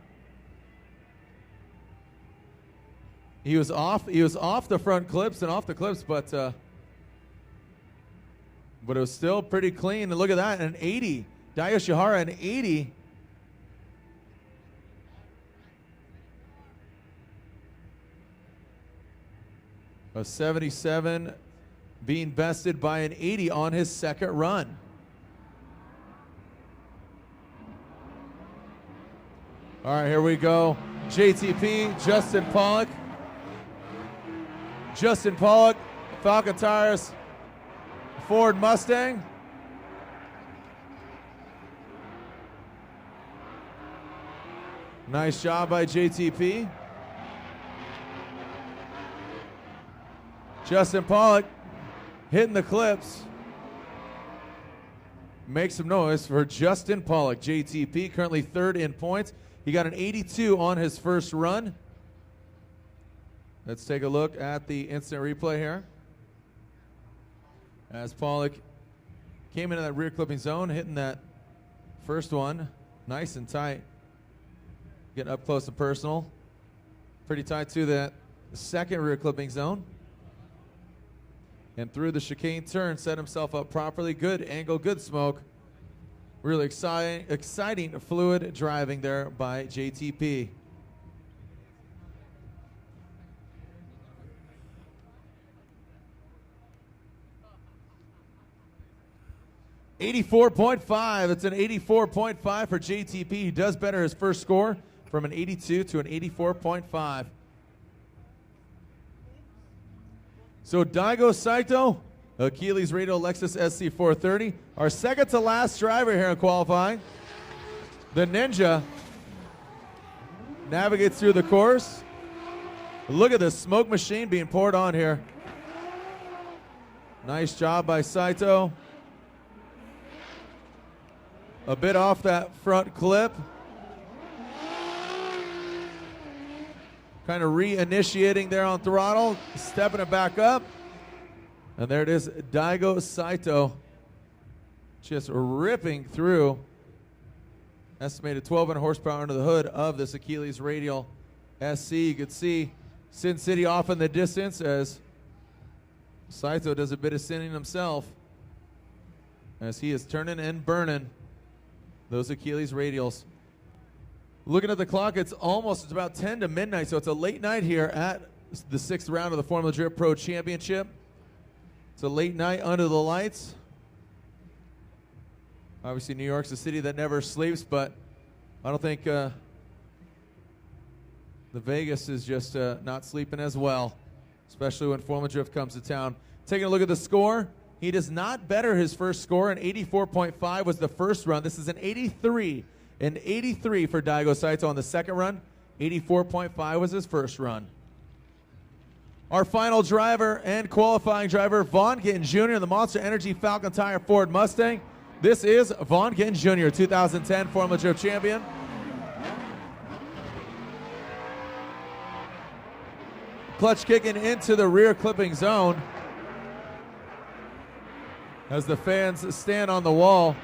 A: He was off the front clips and off the clips, but it was still pretty clean. And look at that, an 80. Dai Yoshihara, an 80. A 77 being bested by an 80 on his second run. All right, here we go. JTP, Justin Pollock. Justin Pollock, Falcon Tires, Ford Mustang. Nice job by JTP. Justin Pollock hitting the clips. Make some noise for Justin Pollock. JTP currently third in points. He got an 82 on his first run. Let's take a look at the instant replay here. As Pollock came into that rear clipping zone, hitting that first one nice and tight. Getting up close and personal. Pretty tight to that second rear clipping zone. And through the chicane turn, set himself up properly. Good angle, good smoke. Really exciting fluid driving there by JTP. .85. It's an 84.5 for JTP. He does better his first score from an 82 to an 84.5. So Daigo Saito, Achilles Radial Lexus SC430, our second to last driver here in qualifying. The Ninja navigates through the course. Look at the smoke machine being poured on here. Nice job by Saito. A bit off that front clip. Kind of reinitiating there on throttle, stepping it back up. And there it is, Daigo Saito just ripping through. Estimated 1,200 horsepower under the hood of this Achilles Radial SC. You could see Sin City off in the distance as Saito does a bit of sinning himself as he is turning and burning those Achilles Radials. Looking at the clock, it's about 10 to midnight, so it's a late night here at the 6th round of the Formula Drift Pro Championship. It's a late night under the lights. Obviously, New York's a city that never sleeps, but I don't think the Vegas is just not sleeping as well, especially when Formula Drift comes to town. Taking a look at the score, he does not better his first score. An 84.5 was the first run. This is an 83. An 83 for Daigo Saito on the second run. 84.5 was his first run. Our final driver and qualifying driver, Vaughn Gittin Jr., the Monster Energy Falcon Tire Ford Mustang. This is Vaughn Gittin Jr., 2010 Formula Drift champion. Clutch kicking into the rear clipping zone as the fans stand on the wall.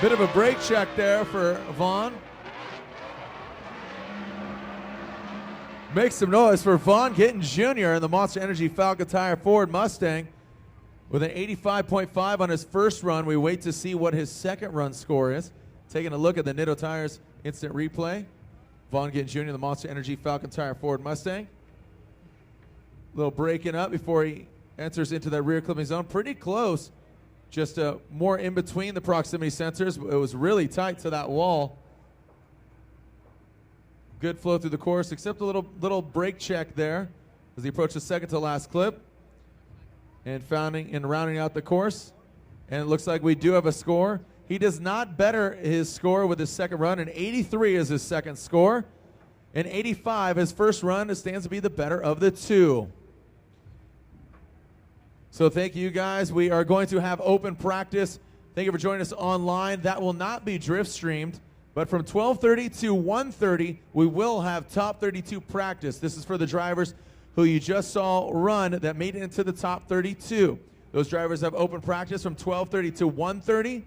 A: Bit of a brake check there for Vaughn. Make some noise for Vaughn Gittin Jr. in the Monster Energy Falcon Tire Ford Mustang with an 85.5 on his first run. We wait to see what his second run score is. Taking a look at the Nitto Tires instant replay. Vaughn Gittin Jr. in the Monster Energy Falcon Tire Ford Mustang. Little breaking up before he enters into that rear clipping zone. Pretty close. Just more in between the proximity sensors. It was really tight to that wall. Good flow through the course, except a little brake check there as he approached the second to last clip and rounding out the course. And it looks like we do have a score. He does not better his score with his second run. An 83 is his second score. An 85, his first run, stands to be the better of the two. So thank you guys. We are going to have open practice. Thank you for joining us online. That will not be drift streamed, but from 12:30 to 1:30, we will have top 32 practice. This is for the drivers who you just saw run that made it into the top 32. Those drivers have open practice from 12:30 to 1:30.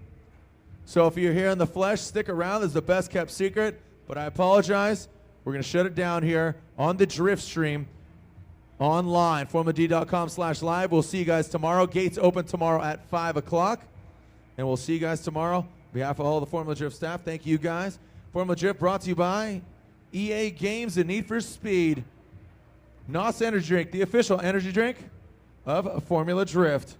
A: So if you're here in the flesh, stick around. This is the best kept secret. But I apologize. We're going to shut it down here on the Drift stream online, formula+d.com/live. We'll see you guys tomorrow. Gates open tomorrow at 5 o'clock. And we'll see you guys tomorrow. On behalf of all the Formula Drift staff, thank you guys. Formula Drift brought to you by EA Games and Need for Speed. NOS Energy Drink, the official energy drink of Formula Drift.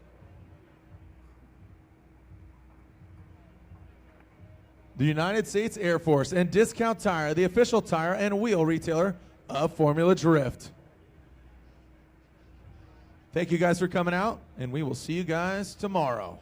A: The United States Air Force and Discount Tire, the official tire and wheel retailer of Formula Drift. Thank you guys for coming out, and we will see you guys tomorrow.